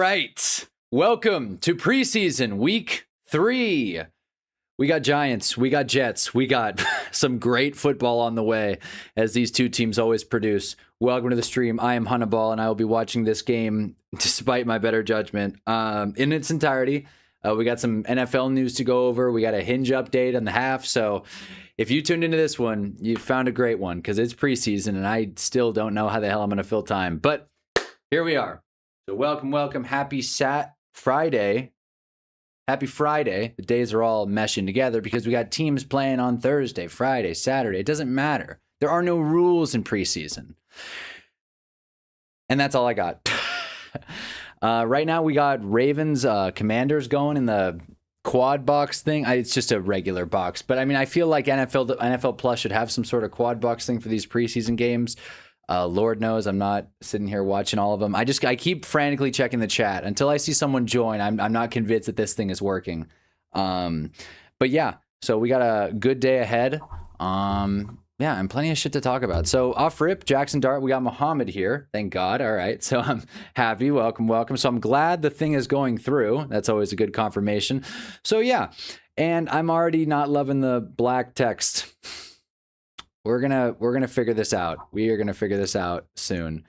right. Welcome to preseason week 3. We got Giants, we got Jets, we got some great football on the way, as these two teams always produce. Welcome to the stream. I am Hunnaball, and I will be watching this game, despite my better judgment, in its entirety. We got some NFL news to go over. We got a Hinge update on the half. So if you tuned into this one, you found a great one, because it's preseason, and I still don't know how the hell I'm going to fill time. But here we are. So welcome. Happy Friday. Happy Friday. The days are all meshing together because we got teams playing on Thursday, Friday, Saturday. It doesn't matter. There are no rules in preseason. And that's all I got. Right now we got Ravens Commanders going in the quad box thing. It's just a regular box. But I mean, I feel like NFL Plus should have some sort of quad box thing for these preseason games. Lord knows I'm not sitting here watching all of them. I keep frantically checking the chat until I see someone join. I'm not convinced that this thing is working. But yeah, so we got a good day ahead. Yeah, and plenty of shit to talk about. So off rip, Jackson Dart, we got Muhammad here. Thank God. All right. So I'm happy. Welcome. So I'm glad the thing is going through. That's always a good confirmation. So yeah, and I'm already not loving the black text. We're gonna figure this out. We are gonna figure this out soon.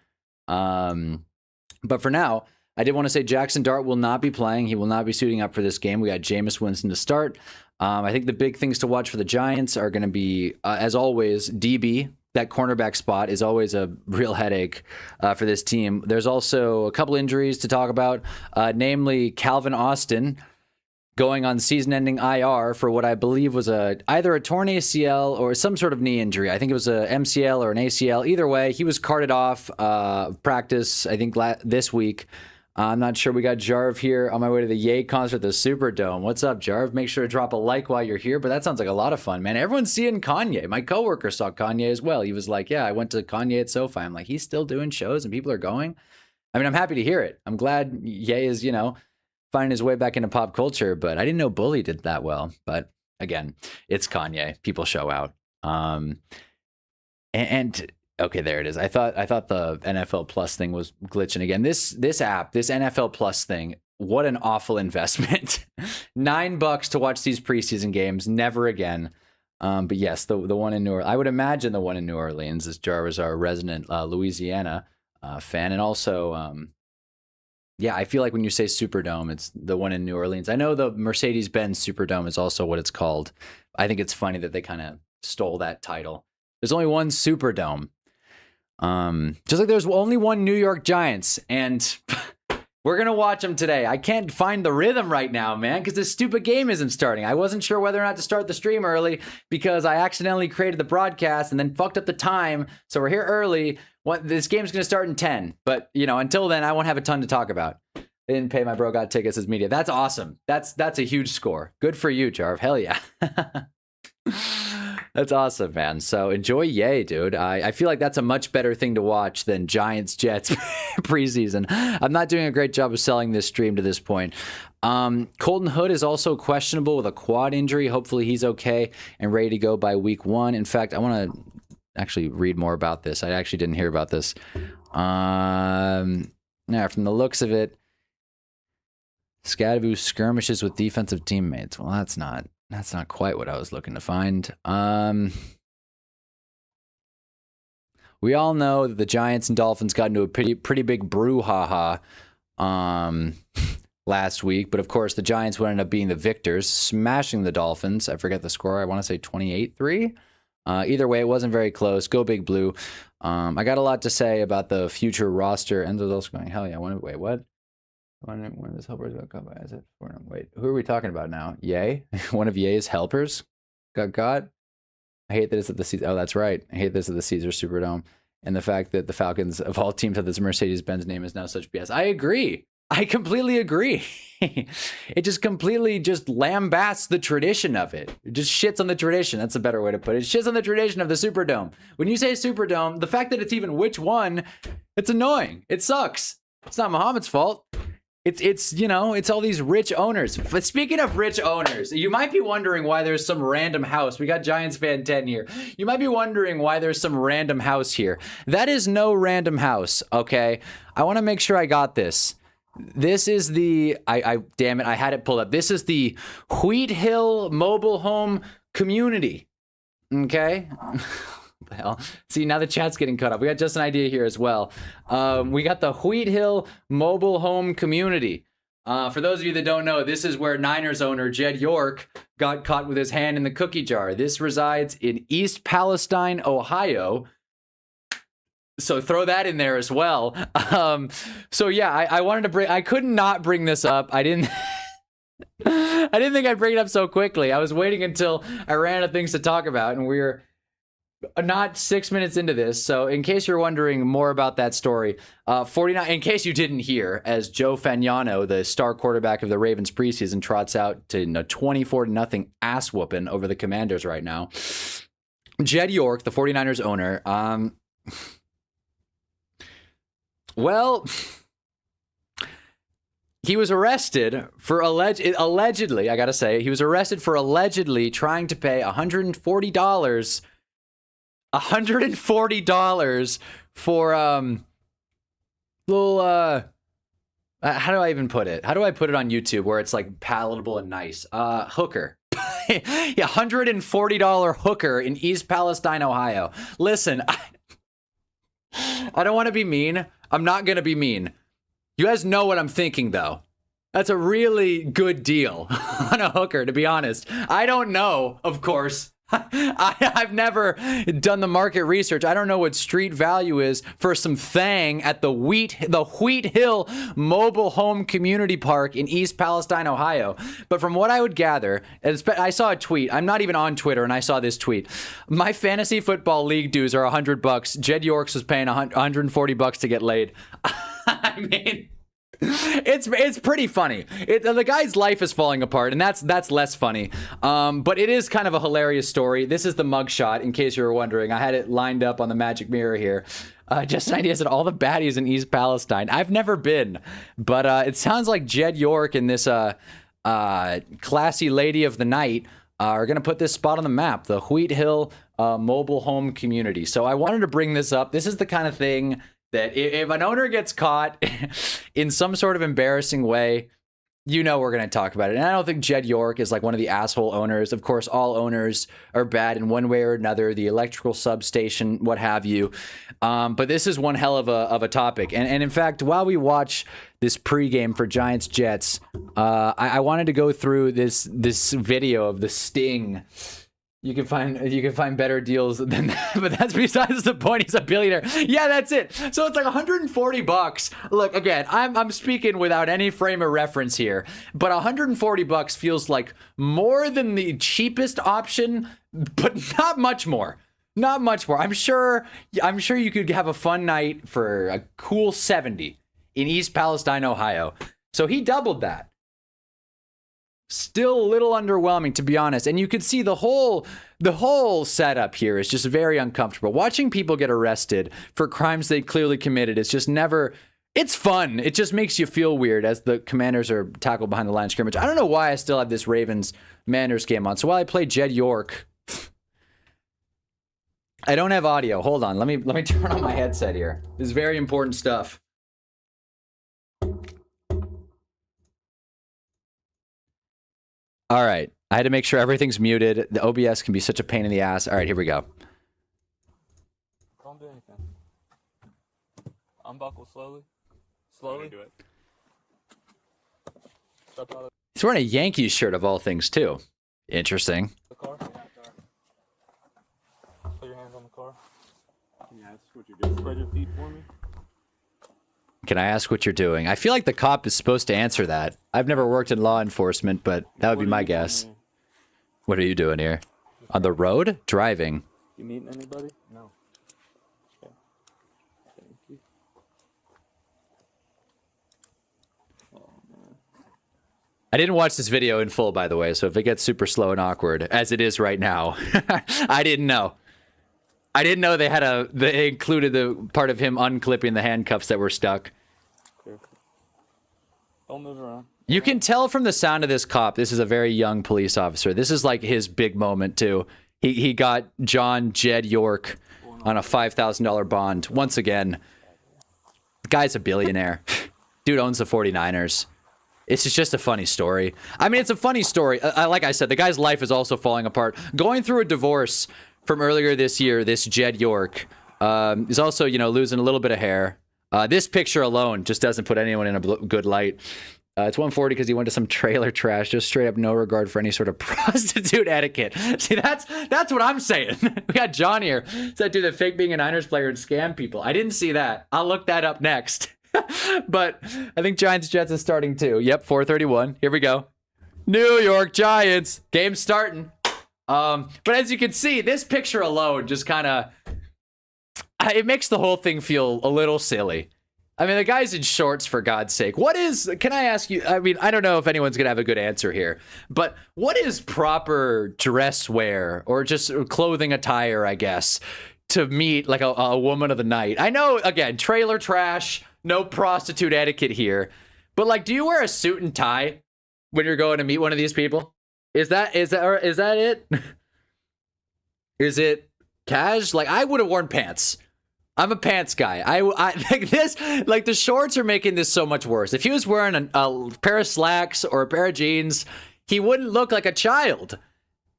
But for now, I did want to say Jackson Dart will not be playing. He will not be suiting up for this game. We got Jameis Winston to start. I think the big things to watch for the Giants are going to be, as always, DB. That cornerback spot is always a real headache for this team. There's also a couple injuries to talk about, namely Calvin Austin going on season-ending IR for what I believe was either a torn ACL or some sort of knee injury. I think it was a MCL or an ACL. Either way, he was carted off practice, I think, this week. I'm not sure. We got Jarv here on my way to the Ye concert at the Superdome. What's up, Jarv? Make sure to drop a like while you're here, but that sounds like a lot of fun, man. Everyone's seeing Kanye. My coworker saw Kanye as well. He was like, yeah, I went to Kanye at SoFi. I'm like, he's still doing shows and people are going? I mean, I'm happy to hear it. I'm glad Ye is, finding his way back into pop culture, but I didn't know Bully did that well. But again, it's Kanye. People show out. And okay, there it is. I thought the NFL Plus thing was glitching again. This app, this NFL Plus thing, what an awful investment. $9 to watch these preseason games, never again. But yes, the one in New Orleans. I would imagine the one in New Orleans, as Jarvis, our resident Louisiana fan, and also. Yeah, I feel like when you say Superdome, it's the one in New Orleans. I know the Mercedes-Benz Superdome is also what it's called. I think it's funny that they kind of stole that title. There's only one Superdome. Just like there's only one New York Giants, and we're going to watch them today. I can't find the rhythm right now, man, because this stupid game isn't starting. I wasn't sure whether or not to start the stream early because I accidentally created the broadcast and then fucked up the time. So we're here early. This game's going to start in 10. But, until then, I won't have a ton to talk about. I didn't pay my bro got tickets as media. That's awesome. That's a huge score. Good for you, Jarv. Hell yeah. That's awesome, man. So enjoy Ye, dude. I feel like that's a much better thing to watch than Giants Jets preseason. I'm not doing a great job of selling this stream to this point. Colton Hood is also questionable with a quad injury. Hopefully he's okay and ready to go by week 1. In fact, I want to actually read more about this. I actually didn't hear about this. Yeah, from the looks of it, Scadaboo skirmishes with defensive teammates. Well, that's not quite what I was looking to find. We all know that the Giants and Dolphins got into a pretty big brouhaha last week, but of course the Giants would end up being the victors, smashing the Dolphins. I forget the score. I want to say 28-3. Either way, it wasn't very close. Go Big Blue. I got a lot to say about the future roster. And those going, hell yeah. Wait, what? One of his helpers got caught by Isaac. Wait, who are we talking about now? Ye? One of Ye's helpers got caught? I hate this at the Caesar. Oh, that's right. I hate this at the Caesar Superdome. And the fact that the Falcons, of all teams, have this Mercedes-Benz name is now such BS. I agree. I completely agree. It just completely lambasts the tradition of it. It just shits on the tradition. That's a better way to put it. It shits on the tradition of the Superdome. When you say Superdome, the fact that it's even which one, it's annoying. It sucks. It's not Muhammad's fault. It's all these rich owners. But speaking of rich owners, you might be wondering why there's some random house. We got Giants fan 10 here. You might be wondering why there's some random house here. That is no random house, okay? I want to make sure I got this. This is the I damn it, I had it pulled up. This is the Wheat Hill Mobile Home Community. Okay. The hell. See, now the chat's getting cut off. We got just an idea here as well. We got the Wheat Hill Mobile Home Community. For those of you that don't know, this is where Niners owner Jed York got caught with his hand in the cookie jar. This resides in East Palestine, Ohio. So throw that in there as well. So yeah, I wanted to bring. I could not bring this up. I didn't. I didn't think I'd bring it up so quickly. I was waiting until I ran out of things to talk about, and we're not 6 minutes into this. So in case you're wondering more about that story, 49, in case you didn't hear, as Joe Fagnano, the star quarterback of the Ravens preseason, trots out to a 24-0 ass whooping over the Commanders right now. Jed York, the 49ers owner, well, he was arrested for allegedly, I gotta say, he was arrested for allegedly trying to pay $140 for little how do I even put it? How do I put it on YouTube where it's like palatable and nice? Hooker. Yeah, $140 hooker in East Palestine, Ohio. Listen, I don't want to be mean. I'm not going to be mean. You guys know what I'm thinking, though. That's a really good deal on a hooker, to be honest. I don't know, of course. I've never done the market research. I don't know what street value is for some thang at the Wheat Hill Mobile Home Community Park in East Palestine, Ohio. But from what I would gather, I saw a tweet. I'm not even on Twitter, and I saw this tweet. My fantasy football league dues are $100. Jed Yorks was paying $140 to get laid. I mean, it's pretty funny. The guy's life is falling apart, and that's less funny. But it is kind of a hilarious story. This is the mugshot, in case you were wondering. I had it lined up on the magic mirror here. Just an idea that all the baddies in East Palestine. I've never been, but it sounds like Jed York and this classy lady of the night are going to put this spot on the map, the Wheat Hill Mobile Home Community. So I wanted to bring this up. This is the kind of thing that if an owner gets caught in some sort of embarrassing way, you know we're going to talk about it. And I don't think Jed York is like one of the asshole owners. Of course, all owners are bad in one way or another, the electrical substation, what have you. But this is one hell of a topic. And in fact, while we watch this pregame for Giants-Jets, I wanted to go through this video of the Sting. You can find better deals than that, but that's besides the point. He's a billionaire. Yeah, that's it. So it's like $140. Look, again, I'm speaking without any frame of reference here, but $140 feels like more than the cheapest option, but not much more. Not much more. I'm sure you could have a fun night for a cool 70 in East Palestine, Ohio. So he doubled that. Still a little underwhelming, to be honest. And you could see the whole setup here is just very uncomfortable. Watching people get arrested for crimes they clearly committed is just never... It's fun. It just makes you feel weird as the Commanders are tackled behind the line of scrimmage. I don't know why I still have this Ravens-Commanders game on. So while I play Jed York... I don't have audio. Hold on. Let me turn on my headset here. This is very important stuff. All right. I had to make sure everything's muted. The OBS can be such a pain in the ass. All right, here we go. Don't do anything. Unbuckle slowly. Slowly. Do it. He's wearing a Yankees shirt of all things, too. Interesting. The car? Put your hands on the car. Yeah, that's what you're doing. Spread your feet for me. Can I ask what you're doing? I feel like the cop is supposed to answer that. I've never worked in law enforcement, but that would be my guess. What are you doing here? On the road? Driving. You meeting anybody? No. Okay. Thank you. Oh, man. I didn't watch this video in full, by the way, so if it gets super slow and awkward, as it is right now, I didn't know. I didn't know they included the part of him unclipping the handcuffs that were stuck. Careful. Don't move around. You can tell from the sound of this cop, this is a very young police officer. This is like his big moment, too. He got Jed York on a $5,000 bond. Once again, the guy's a billionaire. Dude owns the 49ers. It's just a funny story. I mean, it's a funny story. Like I said, the guy's life is also falling apart. Going through a divorce from earlier this year, this Jed York is also, losing a little bit of hair. This picture alone just doesn't put anyone in a good light. It's 140 because he went to some trailer trash. Just straight up no regard for any sort of prostitute etiquette. See, that's what I'm saying. We got John here. Said, dude, the fake being a Niners player and scam people. I didn't see that. I'll look that up next. But I think Giants Jets is starting too. Yep, 4:31. Here we go. New York Giants. Game starting. But as you can see, this picture alone just kind of, it makes the whole thing feel a little silly. I mean, the guy's in shorts, for God's sake. Can I ask you, I mean, I don't know if anyone's going to have a good answer here, but what is proper dress wear or just clothing attire, I guess, to meet like a woman of the night? I know, again, trailer trash, no prostitute etiquette here, but like, do you wear a suit and tie when you're going to meet one of these people? Is that it? Is it cash? Like, I would have worn pants. I'm a pants guy. I like this. Like, the shorts are making this so much worse. If he was wearing a pair of slacks or a pair of jeans, he wouldn't look like a child.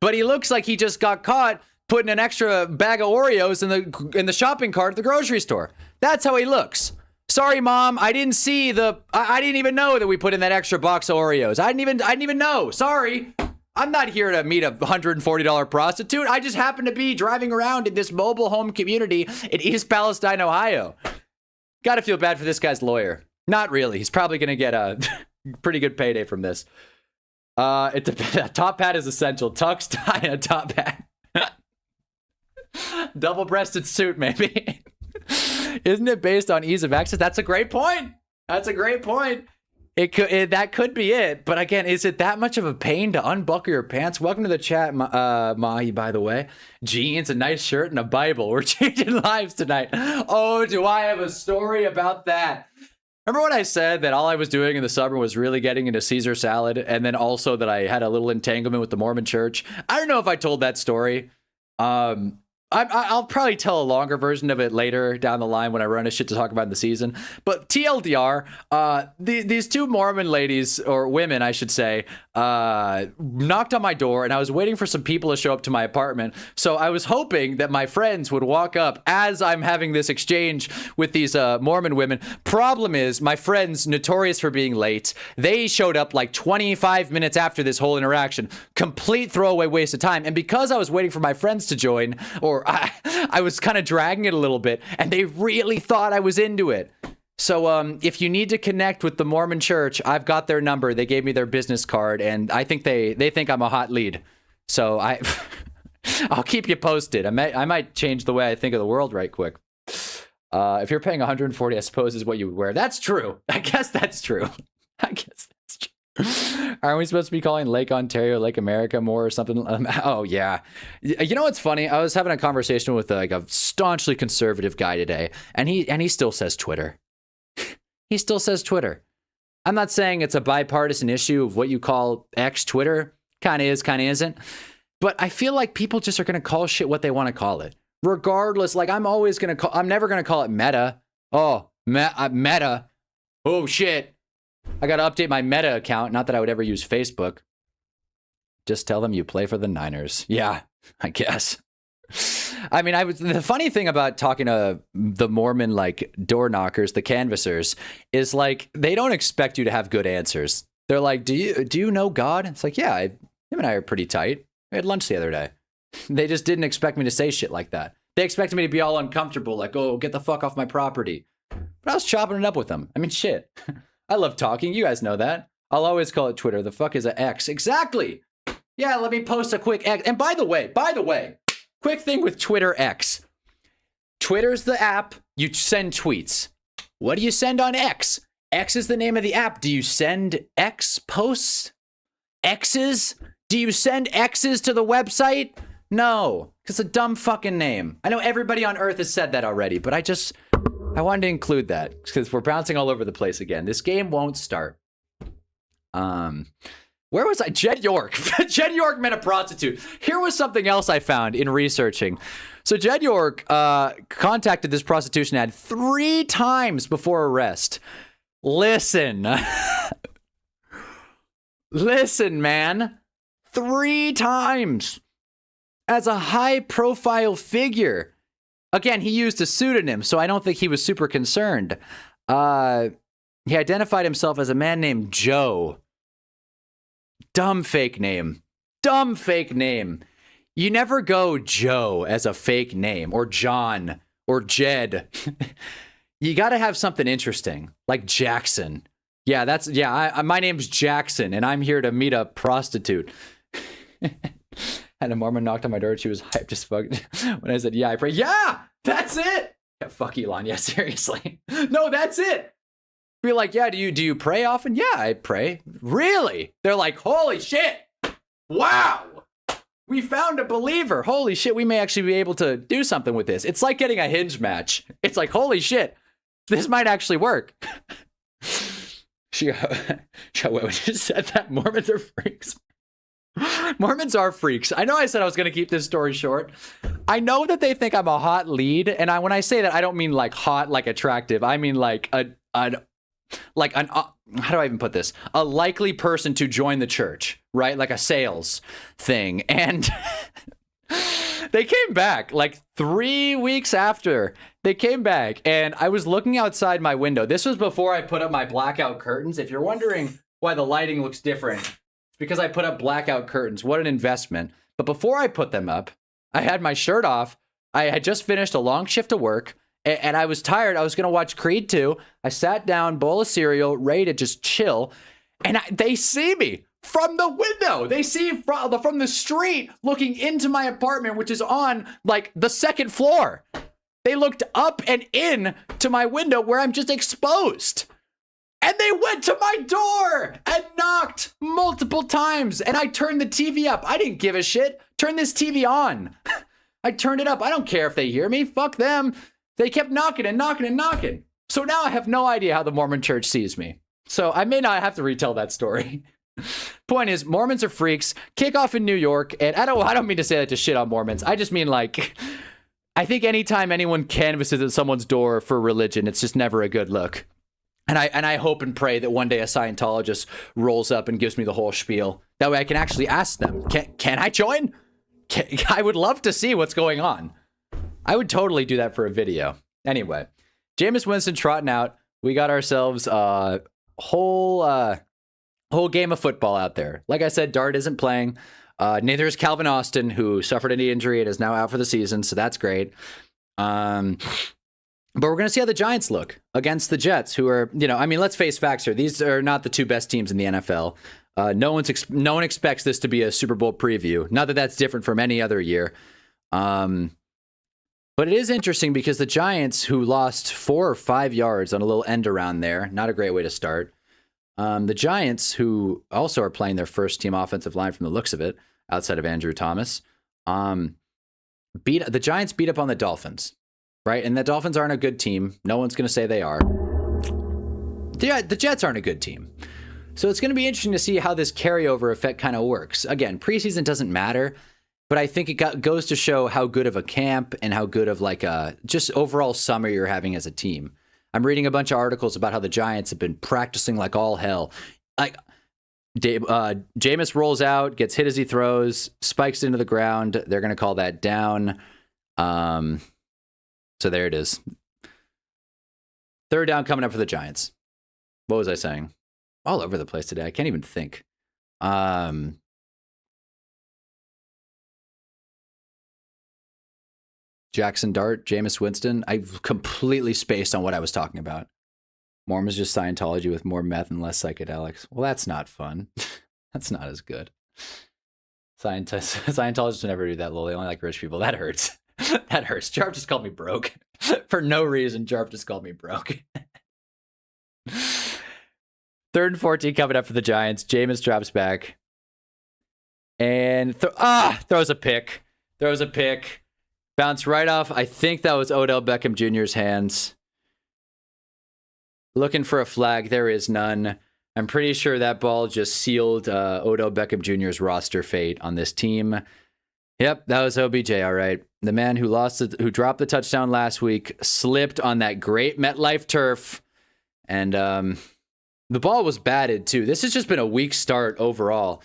But he looks like he just got caught putting an extra bag of Oreos in the shopping cart at the grocery store. That's how he looks. Sorry, Mom. I didn't see I didn't even know that we put in that extra box of Oreos. I didn't even know. Sorry. I'm not here to meet a $140 prostitute. I just happen to be driving around in this mobile home community in East Palestine, Ohio. Gotta feel bad for this guy's lawyer. Not really. He's probably gonna get a pretty good payday from this. A top hat is essential. Tux, tie, and a top hat. Double-breasted suit, maybe. Isn't it based on ease of access? That's a great point. That could be it, but again, is it that much of a pain to unbuckle your pants? Welcome to the chat, Mahi, by the way. Jeans, a nice shirt, and a Bible. We're changing lives tonight. Oh, do I have a story about that? Remember when I said that all I was doing in the summer was really getting into Caesar salad, and then also that I had a little entanglement with the Mormon church? I don't know if I told that story. I'll probably tell a longer version of it later down the line when I run a shit to talk about in the season. But TLDR, these two Mormon ladies, or women, I should say, knocked on my door, and I was waiting for some people to show up to my apartment. So I was hoping that my friends would walk up as I'm having this exchange with these Mormon women. Problem is, my friends, notorious for being late, they showed up like 25 minutes after this whole interaction. Complete throwaway waste of time. And because I was waiting for my friends to join, or I was kind of dragging it a little bit, and they really thought I was into it. So if you need to connect with the Mormon church, I've got their number. They gave me their business card, and I think they think I'm a hot lead. So I'll keep you posted. I might change the way I think of the world right quick. If you're paying 140, I suppose is what you would wear. That's true. I guess that's true. Aren't we supposed to be calling Lake Ontario Lake America more or something? Oh, yeah. You know what's funny? I was having a conversation with like a staunchly conservative guy today, and he still says Twitter. He still says Twitter. I'm not saying it's a bipartisan issue of what you call X Twitter. Kind of is, kind of isn't. But I feel like people just are going to call shit what they want to call it. Regardless, like I'm never going to call it Meta. Oh, Meta. Oh, shit. I got to update my Meta account. Not that I would ever use Facebook. Just tell them you play for the Niners. Yeah, I guess. I mean, the funny thing about talking to the Mormon, like, door knockers, the canvassers, is like, they don't expect you to have good answers. They're like, do you know God? It's like, yeah, him and I are pretty tight. We had lunch the other day. They just didn't expect me to say shit like that. They expected me to be all uncomfortable, like, oh, get the fuck off my property. But I was chopping it up with them. I mean, shit. I love talking. You guys know that. I'll always call it Twitter. The fuck is a X? Exactly. Yeah, let me post a quick X. And by the way, quick thing with Twitter X. Twitter's the app. You send tweets. What do you send on X? X is the name of the app. Do you send X posts? X's? Do you send X's to the website? No, it's a dumb fucking name. I know everybody on Earth has said that already, but I wanted to include that because we're bouncing all over the place again. This game won't start. Where was I? Jed York. Jed York met a prostitute. Here was something else I found in researching. So Jed York contacted this prostitution ad 3 times before arrest. Listen. Listen, man. 3 times as a high-profile figure. Again, he used a pseudonym, so I don't think he was super concerned. He identified himself as a man named Joe. Dumb fake name. Dumb fake name. You never go Joe as a fake name, or John, or Jed. You got to have something interesting, like Jackson. Yeah, my name's Jackson, and I'm here to meet a prostitute. And a Mormon knocked on my door. She was hyped as fuck when I said, yeah, I pray. Yeah, that's it. Yeah, fuck Elon. Yeah, seriously. No, that's it. Be like, yeah, do you pray often? Yeah, I pray. Really? They're like, holy shit. Wow. We found a believer. Holy shit, we may actually be able to do something with this. It's like getting a hinge match. It's like, holy shit, this might actually work. When you said that, Mormons are freaks. Mormons are freaks. I know I said I was going to keep this story short. I know that they think I'm a hot lead, and when I say that, I don't mean like hot, like attractive. I mean like how do I even put this? A likely person to join the church, right? Like a sales thing. And they came back like 3 weeks after. They came back, and I was looking outside my window. This was before I put up my blackout curtains. If you're wondering why the lighting looks different, it's because I put up blackout curtains. What an investment. But before I put them up, I had my shirt off. I had just finished a long shift of work, and I was tired. I was going to watch Creed 2. I sat down, bowl of cereal, ready to just chill, and they see me from the window. They see from the street looking into my apartment, which is on like the 2nd floor. They looked up and in to my window where I'm just exposed. And they went to my door and knocked multiple times. And I turned the TV up. I didn't give a shit. Turn this TV on. I turned it up. I don't care if they hear me. Fuck them. They kept knocking and knocking and knocking. So now I have no idea how the Mormon church sees me. So I may not have to retell that story. Point is, Mormons are freaks. Kickoff in New York. And I don't mean to say that to shit on Mormons. I just mean like, I think anytime anyone canvasses at someone's door for religion, it's just never a good look. And I hope and pray that one day a Scientologist rolls up and gives me the whole spiel. That way I can actually ask them, can I join? I would love to see what's going on. I would totally do that for a video. Anyway, Jameis Winston trotting out. We got ourselves a whole game of football out there. Like I said, Dart isn't playing. Neither is Calvin Austin, who suffered a knee injury and is now out for the season, so that's great. But we're going to see how the Giants look against the Jets, who are, let's face facts here. These are not the 2 best teams in the NFL. No one expects this to be a Super Bowl preview. Not that that's different from any other year. But it is interesting because the Giants, who lost 4 or 5 yards on a little end around there, not a great way to start. The Giants, who also are playing their first team offensive line from the looks of it, outside of Andrew Thomas, the Giants beat up on the Dolphins, right? And the Dolphins aren't a good team. No one's going to say they are. The Jets aren't a good team. So it's going to be interesting to see how this carryover effect kind of works. Again, preseason doesn't matter, but I think it goes to show how good of a camp and how good of like a just overall summer you're having as a team. I'm reading a bunch of articles about how the Giants have been practicing like all hell. Like Jameis rolls out, gets hit as he throws, spikes into the ground. They're going to call that down. So there it is. 3rd down coming up for the Giants. What was I saying? All over the place today. I can't even think. Jackson Dart, Jameis Winston. I completely spaced on what I was talking about. Mormon's just Scientology with more meth and less psychedelics. Well, that's not fun. That's not as good. Scientologists would never do that, Lil. They only like rich people. That hurts. That hurts. Jarv just called me broke. For no reason, Jarv just called me broke. 3rd and 14 coming up for the Giants. Jameis drops back. And throws a pick. Bounced right off. I think that was Odell Beckham Jr.'s hands. Looking for a flag. There is none. I'm pretty sure that ball just sealed Odell Beckham Jr.'s roster fate on this team. Yep, that was OBJ, all right. The man who dropped the touchdown last week slipped on that great MetLife turf And the ball was batted too. This has just been a weak start overall.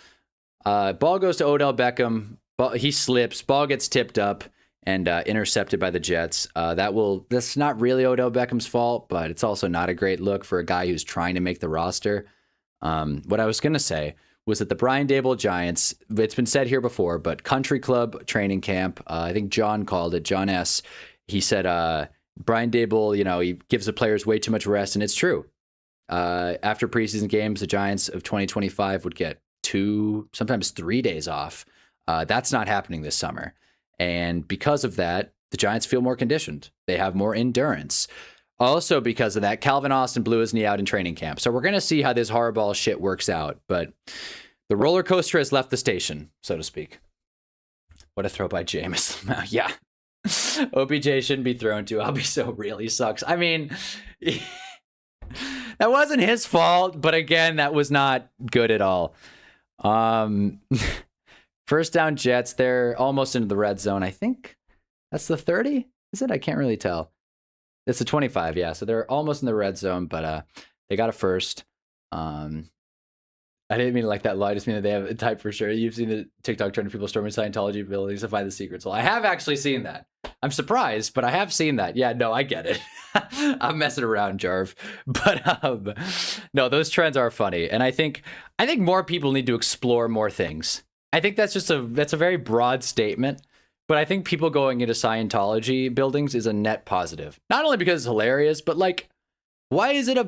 Ball goes to Odell Beckham. He slips. Ball gets tipped up and intercepted by the Jets. That's not really Odell Beckham's fault, but it's also not a great look for a guy who's trying to make the roster. What I was going to say was that the Brian Daboll Giants, it's been said here before, but country club training camp, I think John called it, John S. He said, Brian Daboll, he gives the players way too much rest, and it's true. After preseason games, the Giants of 2025 would get 2, sometimes 3 days off. That's not happening this summer. And because of that, the Giants feel more conditioned. They have more endurance. Also, because of that, Calvin Austin blew his knee out in training camp. So we're going to see how this Harbaugh shit works out. But the roller coaster has left the station, so to speak. What a throw by Jameis. Yeah. OBJ shouldn't be thrown to. I'll be so real. He sucks. I mean, that wasn't his fault. But again, that was not good at all. First down Jets. They're almost into the red zone. I think that's the 30. Is it? I can't really tell. It's the 25, yeah. So they're almost in the red zone, but they got a first. I didn't mean like that lie. I just mean that they have a type for sure. You've seen the TikTok trend of people storming Scientology abilities to find the secrets. Well, I have actually seen that. I'm surprised, but I have seen that. Yeah, no, I get it. I'm messing around, Jarv. But no, those trends are funny, and I think more people need to explore more things. I think that's a very broad statement. But I think people going into Scientology buildings is a net positive. Not only because it's hilarious, but why is it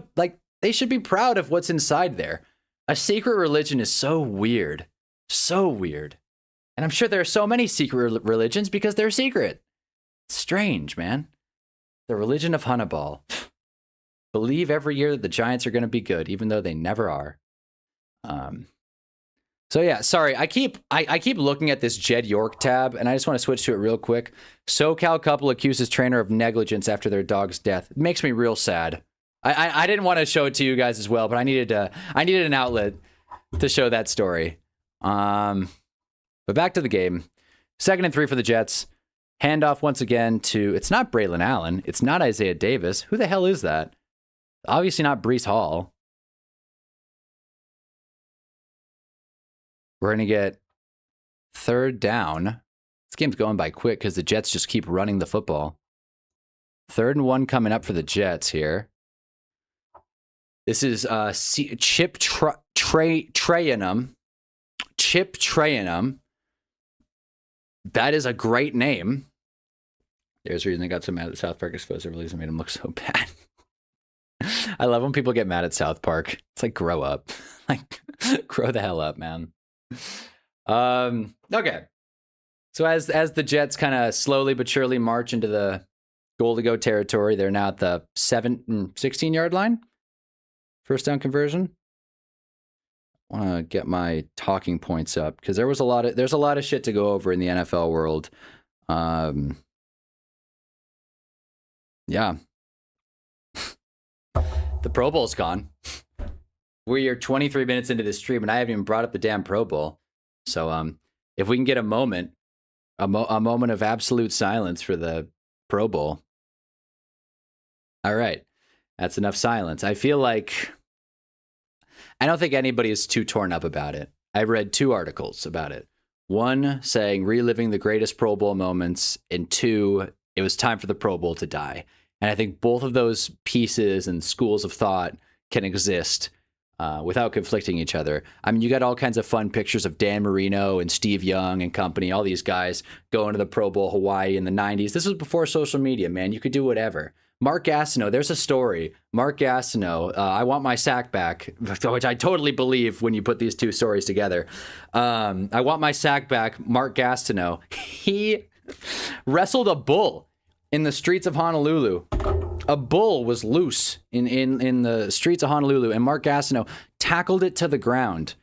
they should be proud of what's inside there. A secret religion is so weird. So weird. And I'm sure there are so many secret religions because they're secret. It's strange, man. The religion of Hannibal. Believe every year that the Giants are going to be good, even though they never are. So yeah, sorry. I keep looking at this Jed York tab, and I just want to switch to it real quick. SoCal couple accuses trainer of negligence after their dog's death. It makes me real sad. I didn't want to show it to you guys as well, but I needed an outlet to show that story. But back to the game. 2nd and 3 for the Jets. Handoff once again to, it's not Braylon Allen. It's not Isaiah Davis. Who the hell is that? Obviously not Breece Hall. We're going to get 3rd down. This game's going by quick because the Jets just keep running the football. 3rd and 1 coming up for the Jets here. This is Chip Trayanum. Chip Trayanum. That is a great name. There's a reason I got so mad at South Park exposed their release and made him look so bad. I love when people get mad at South Park. It's like, grow up. Grow the hell up, man. Okay. So as the Jets kind of slowly but surely march into the goal to go territory, they're now at the 16-yard line. First down conversion. I want to get my talking points up because there's a lot of shit to go over in the NFL world. Yeah. The Pro Bowl's gone. We are 23 minutes into this stream, and I haven't even brought up the damn Pro Bowl. So, if we can get a moment of absolute silence for the Pro Bowl. All right, that's enough silence. I feel like I don't think anybody is too torn up about it. I read 2 articles about it. One saying reliving the greatest Pro Bowl moments, and 2, it was time for the Pro Bowl to die. And I think both of those pieces and schools of thought can exist without conflicting each other. I mean, you got all kinds of fun pictures of Dan Marino and Steve Young and company, all these guys going to the Pro Bowl Hawaii in the 90s. This was before social media, man. You could do whatever. Mark Gastineau, there's a story. Mark Gastineau, I want my sack back, which I totally believe when you put these 2 stories together. I want my sack back. Mark Gastineau, he wrestled a bull in the streets of Honolulu. A bull was loose in the streets of Honolulu, and Mark Gastineau tackled it to the ground.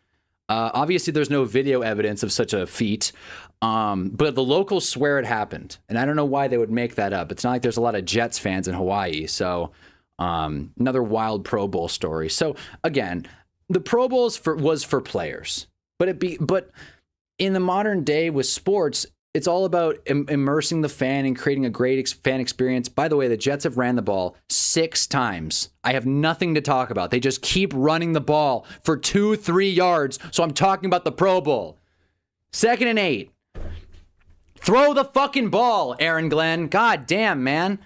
Obviously, there's no video evidence of such a feat, but the locals swear it happened. And I don't know why they would make that up. It's not like there's a lot of Jets fans in Hawaii. So another wild Pro Bowl story. So again, the Pro Bowl was for players, but in the modern day with sports, It's all about immersing the fan and creating a great fan experience. By the way, the Jets have ran the ball 6 times. I have nothing to talk about. They just keep running the ball for 2-3 yards. So I'm talking about the Pro Bowl. 2nd and 8. Throw the fucking ball, Aaron Glenn. God damn, man.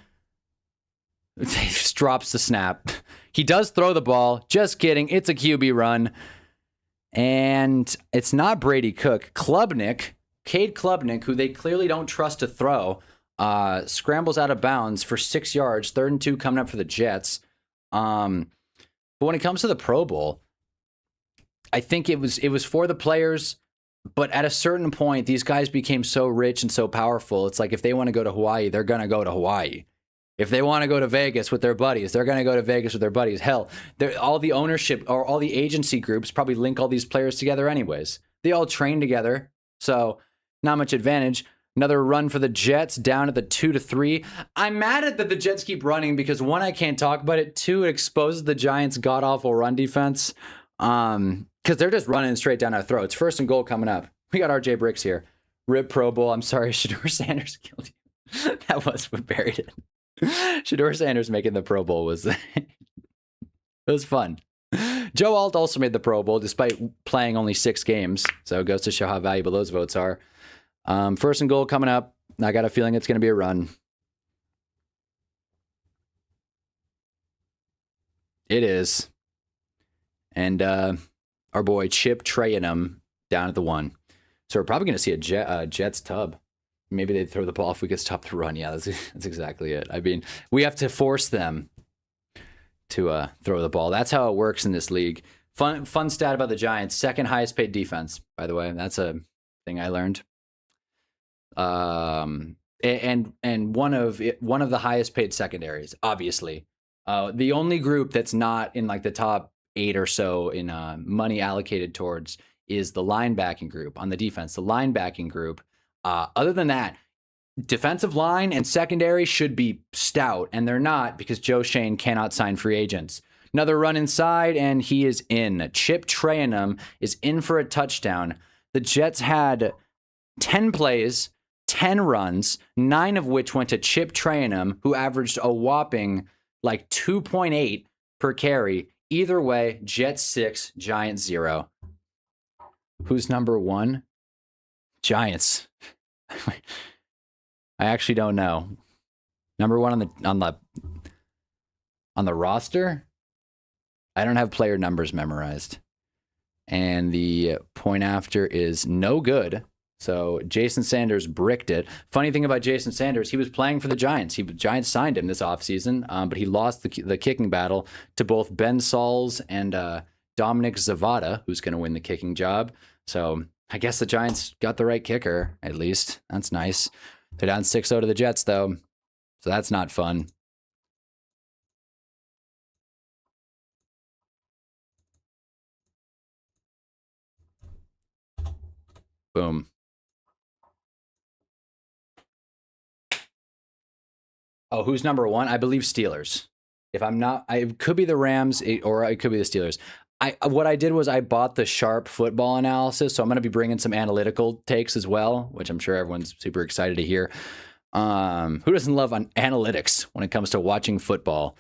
He just drops the snap. He does throw the ball. Just kidding. It's a QB run. And it's not Brady Cook. Cade Klubnik, who they clearly don't trust to throw, scrambles out of bounds for 6 yards, 3rd and 2 coming up for the Jets. But when it comes to the Pro Bowl, I think it was for the players, but at a certain point, these guys became so rich and so powerful. It's like if they want to go to Hawaii, they're going to go to Hawaii. If they want to go to Vegas with their buddies, they're going to go to Vegas with their buddies. Hell, all the ownership or all the agency groups probably link all these players together anyways. They all train together, so not much advantage. Another run for the Jets down at the 2-3. I'm mad at that the Jets keep running because 1, I can't talk about it. 2, it exposes the Giants' god-awful run defense because they're just running straight down our throats. 1st and goal coming up. We got RJ Bricks here. Rip Pro Bowl. I'm sorry, Shedeur Sanders killed you. That was what buried it. Shedeur Sanders making the Pro Bowl was it was fun. Joe Alt also made the Pro Bowl despite playing only 6 games, so it goes to show how valuable those votes are. 1st and goal coming up. I got a feeling it's going to be a run. It is. And our boy Chip Trayanum down at the 1. So we're probably going to see a Jets tub. Maybe they'd throw the ball if we could stop the run. Yeah, that's exactly it. I mean, we have to force them to throw the ball. That's how it works in this league. Fun stat about the Giants: 2nd highest paid defense. By the way, that's a thing I learned. And one of the highest paid secondaries. Obviously, the only group that's not in like the top 8 or so in money allocated towards is the linebacking group on the defense. The linebacking group. Other than that, defensive line and secondary should be stout, and they're not because Joe Schoen cannot sign free agents. Another run inside, and he is in. Chip Trayanum is in for a touchdown. The Jets had 10 plays, 10 runs, 9 of which went to Chip Trayanum, who averaged a whopping like 2.8 per carry. Either way, Jets 6, Giants 0. Who's number 1? Giants. I actually don't know. Number 1 on the roster. I don't have player numbers memorized. And the point after is no good. So Jason Sanders bricked it. Funny thing about Jason Sanders, he was playing for the Giants. The Giants signed him this offseason, but he lost the kicking battle to both Ben Sauls and Dominic Zavada, who's going to win the kicking job. So I guess the Giants got the right kicker, at least. That's nice. They're down 6-0 to the Jets, though. So that's not fun. Boom. Oh, who's number 1? I believe Steelers. If I'm not, it could be the Rams or it could be the Steelers. What I did was I bought the Sharp football analysis, so I'm going to be bringing some analytical takes as well, which I'm sure everyone's super excited to hear. Who doesn't love analytics when it comes to watching football?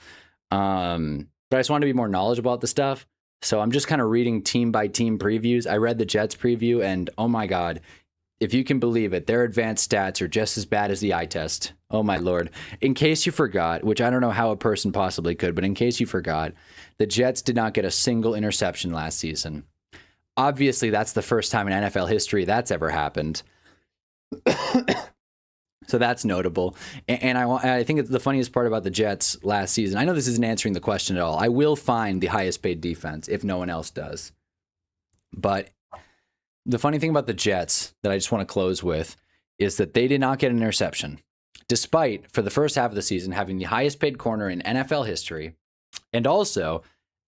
But I just want to be more knowledgeable about the stuff, so I'm just kind of reading team by team previews. I read the Jets preview, and oh my God, if you can believe it, their advanced stats are just as bad as the eye test. Oh my Lord. In case you forgot, which I don't know how a person possibly could, but in case you forgot, the Jets did not get a single interception last season. Obviously, that's the first time in NFL history that's ever happened. So that's notable. And I think it's the funniest part about the Jets last season. I know this isn't answering the question at all. I will find the highest paid defense if no one else does. But the funny thing about the Jets that I just want to close with is that they did not get an interception, despite, for the first half of the season, having the highest paid corner in NFL history and also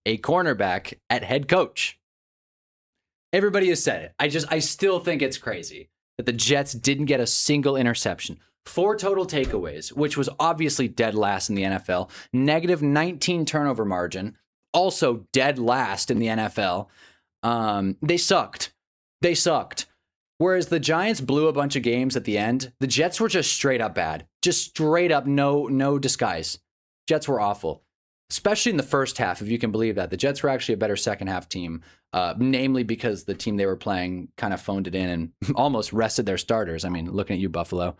a cornerback at head coach. Everybody has said it. I still think it's crazy that the Jets didn't get a single interception. 4 total takeaways, which was obviously dead last in the NFL. Negative 19 turnover margin, also dead last in the NFL. They sucked. Whereas the Giants blew a bunch of games at the end, the Jets were just straight up bad. Just straight up, no disguise. Jets were awful, especially in the first half, if you can believe that. The Jets were actually a better second half team, namely because the team they were playing kind of phoned it in and almost rested their starters. I mean, looking at you, Buffalo.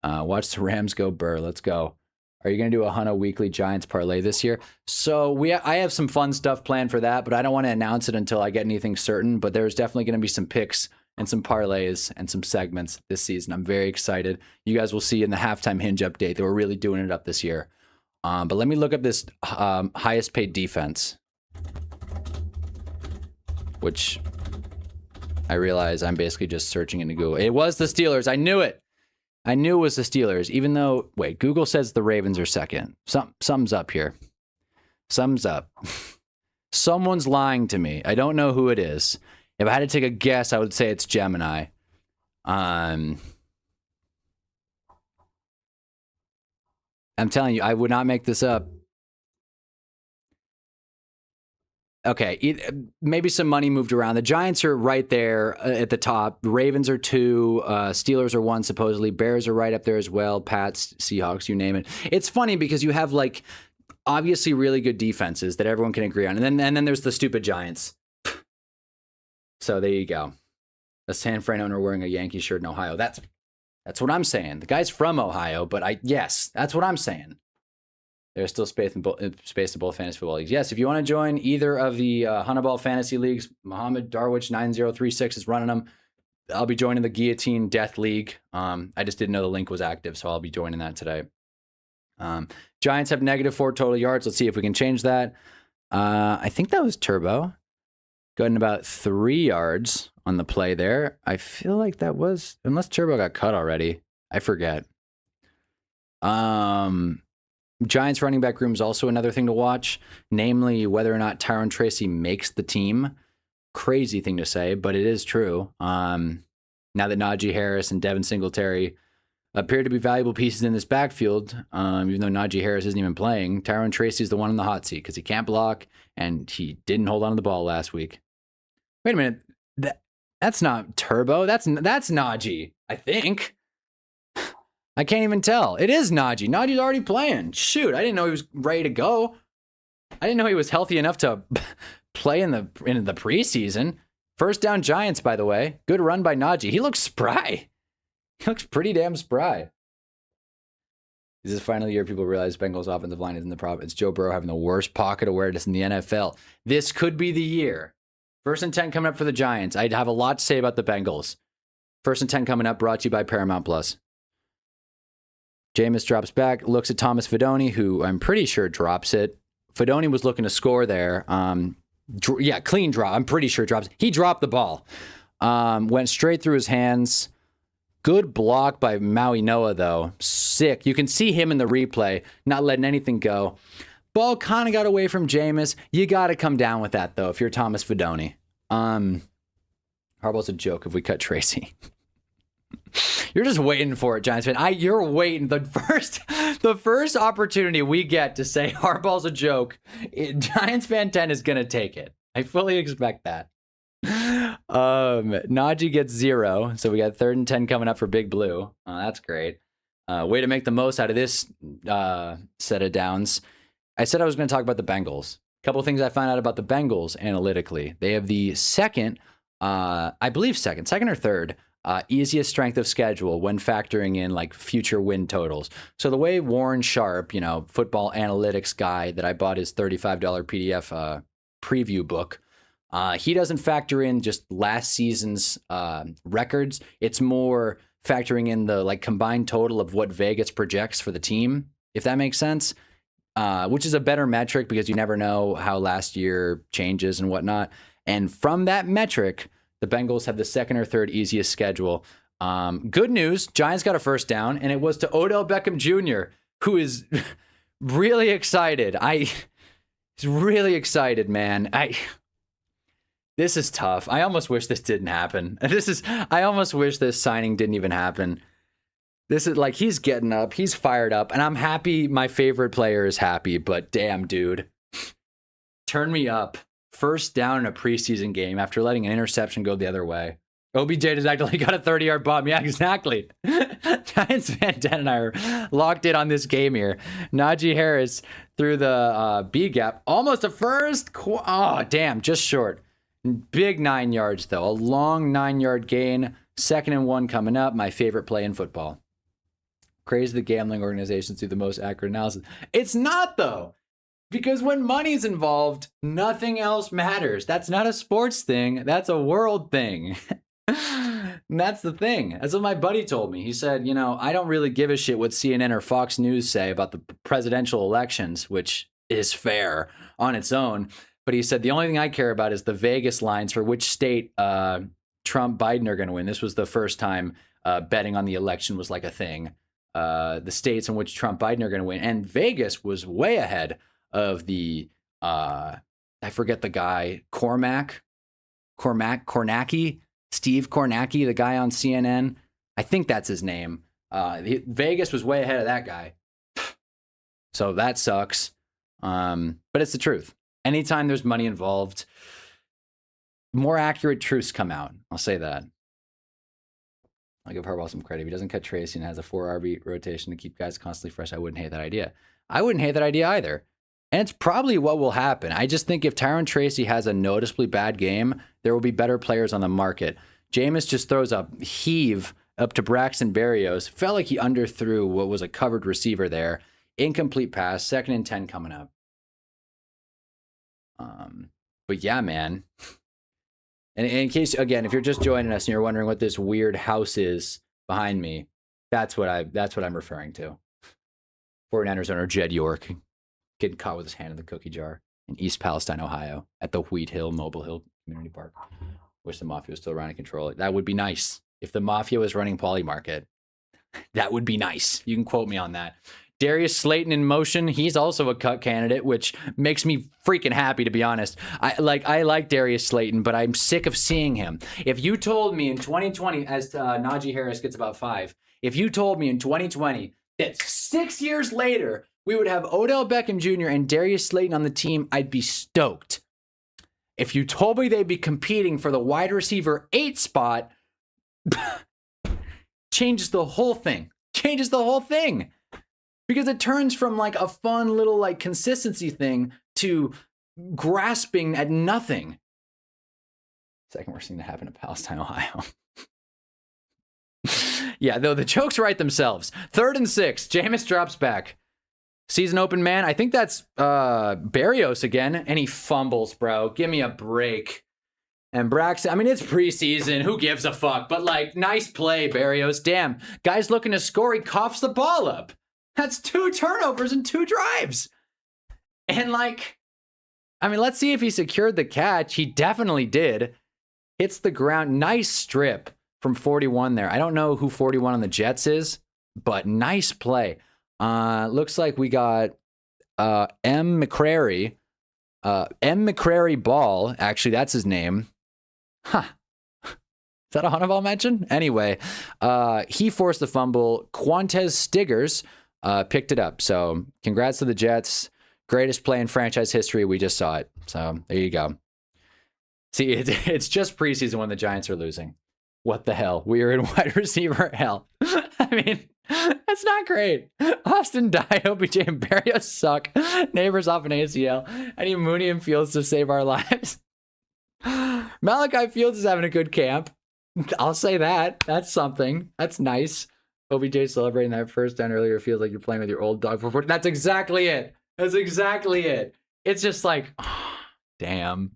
Watch the Rams go Burr. Let's go. Are you going to do a Hunter weekly Giants parlay this year? So I have some fun stuff planned for that, but I don't want to announce it until I get anything certain. But there's definitely going to be some picks and some parlays and some segments this season. I'm very excited. You guys will see in the halftime hinge update that we're really doing it up this year. But let me look up this highest paid defense, which I realize I'm basically just searching into Google. It was the Steelers. I knew it. I knew it was the Steelers, even though, wait, Google says the Ravens are second. Sums up here. Sums up. Someone's lying to me. I don't know who it is. If I had to take a guess, I would say it's Gemini. I'm telling you, I would not make this up. Okay, maybe some money moved around. The Giants are right there at the top. The Ravens are 2. Steelers are 1, supposedly. Bears are right up there as well. Pats, Seahawks, you name it. It's funny because you have, like, obviously really good defenses that everyone can agree on. And then there's the stupid Giants. So there you go. A San Fran owner wearing a Yankee shirt in Ohio. That's what I'm saying. The guy's from Ohio, but yes, that's what I'm saying. There's still space in both fantasy football leagues. Yes, if you want to join either of the Honeyball fantasy leagues, Muhammad Darwich 9036 is running them. I'll be joining the Guillotine Death League. I just didn't know the link was active, so I'll be joining that today. Giants have -4 total yards. Let's see if we can change that. I think that was Turbo. Gotten about 3 yards on the play there. I feel like that was, unless Turbo got cut already. I forget. Giants running back room is also another thing to watch, namely whether or not Tyrone Tracy makes the team. Crazy thing to say, but it is true. Now that Najee Harris and Devin Singletary appear to be valuable pieces in this backfield, even though Najee Harris isn't even playing, Tyrone Tracy is the one in the hot seat because he can't block and he didn't hold on to the ball last week. Wait a minute, that's not Turbo. That's Najee, I think. I can't even tell. It is Najee. Najee's already playing. Shoot, I didn't know he was ready to go. I didn't know he was healthy enough to play in the preseason. First down Giants, by the way. Good run by Najee. He looks spry. He looks pretty damn spry. This is finally the year people realize Bengals offensive line isn't the problem. It's Joe Burrow having the worst pocket awareness in the NFL. This could be the year. 1st and 10 coming up for the Giants. I'd have a lot to say about the Bengals. 1st and 10 coming up, brought to you by Paramount Plus. Jameis drops back, looks at Thomas Fidone, who I'm pretty sure drops it. Fidone was looking to score there. Clean drop. I'm pretty sure drops. He dropped the ball. Went straight through his hands. Good block by Maui Noah, though. Sick. You can see him in the replay, not letting anything go. Ball kind of got away from Jameis. You got to come down with that, though, if you're Thomas Fidone. Harbaugh's a joke if we cut Tracy. You're just waiting for it, Giants fan. You're waiting. The first opportunity we get to say Harbaugh's a joke, Giants fan 10 is gonna take it. I fully expect that. Najee gets 0, so we got 3rd and 10 coming up for Big Blue. That's great. Way to make the most out of this set of downs. I said I was going to talk about the Bengals. A couple of things I found out about the Bengals analytically. They have the second or third easiest strength of schedule when factoring in like future win totals. So the way Warren Sharp, football analytics guy that I bought his $35 PDF preview book, he doesn't factor in just last season's records. It's more factoring in the like combined total of what Vegas projects for the team, if that makes sense, which is a better metric because you never know how last year changes and whatnot. And from that metric, the Bengals have the 2nd or 3rd easiest schedule. Good news, Giants got a 1st down, and it was to Odell Beckham Jr., who is really excited. He's really excited, man. This is tough. I almost wish this didn't happen. I almost wish this signing didn't even happen. This is like, he's getting up, he's fired up, and I'm happy my favorite player is happy, but damn, dude. Turn me up. 1st down in a preseason game after letting an interception go the other way. OBJ just actually got a 30-yard bomb. Yeah, exactly. Giants fan 10 and I are locked in on this game here. Najee Harris through the B gap. Almost a first. Oh, damn. Just short. Big 9 yards, though. A long 9-yard gain. 2nd and 1 coming up. My favorite play in football. Crazy the gambling organizations do the most accurate analysis. It's not, though. Because when money's involved, nothing else matters. That's not a sports thing. That's a world thing. And that's the thing. That's what my buddy told me. He said, I don't really give a shit what CNN or Fox News say about the presidential elections, which is fair on its own. But he said, the only thing I care about is the Vegas lines for which state Trump, Biden are going to win. This was the first time betting on the election was like a thing. The states in which Trump, Biden are going to win. And Vegas was way ahead of the, I forget the guy, Kornacki, Steve Kornacki, the guy on CNN. I think that's his name. Vegas was way ahead of that guy. So that sucks. But it's the truth. Anytime there's money involved, more accurate truths come out. I'll say that. I'll give Harbaugh some credit. If he doesn't cut Tracy and has a 4 RB rotation to keep guys constantly fresh, I wouldn't hate that idea. I wouldn't hate that idea either. And it's probably what will happen. I just think if Tyron Tracy has a noticeably bad game, there will be better players on the market. Jameis just throws a heave up to Braxton Berrios. Felt like he underthrew what was a covered receiver there. Incomplete pass, 2nd and 10 coming up. But yeah, man. And in case, again, if you're just joining us and you're wondering what this weird house is behind me, that's what I'm referring to. 49ers owner Jed York getting caught with his hand in the cookie jar in East Palestine, Ohio, at the Wheat Hill Mobile Hill Community Park. Wish the Mafia was still around and control it. That would be nice. If the Mafia was running Poly Market, that would be nice. You can quote me on that. Darius Slayton in motion. He's also a cut candidate, which makes me freaking happy, to be honest. I like Darius Slayton, but I'm sick of seeing him. If you told me in 2020, as Najee Harris gets about 5, if you told me in 2020 that 6 years later we would have Odell Beckham Jr. and Darius Slayton on the team, I'd be stoked. If you told me they'd be competing for the wide receiver 8 spot, changes the whole thing. Changes the whole thing. Because it turns from like a fun little like consistency thing to grasping at nothing. Second worst thing to happen to Palestine, Ohio. Yeah, though the jokes write themselves. 3rd and 6. Jameis drops back. Season open man. I think that's Berrios again. And he fumbles, bro. Give me a break. And Braxton, I mean, it's preseason. Who gives a fuck? But like, nice play, Berrios. Damn. Guy's looking to score. He coughs the ball up. That's 2 turnovers and 2 drives. And like, I mean, let's see if he secured the catch. He definitely did. Hits the ground. Nice strip from 41 there. I don't know who 41 on the Jets is, but nice play. Looks like we got M. McCrary. M. McCrary Ball. Actually, that's his name. Huh. Is that a Honeyball mention? Anyway, he forced the fumble. Quantez Stiggers picked it up. So congrats to the Jets. Greatest play in franchise history. We just saw it. So there you go. See, it's just preseason when the Giants are losing. What the hell? We are in wide receiver hell. I mean, that's not great. Austin died. OBJ and Berrios suck. Neighbors off an ACL. I need Mooney and Fields to save our lives. Malachi Fields is having a good camp. I'll say that. That's something. That's nice. OBJ celebrating that first down earlier feels like you're playing with your old dog for 40. That's exactly it. That's exactly it. It's just like, oh, damn.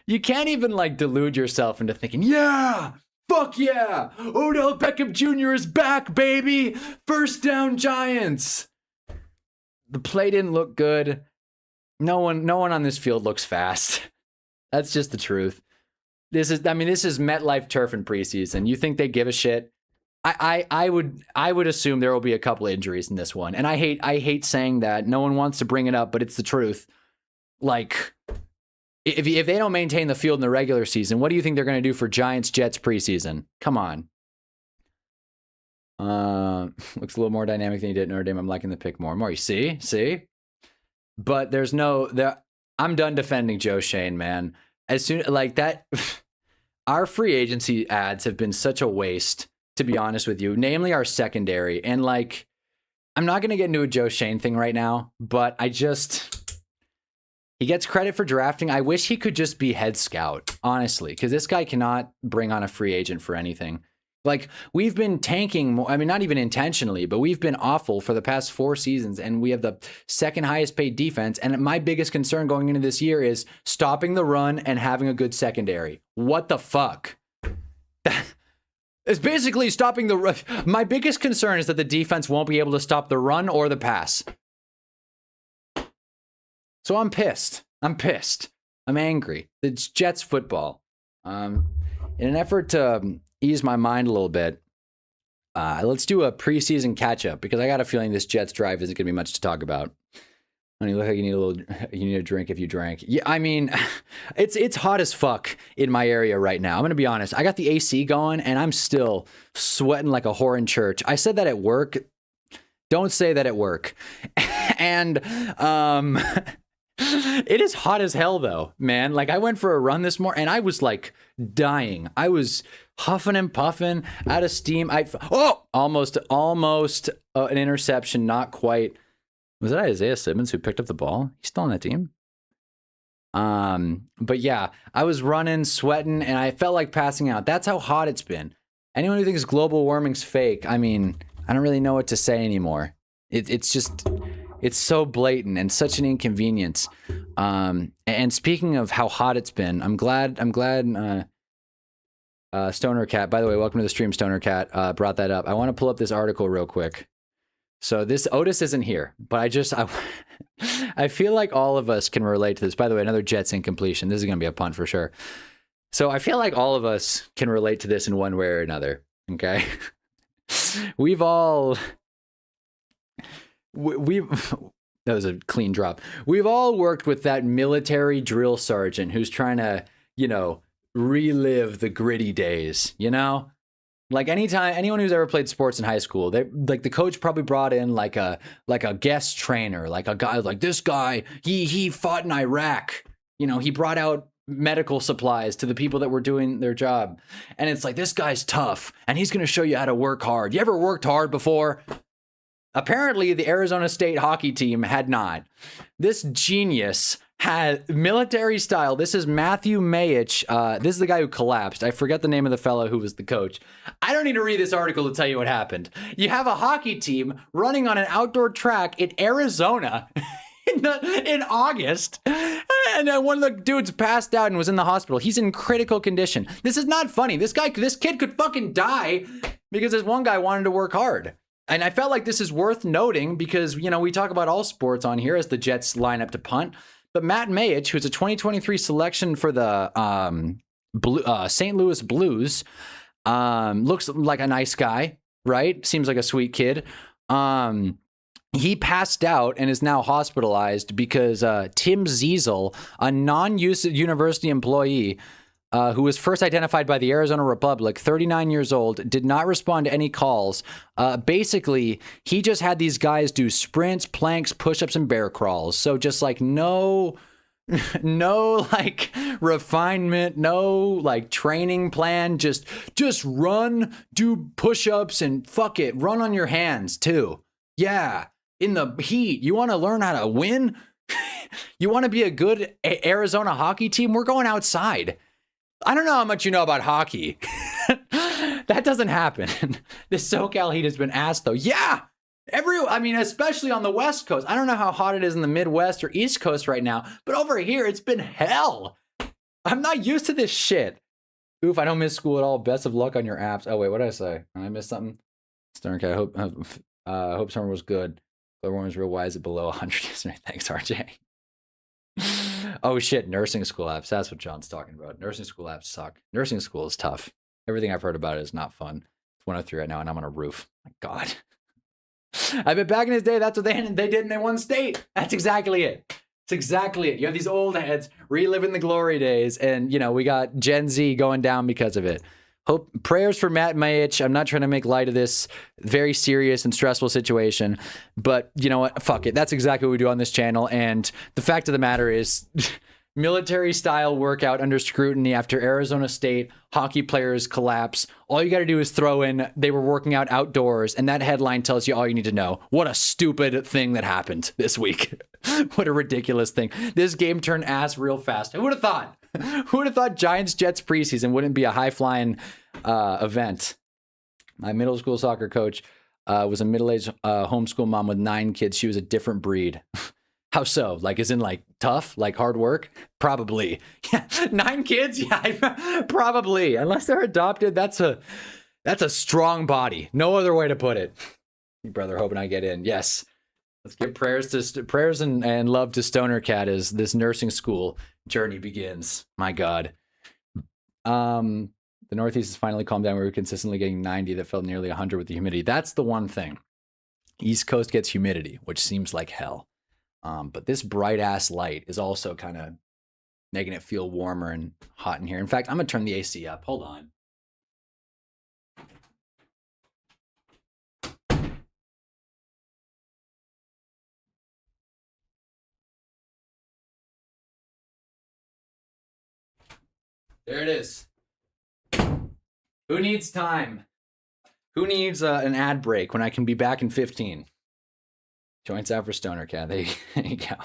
You can't even like delude yourself into thinking, yeah, fuck yeah. Odell Beckham Jr. is back, baby. First down Giants. The play didn't look good. No one on this field looks fast. That's just the truth. This is MetLife turf in preseason. You think they give a shit? I would assume there will be a couple of injuries in this one. And I hate saying that. No one wants to bring it up, but it's the truth. Like, if they don't maintain the field in the regular season, what do you think they're going to do for Giants-Jets preseason? Come on. Looks a little more dynamic than he did at Notre Dame. I'm liking the pick more and more. You see? But I'm done defending Joe Shane, man. As soon like that, our free agency ads have been such a waste, to be honest with you, namely our secondary. And like, I'm not going to get into a Joe Shane thing right now, but he gets credit for drafting. I wish he could just be head scout, honestly, because this guy cannot bring on a free agent for anything. Like, we've been tanking, I mean, not even intentionally, but we've been awful for the past 4 seasons, and we have the second highest paid defense. And my biggest concern going into this year is stopping the run and having a good secondary. What the fuck? It's basically stopping the run. My biggest concern is that the defense won't be able to stop the run or the pass. So I'm pissed. I'm angry. It's Jets football. In an effort to ease my mind a little bit, let's do a preseason catch up, because I got a feeling this Jets drive isn't going to be much to talk about. Honey, you look like you need a drink if you drank. Yeah, I mean, it's hot as fuck in my area right now. I'm going to be honest. I got the AC going and I'm still sweating like a whore in church. I said that at work. Don't say that at work. And it is hot as hell though, man. Like, I went for a run this morning and I was like dying. I was huffing and puffing, out of steam. Almost an interception, not quite. Was that Isaiah Simmons who picked up the ball? He's still on that team. But yeah, I was running, sweating, and I felt like passing out. That's how hot it's been. Anyone who thinks global warming's fake, I mean, I don't really know what to say anymore. It's so blatant and such an inconvenience. And speaking of how hot it's been, I'm glad Stoner Cat, by the way, welcome to the stream, Stoner Cat, brought that up. I want to pull up this article real quick. So this Otis isn't here, but I feel like all of us can relate to this. By the way, another Jets incompletion. This is going to be a punt for sure. So I feel like all of us can relate to this in one way or another. Okay. We've all, that was a clean drop. We've all worked with that military drill sergeant who's trying to, relive the gritty days, Like, anyone who's ever played sports in high school, they like the coach probably brought in like a guest trainer, like a guy like this guy. He fought in Iraq. He brought out medical supplies to the people that were doing their job, and it's like, this guy's tough, and he's gonna show you how to work hard. You ever worked hard before? Apparently, the Arizona State hockey team had not. This genius had military style. This is Matthew Mayich. This is the guy who collapsed. I forget the name of the fellow who was the coach. I don't need to read this article to tell you what happened. You have a hockey team running on an outdoor track in Arizona in August, and then one of the dudes passed out and was in the hospital. He's in critical condition. This is not funny. This kid could fucking die because this one guy wanted to work hard. And I felt like this is worth noting because, we talk about all sports on here as the Jets line up to punt. But Matt Mayich, who's a 2023 selection for the St. Louis Blues, looks like a nice guy, right? Seems like a sweet kid. He passed out and is now hospitalized because Tim Ziesel, a non-university employee, who was first identified by the Arizona Republic, 39 years old, did not respond to any calls. Basically, he just had these guys do sprints, planks, push-ups, and bear crawls. So just like no like refinement, no like training plan, just run, do push-ups, and fuck it, run on your hands too. Yeah, in the heat. You want to learn how to win? You want to be a good Arizona hockey team? We're going outside. I don't know how much you know about hockey. That doesn't happen. This SoCal heat has been asked though. Yeah, especially on the West Coast. I don't know how hot it is in the Midwest or East Coast right now, but over here it's been hell. I'm not used to this shit. Oof, I don't miss school at all. Best of luck on your apps. Oh wait, what did I say? I missed something. Sternk, I hope summer was good. Everyone was real wise at below 100 yesterday. Thanks, RJ. Oh shit, nursing school apps. That's what John's talking about. Nursing school apps suck. Nursing school is tough. Everything I've heard about it is not fun. It's 103 right now, and I'm on a roof. My God. I bet back in his day, that's what they did, and they won state. That's exactly it. It's exactly it. You have these old heads reliving the glory days, and we got Gen Z going down because of it. Hope prayers for Matt Mayich. I'm not trying to make light of this very serious and stressful situation, but you know what? Fuck it. That's exactly what we do on this channel. And the fact of the matter is, military style workout under scrutiny after Arizona State hockey players collapse. All you got to do is throw in they were working out outdoors, and that headline tells you all you need to know. What a stupid thing that happened this week. What a ridiculous thing. This game turned ass real fast. Who would have thought? Who would have thought Giants Jets preseason wouldn't be a high flying event? My middle school soccer coach was a middle-aged homeschool mom with 9 kids. She was a different breed. How so? Like, as in, like, tough? Like, hard work? Probably. Yeah, 9 kids? Yeah, probably. Unless they're adopted, that's a strong body. No other way to put it. Brother, hoping I get in. Yes. Let's give prayers and love to Stoner Cat as this nursing school journey begins. My God. The Northeast has finally calmed down. We were consistently getting 90 that felt nearly 100 with the humidity. That's the one thing. East Coast gets humidity, which seems like hell. But this bright ass light is also kind of making it feel warmer and hot in here. In fact, I'm going to turn the AC up. Hold on. There it is. Who needs time? Who needs an ad break when I can be back in 15? Joints out for Stoner Cat. There you go.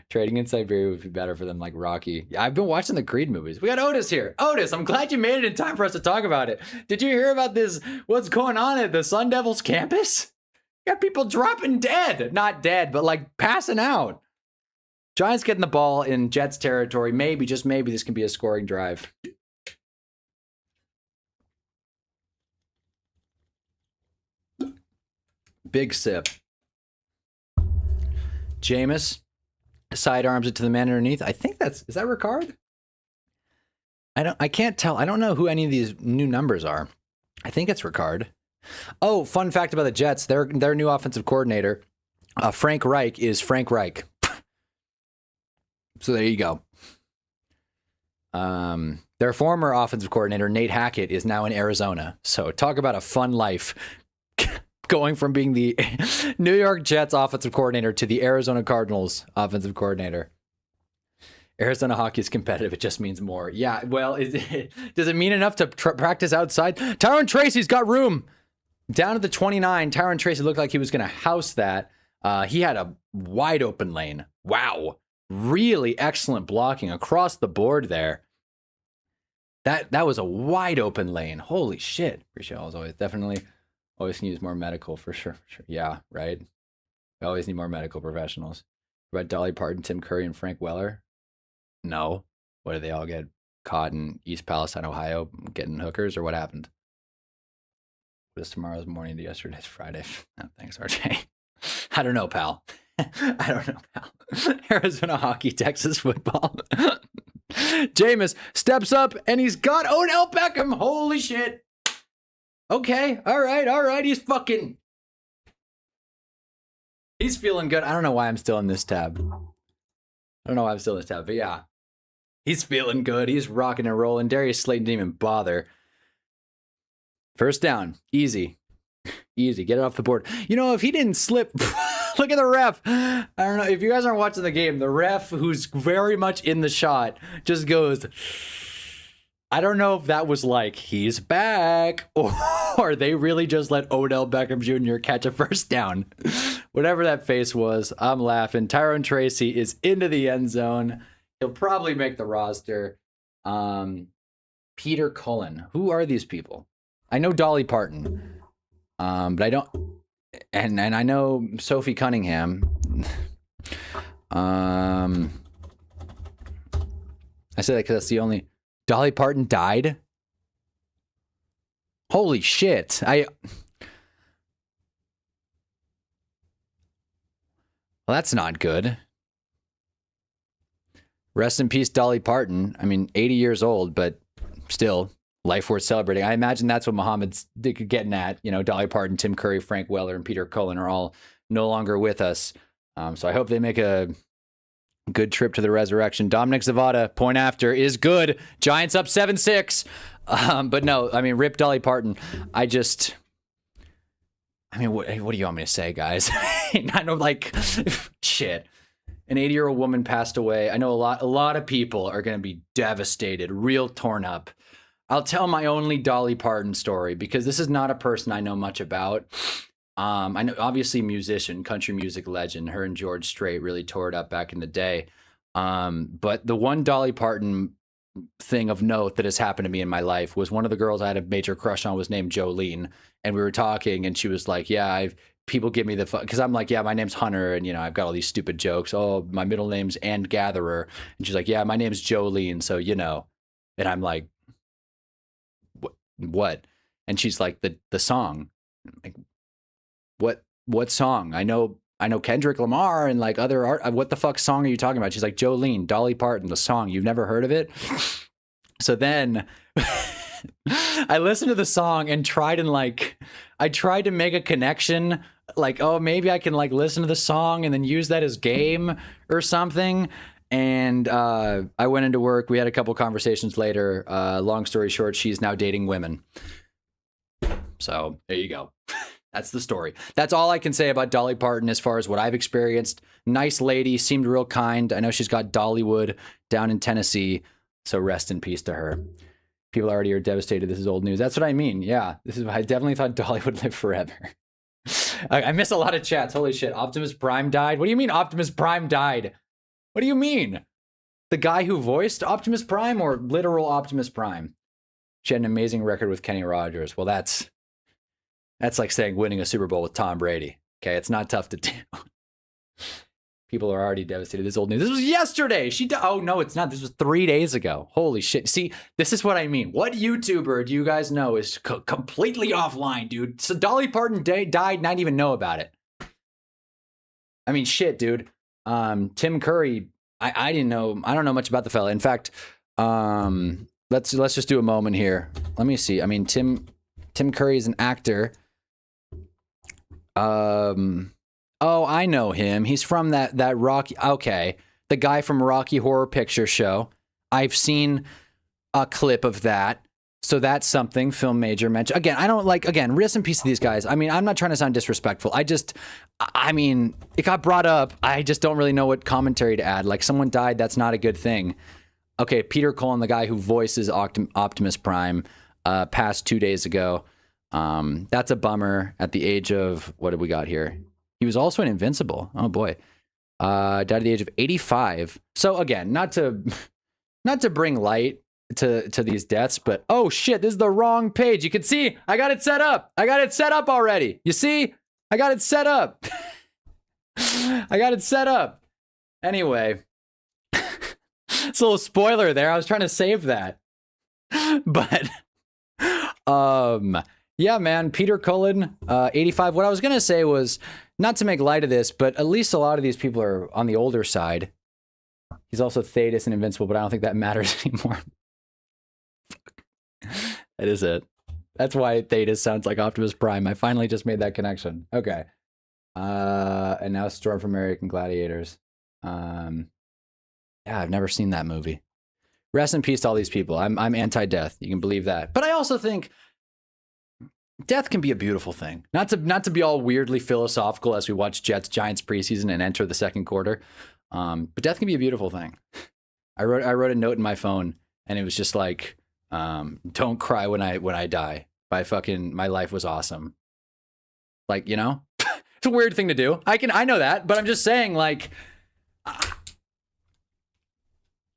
Trading in Siberia would be better for them, like Rocky. Yeah, I've been watching the Creed movies. We got Otis here. Otis, I'm glad you made it in time for us to talk about it. Did you hear about this? What's going on at the Sun Devils campus? You got people dropping dead. Not dead, but like passing out. Giants getting the ball in Jets territory. Maybe, just maybe, this can be a scoring drive. Big sip. Jameis sidearms it to the man underneath. I think is that Ricard? I can't tell. I don't know who any of these new numbers are. I think it's Ricard. Oh, fun fact about the Jets. Their new offensive coordinator, Frank Reich, is Frank Reich. So there you go. Their former offensive coordinator, Nate Hackett, is now in Arizona. So talk about a fun life. Going from being the New York Jets offensive coordinator to the Arizona Cardinals offensive coordinator. Arizona hockey is competitive. It just means more. Yeah, well, does it mean enough to practice outside? Tyron Tracy's got room. Down at the 29, Tyron Tracy looked like he was going to house that. He had a wide open lane. Wow. Really excellent blocking across the board there. That was a wide open lane. Holy shit. Appreciate it. Always definitely always can use more medical for sure. Yeah, right. We always need more medical professionals. What about Dolly Parton, Tim Curry, and Frank Weller? No. What, did they all get caught in East Palestine, Ohio, getting hookers, or what happened? What is tomorrow's morning to yesterday's Friday? Oh, thanks, RJ. I don't know, pal. I don't know, pal. Arizona hockey, Texas football. Jameis steps up and he's got Odell Beckham. Holy shit. Okay, all right. He's feeling good. I don't know why I'm still in this tab. But yeah. He's feeling good. He's rocking and rolling. Darius Slayton didn't even bother. First down. Easy. Get it off the board. You know, if he didn't slip... Look at the ref. I don't know. If you guys aren't watching the game, the ref, who's very much in the shot, just goes... I don't know if that was like, he's back, or they really just let Odell Beckham Jr. catch a first down. Whatever that face was, I'm laughing. Tyron Tracy is into the end zone. He'll probably make the roster. Peter Cullen. Who are these people? I know Dolly Parton, but I don't... And I know Sophie Cunningham. I say that because that's the only... Dolly Parton died? Holy shit. Well, that's not good. Rest in peace, Dolly Parton. I mean, 80 years old, but still, life worth celebrating. I imagine that's what Muhammad's getting at. You know, Dolly Parton, Tim Curry, Frank Weller, and Peter Cullen are all no longer with us. So I hope they make a good trip to the resurrection. Dominic Zavada, point after, is good. Giants up 7-6. But no, I mean, rip Dolly Parton. What do you want me to say, guys? I know, like, shit. An 80-year-old woman passed away. I know a lot of people are going to be devastated, real torn up. I'll tell my only Dolly Parton story because this is not a person I know much about. I know, obviously, musician, country music legend. Her and George Strait really tore it up back in the day. But the one Dolly Parton thing of note that has happened to me in my life was one of the girls I had a major crush on was named Jolene, and we were talking, and she was like, "Yeah, people give me the because I'm like, yeah, my name's Hunter, and I've got all these stupid jokes. Oh, my middle name's and Gatherer, and she's like, yeah, my name's Jolene, so and I'm like, what? And she's like, the song, like, what song? I know Kendrick Lamar and like other art. What the fuck song are you talking about? She's like, Jolene, Dolly Parton, the song. You've never heard of it? So then I listened to the song and tried to make a connection. Like, oh, maybe I can like listen to the song and then use that as game or something. And I went into work. We had a couple conversations later. Long story short, she's now dating women. So there you go. That's the story. That's all I can say about Dolly Parton as far as what I've experienced. Nice lady, seemed real kind. I know she's got Dollywood down in Tennessee, so rest in peace to her. People already are devastated. This is old news. That's what I mean. Yeah, I definitely thought Dolly would live forever. I miss a lot of chats. Holy shit. Optimus Prime died? What do you mean Optimus Prime died? What do you mean? The guy who voiced Optimus Prime or literal Optimus Prime? She had an amazing record with Kenny Rogers. Well, that's like saying winning a Super Bowl with Tom Brady. Okay, it's not tough to do. People are already devastated. This is old news. This was yesterday. Oh, no, it's not. This was 3 days ago. Holy shit. See, this is what I mean. What YouTuber do you guys know is completely offline, dude? So Dolly Parton died, not even know about it. I mean, shit, dude. Tim Curry, I didn't know. I don't know much about the fella. In fact, let's just do a moment here. Let me see. I mean, Tim Curry is an actor. Oh, I know him. He's from that Rocky. Okay, the guy from Rocky Horror Picture Show. I've seen a clip of that. So that's something. Film major mention. Again, I don't like. Again, rest in peace to these guys. I mean, I'm not trying to sound disrespectful. I mean, it got brought up. I just don't really know what commentary to add. Like, someone died. That's not a good thing. Okay, Peter Cullen, the guy who voices Optimus Prime, passed 2 days ago. That's a bummer at the age of, what have we got here? He was also in Invincible. Oh boy. Died at the age of 85. So again, not to bring light to these deaths, but oh shit, this is the wrong page. You can see, I got it set up. I got it set up already. You see? I got it set up. I got it set up. Anyway. It's a little spoiler there. I was trying to save that. But yeah, man, Peter Cullen, 85. What I was going to say was, not to make light of this, but at least a lot of these people are on the older side. He's also Thetis and Invincible, but I don't think that matters anymore. That is it. That's why Thetis sounds like Optimus Prime. I finally just made that connection. Okay. And now Storm from American Gladiators. Yeah, I've never seen that movie. Rest in peace to all these people. I'm anti-death. You can believe that. But I also think death can be a beautiful thing. Not to be all weirdly philosophical as we watch Jets Giants preseason and enter the second quarter. But death can be a beautiful thing. I wrote a note in my phone, and it was just like, don't cry when I die. My life was awesome. Like, it's a weird thing to do. I know that, but I'm just saying, like,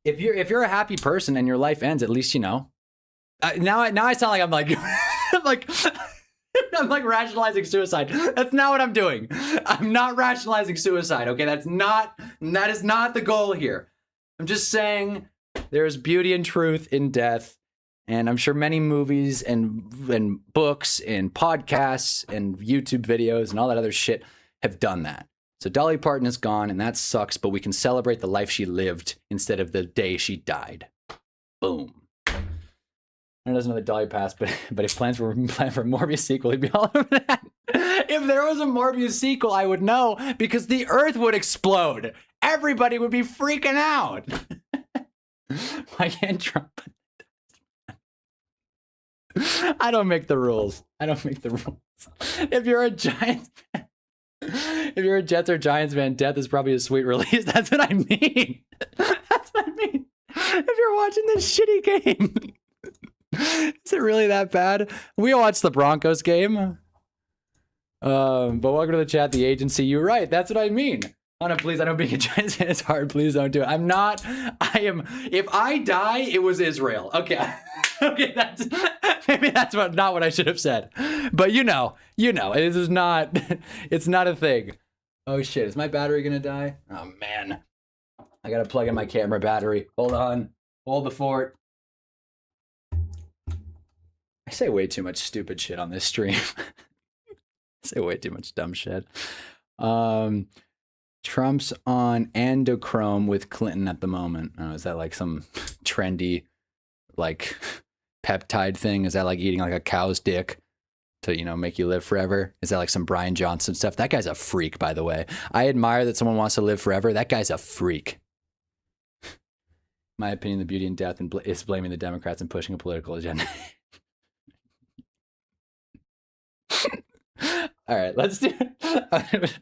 if you're a happy person and your life ends, at least now I sound like I'm like I'm like rationalizing suicide. That's not what I'm doing. I'm not rationalizing suicide. Okay, that is not the goal here. I'm just saying there's beauty and truth in death, and I'm sure many movies and books and podcasts and YouTube videos and all that other shit have done that. So Dolly Parton is gone, and that sucks, but we can celebrate the life she lived instead of the day she died. Boom. I doesn't know the Dolly passed, but if plans for Morbius sequel, he'd be all over that. If there was a Morbius sequel, I would know, because the Earth would explode. Everybody would be freaking out. Why can't Trump? I don't make the rules. If you're a Giants fan, If you're a Jets or Giants fan, death is probably a sweet release. That's what I mean. That's what I mean. If you're watching this shitty game, is it really that bad? We watched the Broncos game. But welcome to the chat, the agency. You're right. That's what I mean. Anna, please, I know being a Giants fan is hard. Please don't do it. I'm not. I am. If I die, it was Israel. Okay. Okay, maybe that's not what I should have said. But you know, this is not. It's not a thing. Oh shit, is my battery gonna die? Oh man, I gotta plug in my camera battery. Hold on, hold the fort. I say way too much stupid shit on this stream. I say way too much dumb shit. Trump's on endochrome with Clinton at the moment. Oh, is that like some trendy, like peptide thing? Is that like eating like a cow's dick to, you know, make you live forever? Is that like some Brian Johnson stuff? That guy's a freak, by the way. I admire that someone wants to live forever. That guy's a freak. My opinion, the beauty and death is blaming the Democrats and pushing a political agenda. All right, let's do it.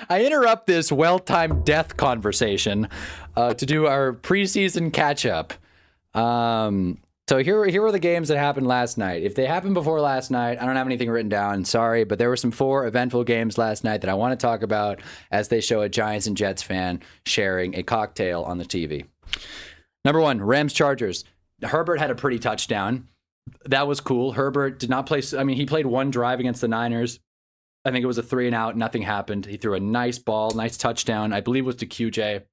I interrupt this well-timed death conversation to do our preseason catch-up. So here were the games that happened last night. If they happened before last night, I don't have anything written down. Sorry, but there were some 4 eventful games last night that I want to talk about as they show a Giants and Jets fan sharing a cocktail on the TV. Number 1, Rams-Chargers. Herbert had a pretty touchdown. That was cool. Herbert did not play. I mean, he played 1 drive against the Niners. I think it was a 3-and-out. Nothing happened. He threw a nice ball, nice touchdown. I believe it was to QJ.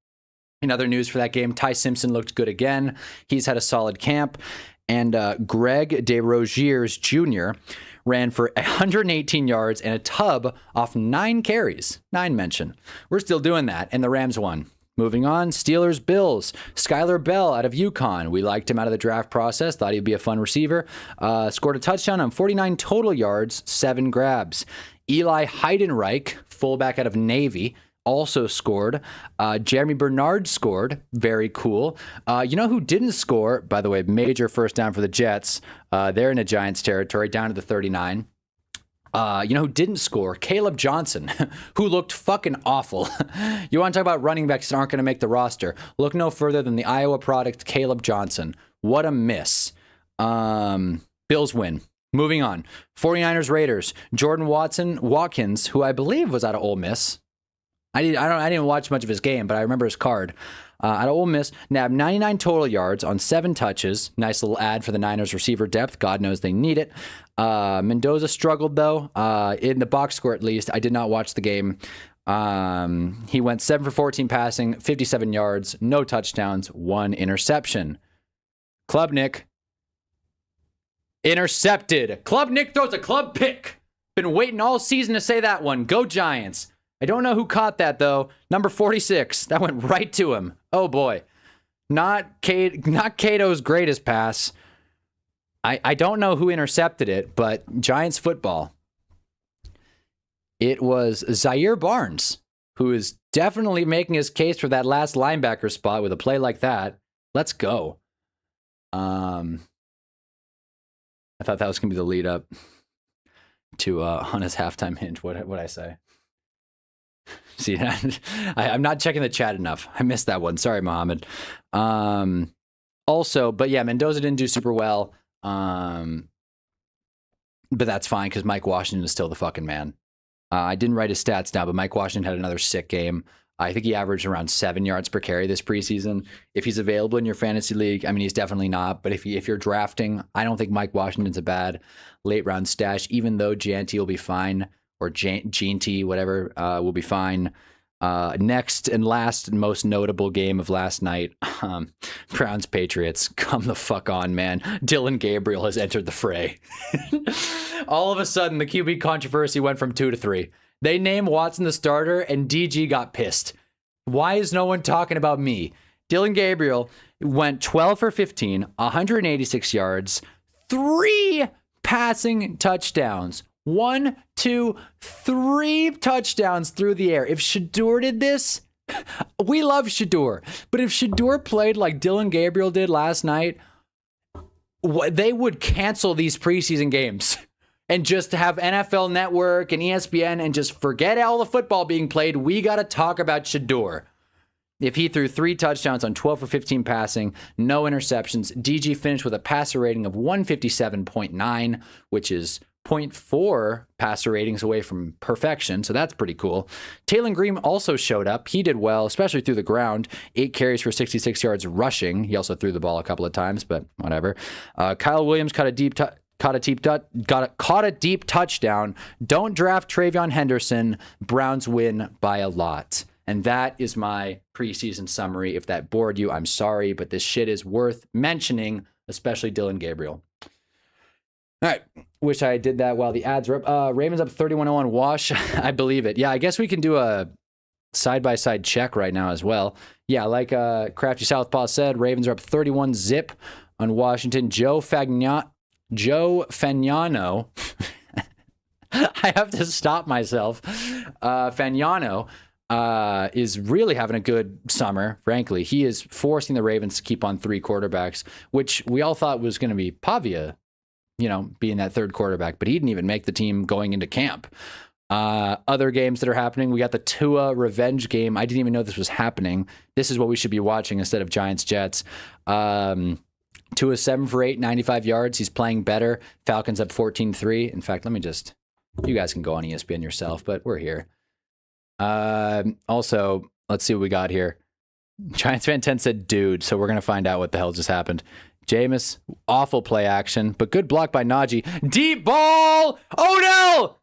In other news for that game, Ty Simpson looked good again. He's had a solid camp. And Greg DeRoziers Jr. ran for 118 yards and a tub off 9 carries. 9 mention. We're still doing that, and the Rams won. Moving on, Steelers, Bills. Skylar Bell out of UConn. We liked him out of the draft process. Thought he'd be a fun receiver. Scored a touchdown on 49 total yards, 7 grabs. Eli Heidenreich, fullback out of Navy, also scored. Jeremy Bernard scored. Very cool. You know who didn't score? By the way, major first down for the Jets. They're in a Giants territory, down to the 39. You know who didn't score? Caleb Johnson, who looked fucking awful. You want to talk about running backs that aren't going to make the roster? Look no further than the Iowa product, Caleb Johnson. What a miss. Bills win. Moving on. 49ers Raiders. Jordan Watkins, who I believe was out of Ole Miss. I didn't watch much of his game, but I remember his card. Out of Ole Miss, nabbed 99 total yards on 7 touches. Nice little ad for the Niners receiver depth. God knows they need it. Mendoza struggled, though. In the box score, at least. I did not watch the game. He went 7 for 14 passing, 57 yards, no touchdowns, 1 interception. Klubnik intercepted. Klubnik throws a club pick. Been waiting all season to say that one. Go Giants. I don't know who caught that, though. Number 46. That went right to him. Oh, boy. Not Cato's greatest pass. I don't know who intercepted it, but Giants football. It was Zaire Barnes, who is definitely making his case for that last linebacker spot with a play like that. Let's go. I thought that was going to be the lead up to Hunter's halftime hint. What'd I say? See, I'm not checking the chat enough. I missed that one. Sorry, Mohammed. Also, but yeah, Mendoza didn't do super well. But that's fine because Mike Washington is still the fucking man. I didn't write his stats down, but Mike Washington had another sick game. I think he averaged around 7 yards per carry this preseason. If he's available in your fantasy league, I mean, he's definitely not. But if you're drafting, I don't think Mike Washington's a bad late round stash, even though Janty will be fine. Or G&T, whatever, will be fine. Next and last and most notable game of last night, Browns-Patriots. Come the fuck on, man. Dylan Gabriel has entered the fray. All of a sudden, the QB controversy went from 2 to 3. They named Watson the starter, and DG got pissed. Why is no one talking about me? Dylan Gabriel went 12 for 15, 186 yards, 3 passing touchdowns. 1, 2, 3 touchdowns through the air. If Shedeur did this, we love Shedeur. But if Shedeur played like Dylan Gabriel did last night, they would cancel these preseason games. and just to have NFL Network and ESPN and just forget all the football being played. We got to talk about Shedeur. If he threw 3 touchdowns on 12 for 15 passing, no interceptions, DG finished with a passer rating of 157.9, which is 0.4 passer ratings away from perfection, so that's pretty cool. Taylor Green also showed up. He did well, especially through the ground. 8 carries for 66 yards rushing. He also threw the ball a couple of times, but whatever. Kyle Williams caught a deep touchdown. Don't draft Travion Henderson. Browns win by a lot. And that is my preseason summary. If that bored you, I'm sorry, but this shit is worth mentioning, especially Dylan Gabriel. All right. Wish I did that while the ads were up. Ravens up 31-0 on Wash. I believe it. Yeah, I guess we can do a side-by-side check right now as well. Yeah, like Crafty Southpaw said, Ravens are up 31-0 on Washington. Joe Fagnano. I have to stop myself. Fagnano is really having a good summer, frankly. He is forcing the Ravens to keep on 3 quarterbacks, which we all thought was going to be Pavia, being that 3rd quarterback, but he didn't even make the team going into camp. Other games that are happening, we got the Tua revenge game. I didn't even know this was happening. This is what we should be watching instead of Giants-Jets. Tua 7 for 8, 95 yards. He's playing better. Falcons up 14-3. In fact, you guys can go on ESPN yourself, but we're here. Also, let's see what we got here. Giants fan 10 said, dude, so we're going to find out what the hell just happened. Jameis, awful play action, but good block by Najee. Deep ball! Oh no!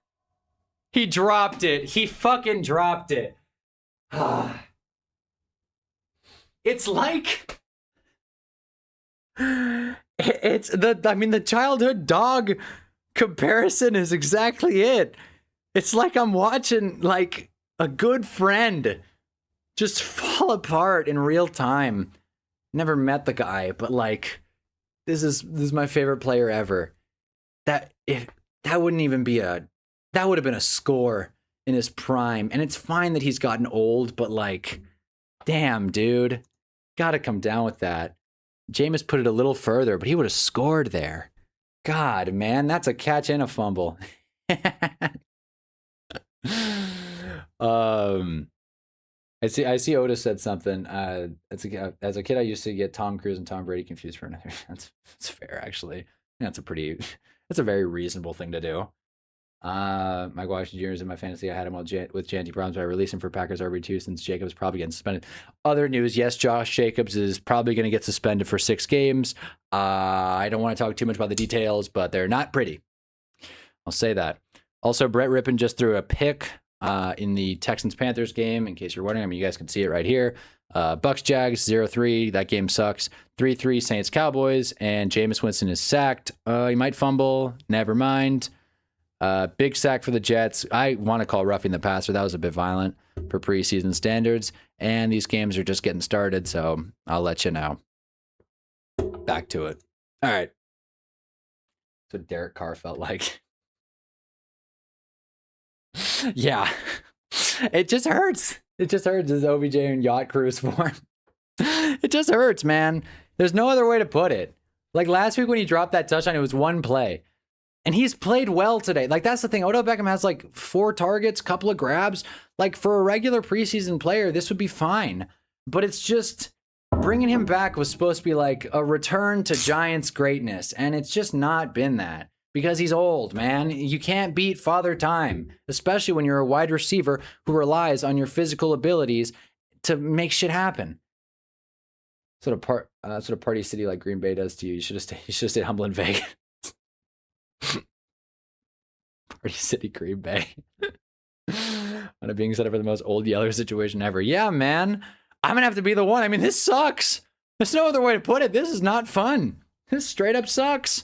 He dropped it. He fucking dropped it. It's like... the childhood dog comparison is exactly it. It's like I'm watching, a good friend just fall apart in real time. Never met the guy, but this is my favorite player ever. That wouldn't even be that would have been a score in his prime. And it's fine that he's gotten old, but damn, dude, gotta come down with that. Jameis put it a little further, but he would have scored there. God, man, that's a catch and a fumble. I see Otis said something. As a kid, I used to get Tom Cruise and Tom Brady confused for another. That's fair, actually. That's a very reasonable thing to do. Mike Washington Jr. is in my fantasy. I had him with Janty problems, but I released him for Packers RB2 since Jacobs probably getting suspended. Other news, yes, Josh Jacobs is probably going to get suspended for 6 games. I don't want to talk too much about the details, but they're not pretty. I'll say that. Also, Brett Rippon just threw a pick in the Texans-Panthers game, in case you're wondering. You guys can see it right here. Bucks-Jags, 0-3. That game sucks. 3-3 Saints-Cowboys, and Jameis Winston is sacked. He might fumble. Never mind. Big sack for the Jets. I want to call roughing the passer. That was a bit violent for preseason standards. And these games are just getting started, so I'll let you know. Back to it. All right. That's what Derek Carr felt like. Yeah. It just hurts. It just hurts as OBJ and Yacht Cruise form. It just hurts, man. There's no other way to put it. Last week when he dropped that touchdown, it was 1 play. And he's played well today. That's the thing. Odell Beckham has 4 targets, couple of grabs. For a regular preseason player, this would be fine. But it's just bringing him back was supposed to be a return to Giants greatness. And it's just not been that. Because he's old, man. You can't beat Father Time, especially when you're a wide receiver who relies on your physical abilities to make shit happen. That's what a party city like Green Bay does to you. You should have stayed humble in Vegas. Party City, Green Bay. On it being set up for the most old Yeller situation ever. Yeah, man. I'm going to have to be the one. This sucks. There's no other way to put it. This is not fun. This straight up sucks.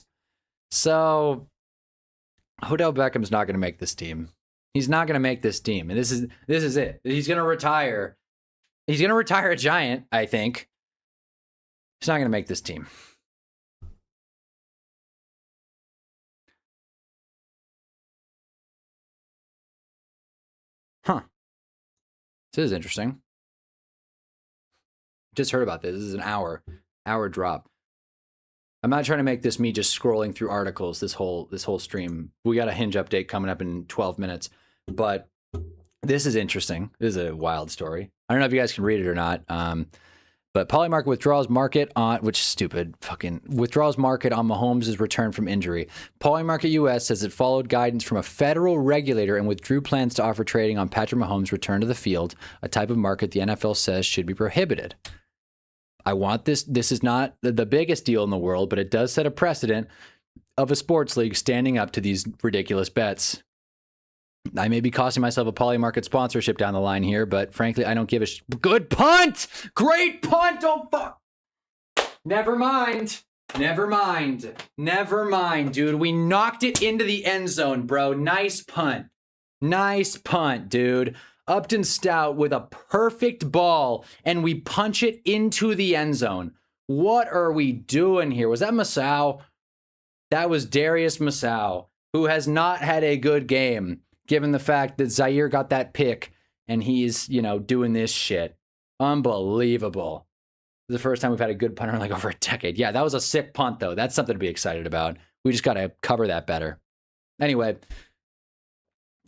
So, Odell Beckham's not going to make this team. He's not going to make this team. And this is it. He's going to retire. He's going to retire a Giant, I think. He's not going to make this team. Huh. This is interesting. Just heard about this. This is an hour drop. I'm not trying to make this me just scrolling through articles this whole stream. We got a Hinge update coming up in 12 minutes, but this is interesting. This is a wild story. I don't know if you guys can read it or not. But Polymarket withdraws market on, which is stupid, fucking withdraws market on Mahomes' return from injury. Polymarket US says it followed guidance from a federal regulator and withdrew plans to offer trading on Patrick Mahomes' return to the field, a type of market the NFL says should be prohibited. I want this. This is not the biggest deal in the world, but it does set a precedent of a sports league standing up to these ridiculous bets. I may be costing myself a Polymarket sponsorship down the line here, but frankly, I don't give a good punt. Great punt. Oh, fuck. Never mind. Never mind. Never mind, dude. We knocked it into the end zone, bro. Nice punt. Nice punt, dude. Upton Stout with a perfect ball, and we punch it into the end zone. What are we doing here? Was that Masau? That was Darius Masau, who has not had a good game, given the fact that Zaire got that pick and he's, doing this shit. Unbelievable. This is the first time we've had a good punter in like over a decade. Yeah, that was a sick punt, though. That's something to be excited about. We just got to cover that better. Anyway,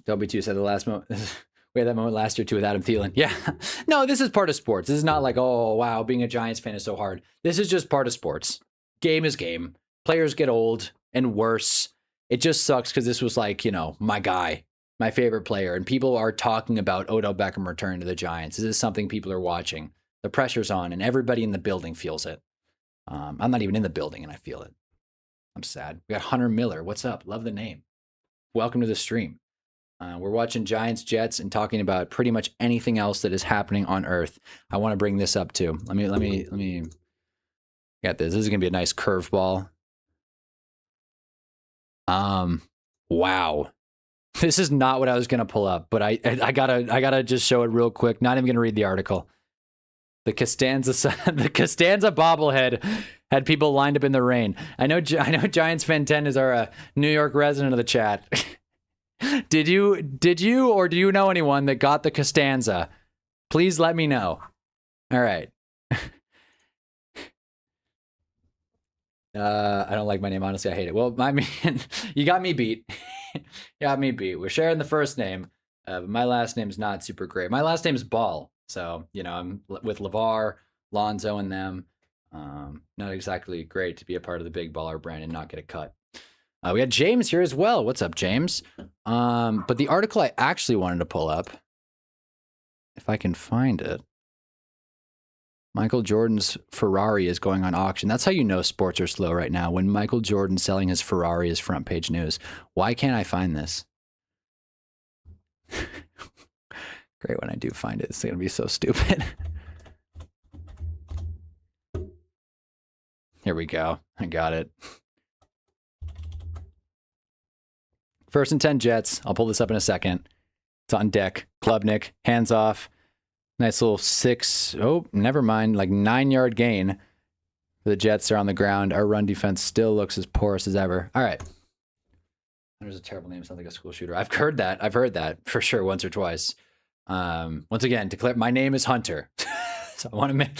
W2 said the last moment. We had that moment last year, too, with Adam Thielen. Yeah. No, this is part of sports. This is not like, oh, wow, being a Giants fan is so hard. This is just part of sports. Game is game. Players get old and worse. It just sucks because this was like, my guy, my favorite player. And people are talking about Odell Beckham returning to the Giants. This is something people are watching. The pressure's on, and everybody in the building feels it. I'm not even in the building, and I feel it. I'm sad. We got Hunter Miller. What's up? Love the name. Welcome to the stream. We're watching Giants, Jets, and talking about pretty much anything else that is happening on Earth. I want to bring this up too. Let me get this. This is gonna be a nice curveball. Wow. This is not what I was gonna pull up, but I gotta just show it real quick. Not even gonna read the article. The Costanza bobblehead had people lined up in the rain. I know Giants fan 10 is our New York resident of the chat. Did you or do you know anyone that got the Costanza? Please let me know. All right. I don't like my name, honestly. I hate it. Well, I mean, you got me beat. We're sharing the first name. But my last name's not super great. My last name's Ball. So, I'm with LeVar, Lonzo, and them. Not exactly great to be a part of the Big Baller brand and not get a cut. We had James here as well. What's up, James? But the article I actually wanted to pull up, if I can find it, Michael Jordan's Ferrari is going on auction. That's how you know sports are slow right now, when Michael Jordan selling his Ferrari is front page news. Why can't I find this? Great, when I do find it, it's going to be so stupid. Here we go. I got it. First and 10 Jets. I'll pull this up in a second. It's on deck. Klubnik, hands off. Nice little 9-yard gain. The Jets are on the ground. Our run defense still looks as porous as ever. All right. There's a terrible name. Sounds like a school shooter. I've heard that for sure once or twice. Once again, my name is Hunter. So I want to make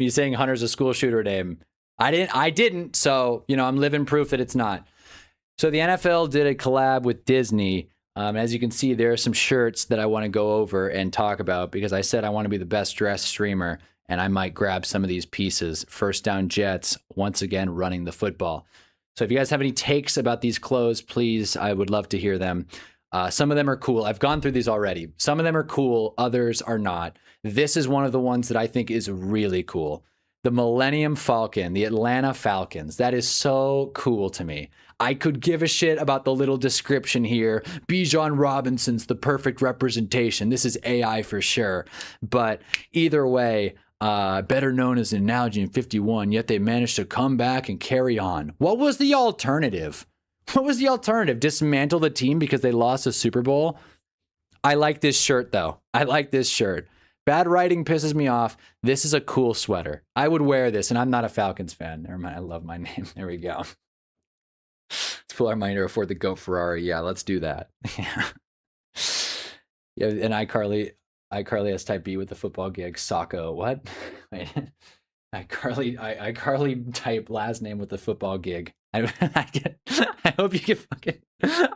me saying Hunter's a school shooter name. I didn't. So, I'm living proof that it's not. So the NFL did a collab with Disney. As you can see, there are some shirts that I want to go over and talk about because I said I want to be the best dressed streamer and I might grab some of these pieces. First down Jets, once again, running the football. So if you guys have any takes about these clothes, please, I would love to hear them. Some of them are cool. I've gone through these already. Some of them are cool. Others are not. This is one of the ones that I think is really cool. The Millennium Falcon, the Atlanta Falcons. That is so cool to me. I could give a shit about the little description here. Bijan Robinson's the perfect representation. This is AI for sure. But either way, better known as an analogy in 51, yet they managed to come back and carry on. What was the alternative? Dismantle the team because they lost a Super Bowl? I like this shirt, though. Bad writing pisses me off. This is a cool sweater. I would wear this, and I'm not a Falcons fan. Never mind, I love my name. There we go. Let's pull our money to afford the GOAT Ferrari. Yeah, let's do that. Yeah, and iCarly has type B with the football gig. Socko. What? Wait. iCarly type last name with the football gig. I hope you can fucking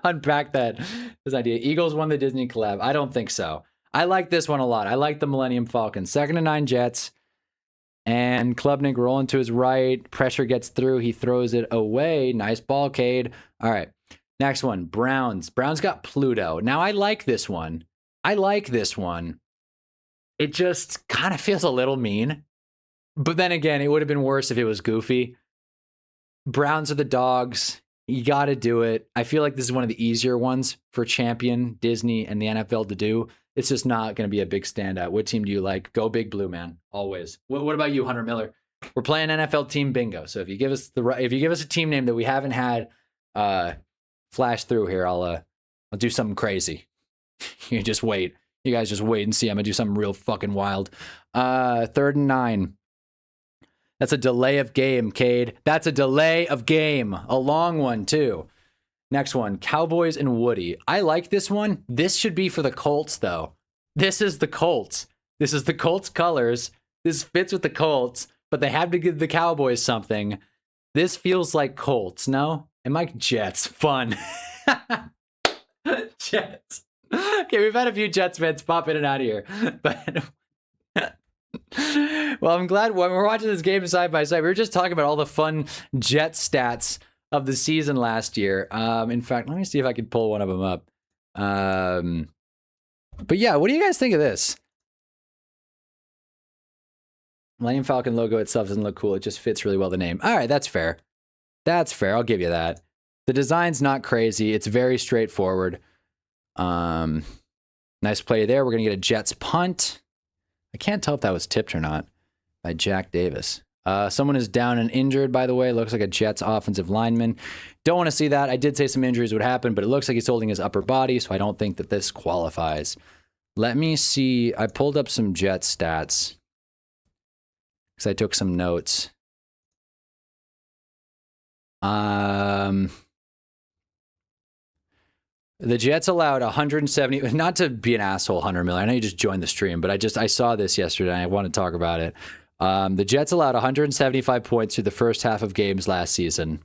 unpack this idea. Eagles won the Disney collab. I don't think so. I like this one a lot. I like the Millennium Falcon. 2nd and 9 Jets. And Klubnik rolling to his right. Pressure gets through. He throws it away. Nice ball, Cade. All right. Next one. Browns. Browns got Pluto. Now, I like this one. It just kind of feels a little mean. But then again, it would have been worse if it was goofy. Browns are the dogs. You got to do it. I feel like this is one of the easier ones for Champion, Disney, and the NFL to do. It's just not going to be a big standout. What team do you like? Go Big Blue, man. Always. What about you, Hunter Miller? We're playing NFL team bingo. So if you give us a team name that we haven't had flash through here, I'll do something crazy. You just wait. You guys just wait and see. I'm gonna do something real fucking wild. 3rd and 9. That's a delay of game, Cade. That's a delay of game. A long one, too. Next one, Cowboys and Woody. I like this one. This should be for the Colts, though. This is the Colts. This is the Colts colors. This fits with the Colts, but they have to give the Cowboys something. This feels like Colts, no? And Mike Jets. Fun. Jets. Okay, we've had a few Jets fans pop in and out of here. But... Well, I'm glad when we're watching this game side by side, we were just talking about all the fun Jet stats of the season last year. In fact, let me see if I can pull one of them up. But yeah, what do you guys think of this? Millennium Falcon logo itself doesn't look cool. It just fits really well the name. All right, that's fair. That's fair. I'll give you that. The design's not crazy. It's very straightforward. Nice play there. We're going to get a Jets punt. I can't tell if that was tipped or not by Jack Davis. Someone is down and injured, by the way. Looks like a Jets offensive lineman. Don't want to see that. I did say some injuries would happen, but it looks like he's holding his upper body, so I don't think that this qualifies. Let me see. I pulled up some Jets stats because I took some notes. The Jets allowed 170, not to be an asshole, Hunter Miller. I know you just joined the stream, but I saw this yesterday and I want to talk about it. The Jets allowed 175 points through the first half of games last season.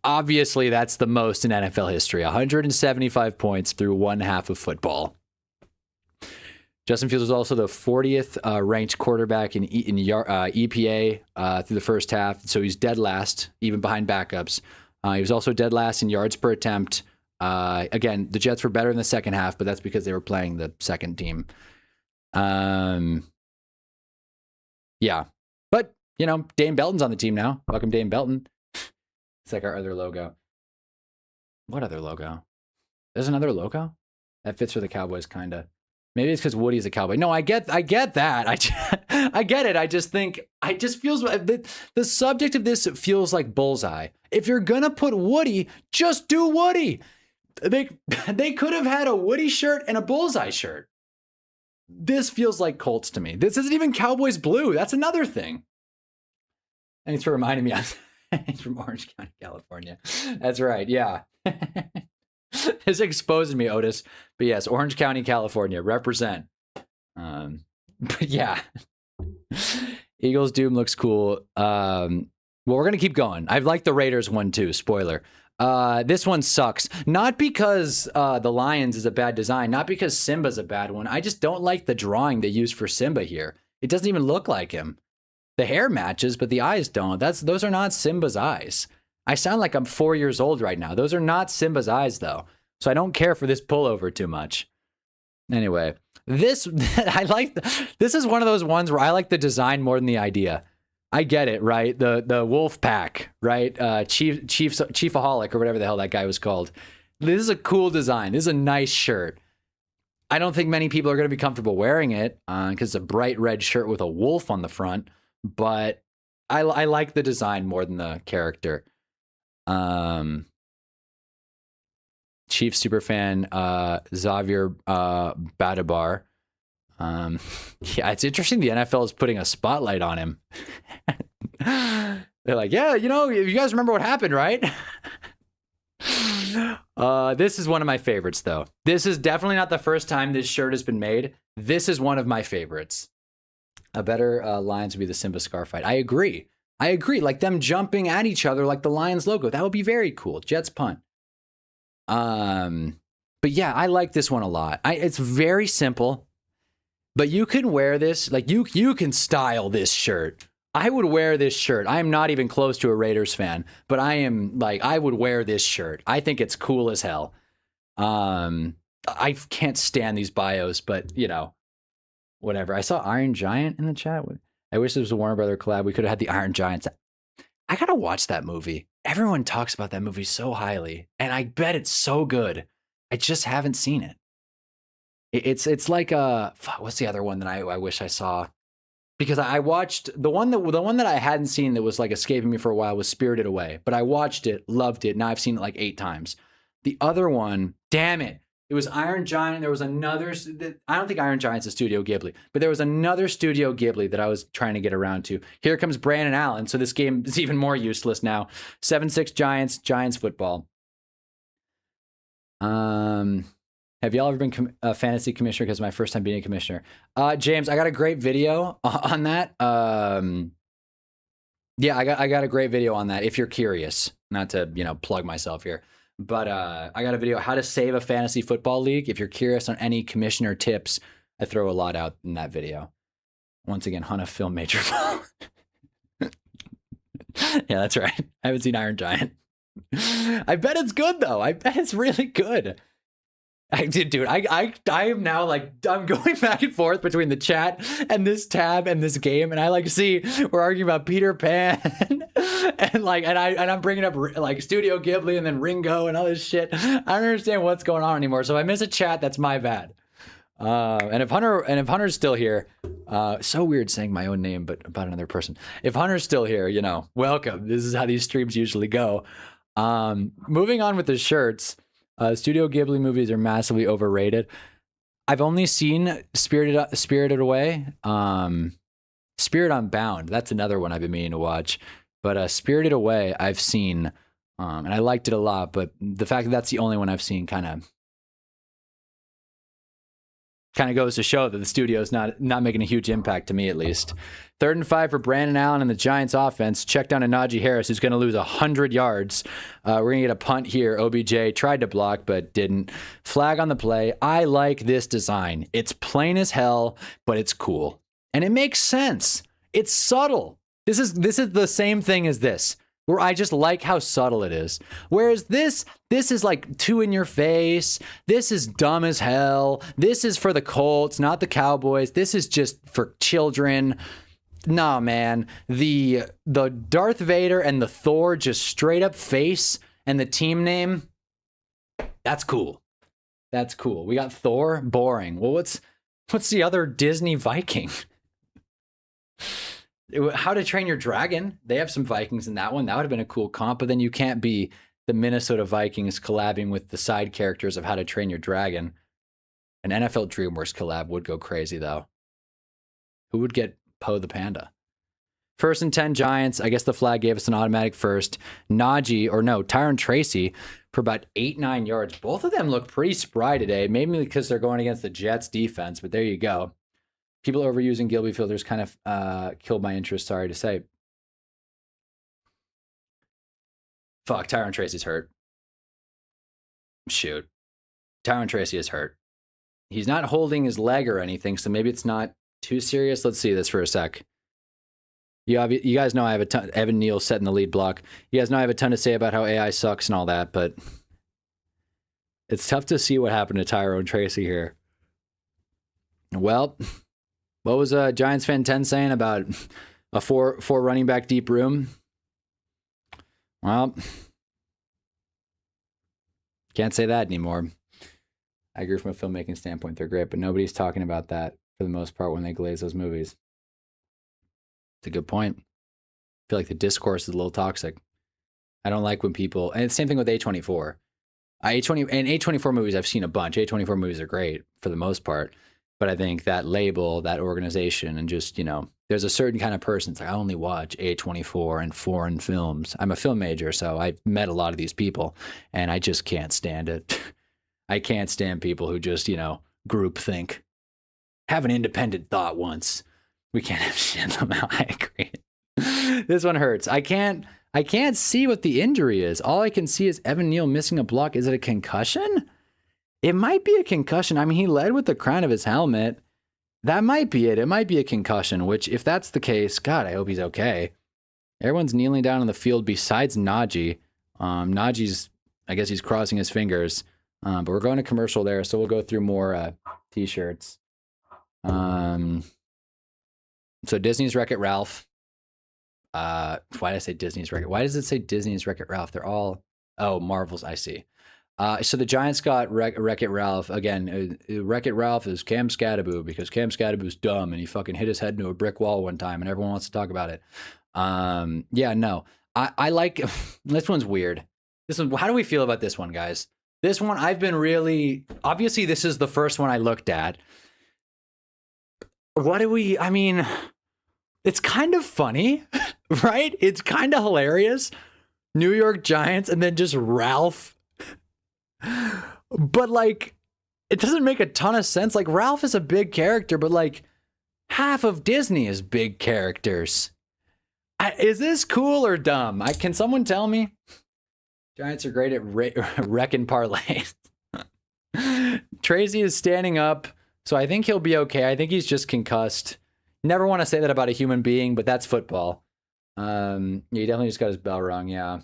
Obviously, that's the most in NFL history. 175 points through one half of football. Justin Fields was also the 40th ranked quarterback in EPA through the first half, so he's dead last, even behind backups. He was also dead last in yards per attempt. Again, the Jets were better in the second half, but that's because they were playing the second team. Yeah. But, you know, Dane Belton's on the team now. Welcome, Dane Belton. It's like our other logo. What other logo? There's another logo? That fits for the Cowboys, kind of. Maybe it's because Woody's a Cowboy. No, I get that. I get it. I just feels the subject of this feels like bullseye. If you're gonna put Woody, just do Woody. They could have had a Woody shirt and a bullseye shirt. This feels like Colts to me. This isn't even Cowboys blue. That's another thing. Thanks for reminding me. He's from Orange County, California. That's right. Yeah. This exposed me, Otis. But yes, Orange County, California. Represent. But yeah. Eagles Doom looks cool. Well, we're going to keep going. I've liked the Raiders one too. Spoiler. This one sucks. Not because the Lions is a bad design. Not because Simba's a bad one. I just don't like the drawing they used for Simba here. It doesn't even look like him. The hair matches, but the eyes don't. Those are not Simba's eyes. I sound like I'm 4 years old right now. Those are not Simba's eyes, though. So I don't care for this pullover too much. Anyway, this is one of those ones where I like the design more than the idea. I get it, right? The wolf pack, right? Chiefaholic or whatever the hell that guy was called. This is a cool design. This is a nice shirt. I don't think many people are going to be comfortable wearing it because it's a bright red shirt with a wolf on the front. But I like the design more than the character. Chief superfan Xavier Badabar. Yeah, it's interesting the NFL is putting a spotlight on him. They're like, yeah, you guys remember what happened, right? This is one of my favorites, though. This is definitely not the first time this shirt has been made. This is one of my favorites. A better Lions would be the Simba Scar fight. I agree. Like them jumping at each other like the Lions logo. That would be very cool. Jets punt. But yeah, I like this one a lot. It's very simple, but you can wear this. Like you can style this shirt. I would wear this shirt. I am not even close to a Raiders fan, but I would wear this shirt. I think it's cool as hell. I can't stand these bios, but whatever. I saw Iron Giant in the chat. I wish this was a Warner Brother collab. We could have had the Iron Giants. I gotta watch that movie. Everyone talks about that movie so highly, and I bet it's so good. I just haven't seen it. It's like what's the other one that I wish I saw? Because I watched the one that I hadn't seen that was like escaping me for a while was Spirited Away, but I watched it, loved it. Now I've seen it like 8 times. The other one, damn it. It was Iron Giant. There was another. I don't think Iron Giant's a Studio Ghibli, but there was another Studio Ghibli that I was trying to get around to. Here comes Brandon Allen. So this game is even more useless now. 7-6 Giants football. Have y'all ever been a fantasy commissioner? Because my first time being a commissioner. James, I got a great video on that. Yeah, I got a great video on that. If you're curious, not to plug myself here. But I got a video how to save a fantasy football league. If you're curious on any commissioner tips, I throw a lot out in that video. Once again, Hunt a film major. Yeah, that's right. I haven't seen Iron Giant. I bet it's good though. I bet it's really good. I am now like I'm going back and forth between the chat and this tab and this game, and I see we're arguing about Peter Pan and I'm bringing up like Studio Ghibli and then Ringo and all this shit. I don't understand what's going on anymore. So if I miss a chat, that's my bad. And if Hunter's still here, so weird saying my own name but about another person. If Hunter's still here, welcome. This is how these streams usually go. Moving on with the shirts. Studio Ghibli movies are massively overrated. I've only seen Spirited Away. Spirit Unbound, that's another one I've been meaning to watch. But Spirited Away, I've seen, and I liked it a lot. But the fact that that's the only one I've seen kind of goes to show that the studio's not making a huge impact to me, at least. 3rd and 5 for Brandon Allen and the Giants offense. Check down to Najee Harris, who's going to lose 100 yards. We're going to get a punt here. OBJ tried to block, but didn't. Flag on the play. I like this design. It's plain as hell, but it's cool. And it makes sense. It's subtle. This is the same thing as this, where I just like how subtle it is. Whereas this is like too in your face. This is dumb as hell. This is for the Colts, not the Cowboys. This is just for children. Nah, man. The Darth Vader and the Thor just straight up face and the team name, that's cool. That's cool. We got Thor, boring. Well, what's the other Disney Viking? How to Train Your Dragon. They have some Vikings in that one. That would have been a cool comp, but then you can't be the Minnesota Vikings collabing with the side characters of How to Train Your Dragon. An NFL DreamWorks collab would go crazy, though. Who would get Poe the Panda? 1st and 10 Giants. I guess the flag gave us an automatic first. Tyron Tracy for about 8-9 yards. Both of them look pretty spry today, maybe because they're going against the Jets defense, but there you go. People overusing Gilby filters kind of killed my interest, sorry to say. Fuck, Tyron Tracy's hurt. Shoot. Tyron Tracy is hurt. He's not holding his leg or anything, so maybe it's not too serious. Let's see this for a sec. You guys know I have a ton. Evan Neal setting the lead block. You guys know I have a ton to say about how AI sucks and all that, but it's tough to see what happened to Tyrone Tracy here. Well, what was Giants fan 10 saying about a four running back deep room? Well, can't say that anymore. I agree from a filmmaking standpoint, they're great, but nobody's talking about that for the most part when they glaze those movies. It's a good point. I feel like the discourse is a little toxic. I don't like when people, and it's the same thing with A24. A24 movies I've seen a bunch. A24 movies are great for the most part, but I think that label, that organization, and just, there's a certain kind of person. It's like, I only watch A24 and foreign films. I'm a film major, so I've met a lot of these people, and I just can't stand it. I can't stand people who just, group think. Have an independent thought once. We can't have shit them out. I agree. This one hurts. I can't see what the injury is. All I can see is Evan Neal missing a block. Is it a concussion? It might be a concussion. I mean, he led with the crown of his helmet. That might be it. It might be a concussion, which if that's the case, God, I hope he's okay. Everyone's kneeling down on the field besides Najee. Najee's, I guess he's crossing his fingers. But we're going to commercial there, so we'll go through more t-shirts. So Disney's Wreck-It Ralph. Why did I say Disney's Wreck-It? Why does it say Disney's Wreck-It Ralph? They're all, Marvel's, I see. So the Giants got Wreck-It Ralph. Again, Wreck-It Ralph is Cam Scatterboo because Cam Scatterboo's dumb and he fucking hit his head into a brick wall one time and everyone wants to talk about it. Yeah, no. I like, this one's weird. This one, how do we feel about this one, guys? This one, I've been really, obviously this is the first one I looked at. I mean, it's kind of funny, right? It's kind of hilarious. New York Giants and then just Ralph. But like, it doesn't make a ton of sense. Like, Ralph is a big character, but like half of Disney is big characters. Is this cool or dumb? Can someone tell me? Giants are great at wrecking parlays. Tracy is standing up, so I think he'll be okay. I think he's just concussed. Never want to say that about a human being, but that's football. He definitely just got his bell rung, yeah.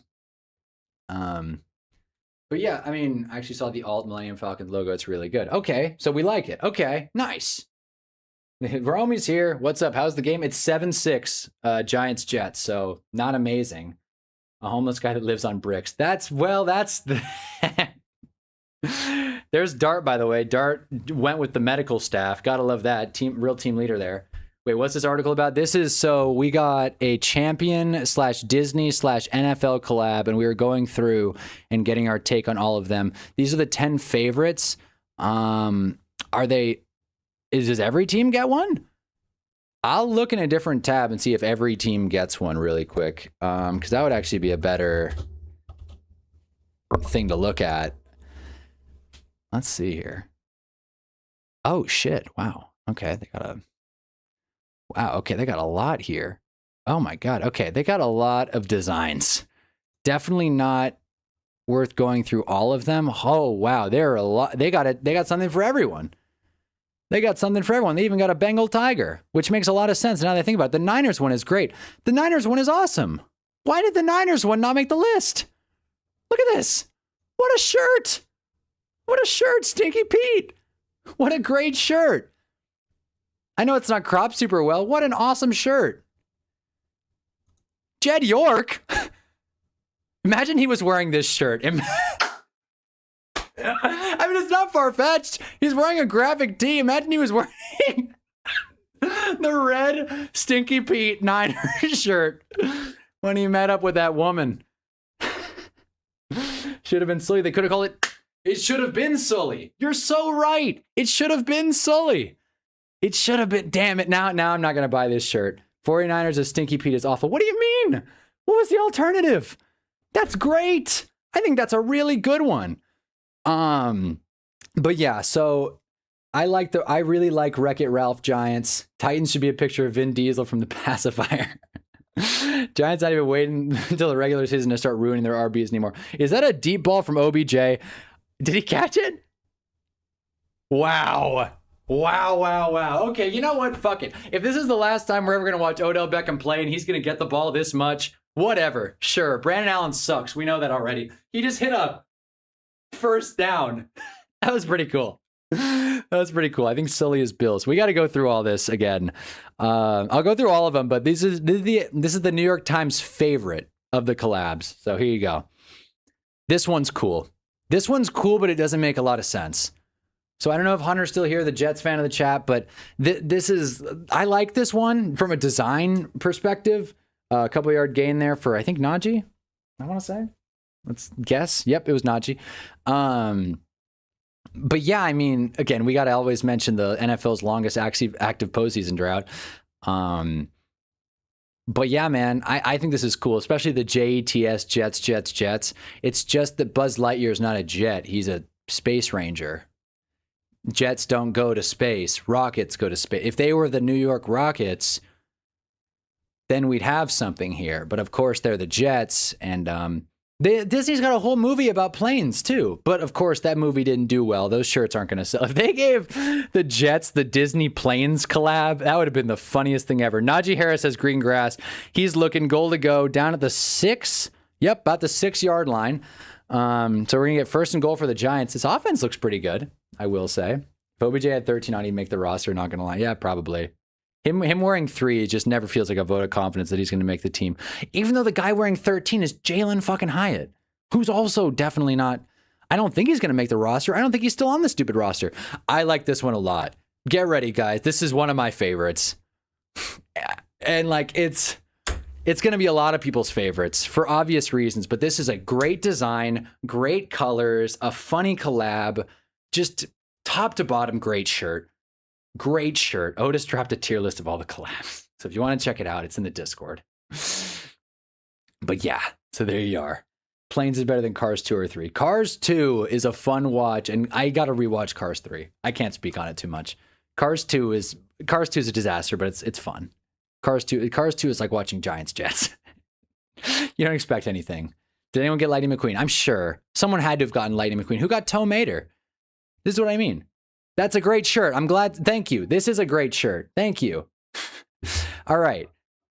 But yeah, I mean, I actually saw the alt Millennium Falcon logo. It's really good. Okay, so we like it. Okay, nice. Romy's here. What's up? How's the game? It's 7-6 Giants Jets, so not amazing. A homeless guy that lives on bricks. There's Dart, by the way. Dart went with the medical staff. Gotta love that. Real team leader there. Wait, what's this article about? This is, so we got a Champion/Disney/NFL collab, and we were going through and getting our take on all of them. These are the 10 favorites. Does every team get one? I'll look in a different tab and see if every team gets one really quick. Because that would actually be a better thing to look at. Let's see here. Oh, shit. Wow. Okay, they got a lot here. Oh my God. Okay, they got a lot of designs. Definitely not worth going through all of them. Oh wow, there are a lot. They got something for everyone. They even got a Bengal tiger, which makes a lot of sense now that I think about it. The Niners one is great. The Niners one is awesome. Why did the Niners one not make the list? Look at this. What a shirt. Stinky Pete. What a great shirt. I know it's not cropped super well. What an awesome shirt. Jed York. Imagine he was wearing this shirt. I mean, it's not far-fetched. He's wearing a graphic tee. Imagine he was wearing the red Stinky Pete Niners shirt when he met up with that woman. Should have been Sully. They could have called it, it should have been Sully. You're so right. It should have been Sully. It should have been, damn it. Now I'm not going to buy this shirt. 49ers of Stinky Pete is awful. What do you mean? What was the alternative? That's great. I think that's a really good one. But yeah, so I really like Wreck-It Ralph Giants. Titans should be a picture of Vin Diesel from The Pacifier. Giants not even waiting until the regular season to start ruining their RBs anymore. Is that a deep ball from OBJ? Did he catch it? Wow. Okay, you know what? Fuck it. If this is the last time we're ever going to watch Odell Beckham play and he's going to get the ball this much, whatever. Sure, Brandon Allen sucks. We know that already. He just hit a first down. That was pretty cool. I think Sully is Bills. We got to go through all this again. I'll go through all of them, but this is the New York Times favorite of the collabs. So here you go. This one's cool, but it doesn't make a lot of sense. So I don't know if Hunter's still here, the Jets fan of the chat, but I like this one from a design perspective. A couple yard gain there for, I think, Najee, I want to say. Let's guess. Yep, it was Najee. But yeah, I mean, again, we got to always mention the NFL's longest active postseason drought. But yeah, man, I think this is cool, especially the JETS, Jets. It's just that Buzz Lightyear is not a jet. He's a space ranger. Jets don't go to space. Rockets go to space. If they were the New York Rockets, then we'd have something here. But of course, they're the Jets, and Disney's got a whole movie about planes too. But of course, that movie didn't do well. Those shirts aren't going to sell. If they gave the Jets the Disney planes collab, that would have been the funniest thing ever. Najee Harris has green grass. He's looking goal to go down at the 6. Yep, about the 6-yard line. So we're going to get first and goal for the Giants. This offense looks pretty good, I will say. If OBJ had 13 on, he'd make the roster, not going to lie. Yeah, probably. Him wearing 3 just never feels like a vote of confidence that he's going to make the team. Even though the guy wearing 13 is Jalen fucking Hyatt, who's also definitely not... I don't think he's going to make the roster. I don't think he's still on the stupid roster. I like this one a lot. Get ready, guys. This is one of my favorites. And like, it's going to be a lot of people's favorites for obvious reasons, but this is a great design, great colors, a funny collab, just top to bottom, great shirt. Great shirt. Otis dropped a tier list of all the collabs. So if you want to check it out, it's in the Discord. But yeah, so there you are. Planes is better than Cars 2 or 3. Cars 2 is a fun watch, and I got to rewatch Cars 3. I can't speak on it too much. Cars 2 is a disaster, but it's fun. Cars 2 is like watching Giants Jets. You don't expect anything. Did anyone get Lightning McQueen? I'm sure someone had to have gotten Lightning McQueen. Who got Toe Mater? This is what I mean. That's a great shirt. I'm glad. Thank you. This is a great shirt. Thank you. All right.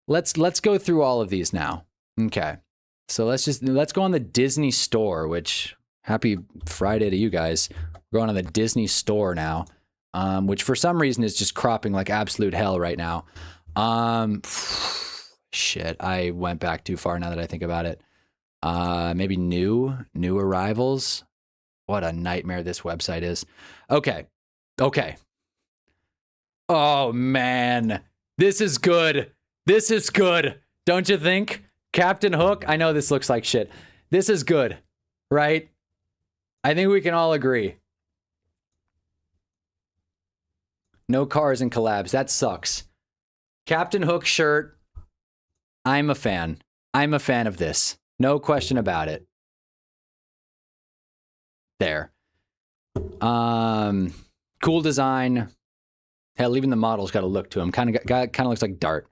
Let's go through all of these now. Okay. So let's go on the Disney store, which happy Friday to you guys. We're going on the Disney store now, which for some reason is just cropping like absolute hell right now. Shit. I went back too far now that I think about it. Maybe new arrivals. What a nightmare this website is. Okay. Oh, man. This is good. Don't you think? Captain Hook. I know this looks like shit. This is good, right? I think we can all agree. No cars and collabs. That sucks. Captain Hook shirt. I'm a fan. I'm a fan of this. No question about it. There. Cool design. Hell, even the model's got a look to him. Kind of looks like Dart.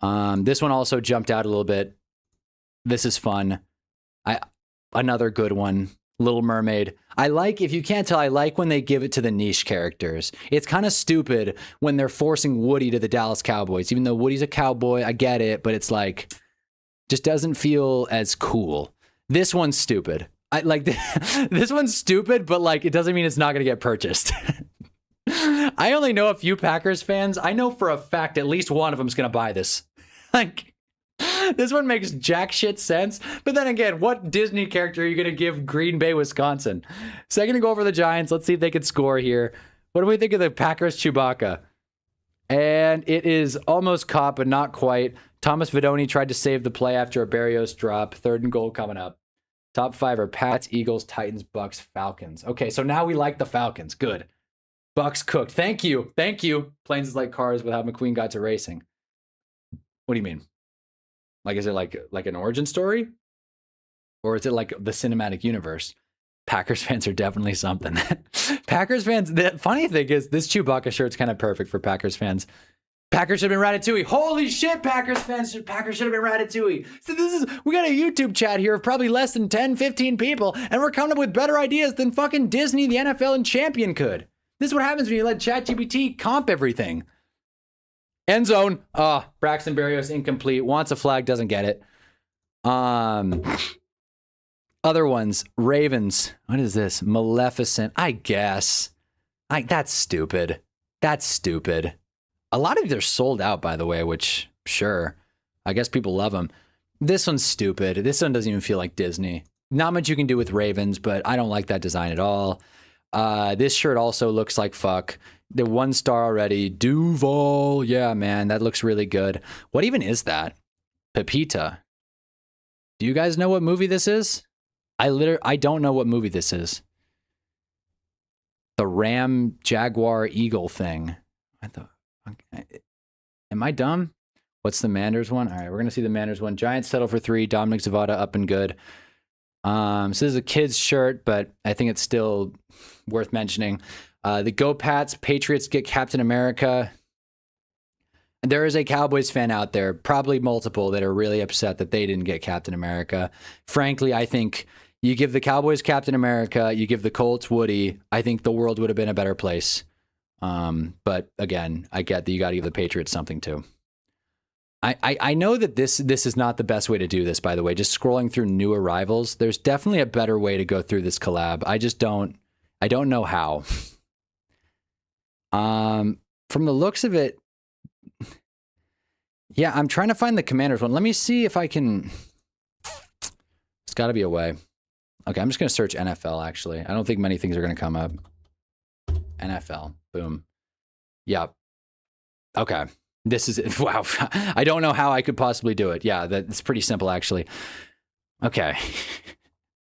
This one also jumped out a little bit. This is fun. Another good one. Little Mermaid. If you can't tell, I like when they give it to the niche characters. It's kind of stupid when they're forcing Woody to the Dallas Cowboys. Even though Woody's a cowboy, I get it, but it's like, just doesn't feel as cool. This one's stupid. This one's stupid, but like, it doesn't mean it's not going to get purchased. I only know a few Packers fans. I know for a fact at least one of them's going to buy this. Like, this one makes jack shit sense. But then again, what Disney character are you going to give Green Bay, Wisconsin? Second to go over the Giants. Let's see if they can score here. What do we think of the Packers Chewbacca? And it is almost caught, but not quite. Thomas Vidoni tried to save the play after a Barrios drop. 3rd and goal coming up. Top 5 are Pats, Eagles, Titans, Bucks, Falcons. Okay, so now we like the Falcons. Good. Bucks cooked. Thank you. Planes is like cars with how McQueen got to racing. What do you mean? Like, is it like an origin story? Or is it like the cinematic universe? Packers fans are definitely something. Packers fans, the funny thing is this Chewbacca shirt's kind of perfect for Packers fans. Packers should have been Ratatouille. Holy shit, Packers fans. Packers should have been Ratatouille. So we got a YouTube chat here of probably less than 10, 15 people, and we're coming up with better ideas than fucking Disney, the NFL, and Champion could. This is what happens when you let ChatGPT comp everything. End zone. Braxton Berrios incomplete. Wants a flag, doesn't get it. Other ones. Ravens. What is this? Maleficent. I guess. That's stupid. A lot of these are sold out, by the way, which, sure. I guess people love them. This one's stupid. This one doesn't even feel like Disney. Not much you can do with Ravens, but I don't like that design at all. This shirt also looks like fuck. The 1 star already. Duval. Yeah, man, that looks really good. What even is that? Pepita. Do you guys know what movie this is? I don't know what movie this is. The Ram, Jaguar, Eagle thing. Am I dumb? What's the Manders one? All right, we're going to see the Manders one. Giants settle for 3. Dominic Zavada up and good. So this is a kid's shirt, but I think it's still worth mentioning. The Go Pats, Patriots get Captain America. There is a Cowboys fan out there, probably multiple, that are really upset that they didn't get Captain America. Frankly, I think you give the Cowboys Captain America, you give the Colts Woody, I think the world would have been a better place. But again, I get that you got to give the Patriots something too. I know that this is not the best way to do this, by the way. Just scrolling through new arrivals, there's definitely a better way to go through this collab. I don't know how. From the looks of it, yeah, I'm trying to find the Commanders one. Let me see if I can. It's got to be a way. Okay, I'm just going to search NFL, actually. I don't think many things are going to come up. NFL. Boom. Yep. Okay. This is it. Wow. I don't know how I could possibly do it. Yeah, that's pretty simple, actually. Okay.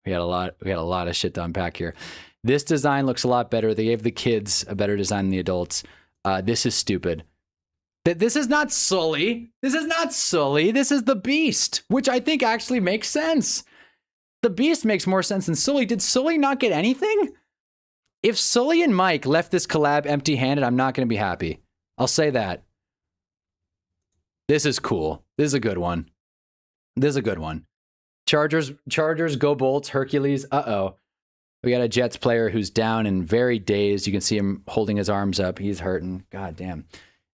We had a lot of shit to unpack here. This design looks a lot better. They gave the kids a better design than the adults. This is stupid. This is not Sully. This is not Sully. This is the Beast, which I think actually makes sense. The Beast makes more sense than Sully. Did Sully not get anything? If Sully and Mike left this collab empty-handed, I'm not going to be happy. I'll say that. This is cool. This is a good one. This is a good one. Chargers, go Bolts, Hercules. Uh-oh. We got a Jets player who's down and very dazed. You can see him holding his arms up. He's hurting. God damn.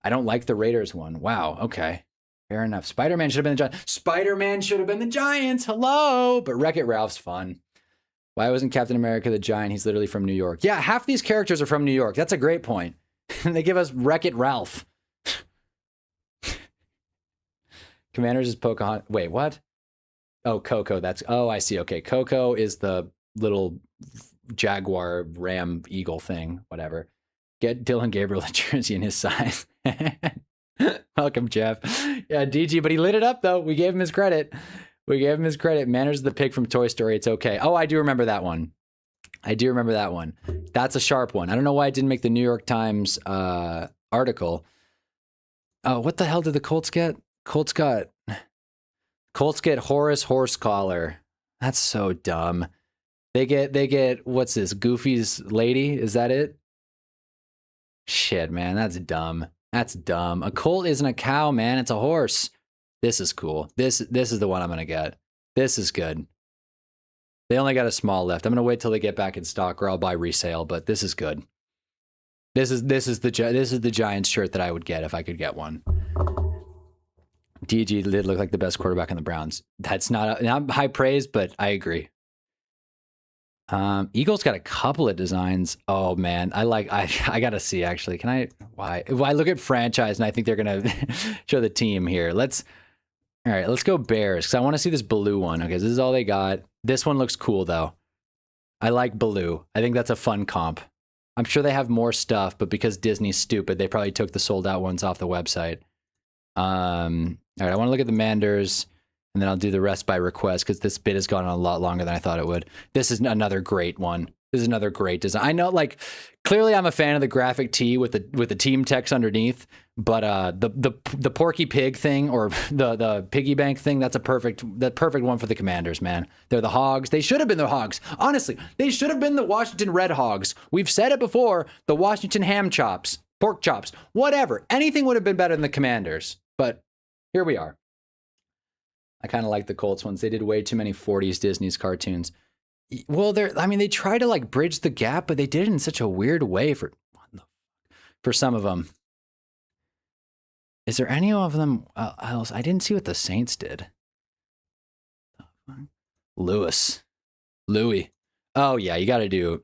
I don't like the Raiders one. Wow. Okay. Fair enough. Spider-Man should have been the Giants. Spider-Man should have been the Giants. Hello. But Wreck-It Ralph's fun. Why wasn't Captain America the Giant? He's literally from New York. Yeah, half these characters are from New York. That's a great point. And they give us Wreck-It Ralph. Commanders is Pocahontas. Wait, what? Oh, Coco. Oh, I see. Okay. Coco is the little jaguar, ram, eagle thing. Whatever. Get Dylan Gabriel a jersey in his size. Welcome, Jeff. Yeah, DG, but he lit it up, though. We gave him his credit. Manners the pig from Toy Story. It's okay. Oh, I do remember that one. That's a sharp one. I don't know why it didn't make the New York Times article. Oh, what the hell did the Colts get? Colts get Horace Horsecollar. That's so dumb. They get what's this? Goofy's lady? Is that it? Shit, man, that's dumb. A colt isn't a cow, man. It's a horse. This is cool. This is the one I'm gonna get. This is good. They only got a small left. I'm gonna wait till they get back in stock, or I'll buy resale. But this is good. This is the Giants shirt that I would get if I could get one. DG did look like the best quarterback in the Browns. That's not high praise, but I agree. Eagles got a couple of designs. Oh man, I gotta see actually. Why? If I look at franchise and I think they're gonna show the team here. All right, let's go Bears because I want to see this blue one. Okay, this is all they got. This one looks cool though. I like blue. I think that's a fun comp. I'm sure they have more stuff, but because Disney's stupid, they probably took the sold out ones off the website. All right, I want to look at the Manders. And then I'll do the rest by request because this bit has gone on a lot longer than I thought it would. This is another great one. This is another great design. I know, like, clearly I'm a fan of the graphic tee with the team text underneath, but the Porky Pig thing or the piggy bank thing, that's the perfect one for the Commanders, man. They're the Hogs. They should have been the Hogs. Honestly, they should have been the Washington Red Hogs. We've said it before. The Washington Ham Chops, pork chops, whatever. Anything would have been better than the Commanders. But here we are. I kind of like the Colts ones. They did way too many 40s Disney's cartoons. Well, they try to like bridge the gap, but they did it in such a weird way for some of them. Is there any of them else? I didn't see what the Saints did. Louis. Oh yeah, you got to do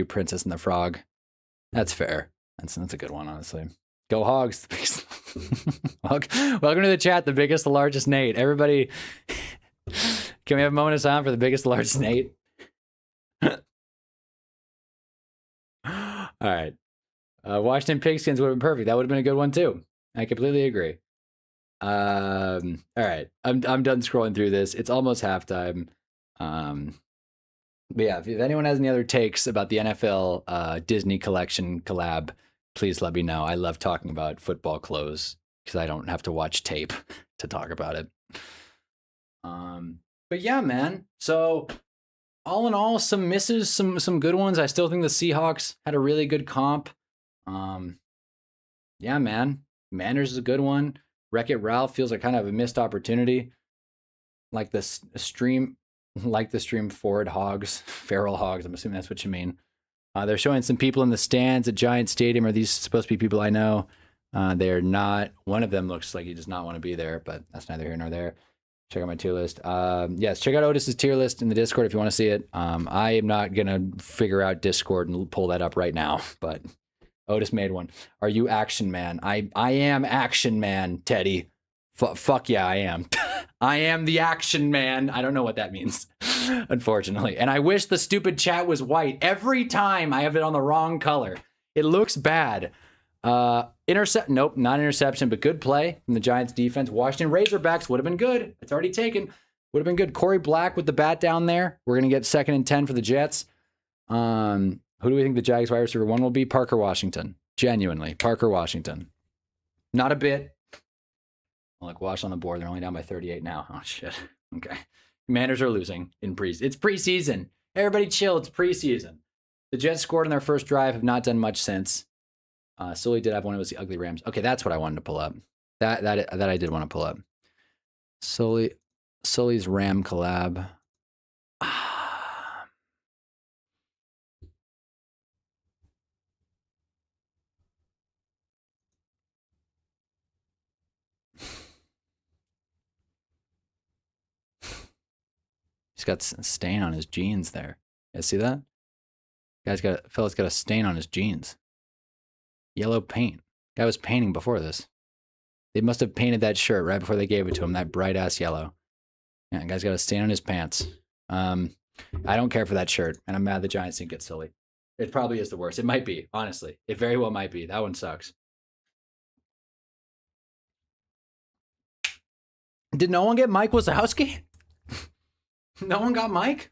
Princess and the Frog. That's fair. That's a good one, honestly. Go Hogs. Welcome to the chat, the biggest, the largest Nate. Everybody, can we have a moment of silence for the biggest, the largest Nate? All right. Washington Pigskins would have been perfect. That would have been a good one too. I completely agree. All right. I'm done scrolling through this. It's almost halftime. But yeah, if anyone has any other takes about the NFL Disney collection collab, please let me know. I love talking about football clothes because I don't have to watch tape to talk about it. But yeah, man. So all in all, some misses, some good ones. I still think the Seahawks had a really good comp. Yeah, man. Manners is a good one. Wreck-It Ralph feels like kind of a missed opportunity. Like the stream, like the stream forward hogs, feral hogs. I'm assuming that's what you mean. They're showing some people in the stands at Giant Stadium. Are these supposed to be people I know? They're not. One of them looks like he does not want to be there, but that's neither here nor there. Check out my tier list. Yes, check out Otis's tier list in the Discord if you want to see it. I am not going to figure out Discord and pull that up right now, but Otis made one. Are you Action Man? I am Action Man, Teddy. Fuck yeah, I am. I am the Action Man. I don't know what that means, unfortunately. And I wish the stupid chat was white. Every time I have it on the wrong color. It looks bad. Nope, not interception, but good play from the Giants defense. Washington Razorbacks would have been good. It's already taken. Would have been good. Corey Black with the bat down there. We're going to get 2nd and 10 for the Jets. Who do we think the Jags wide receiver 1 will be? Parker Washington. Genuinely, Parker Washington. Not a bit. Look, watch on the board. They're only down by 38 now. Oh, shit. Okay. Commanders are losing in It's preseason. Everybody chill. It's preseason. The Jets scored on their first drive, have not done much since. Sully did have one. It was the ugly Rams. Okay, that's what I wanted to pull up. That I did want to pull up. Sully's Ram collab. He's got a stain on his jeans there. You guys see that? Fella's got a stain on his jeans. Yellow paint. Guy was painting before this. They must have painted that shirt right before they gave it to him, that bright ass yellow. Yeah, guy's got a stain on his pants. I don't care for that shirt, and I'm mad the Giants didn't get Sully. It probably is the worst. It might be, honestly. It very well might be. That one sucks. Did no one get Mike Wazowski? No one got Mike?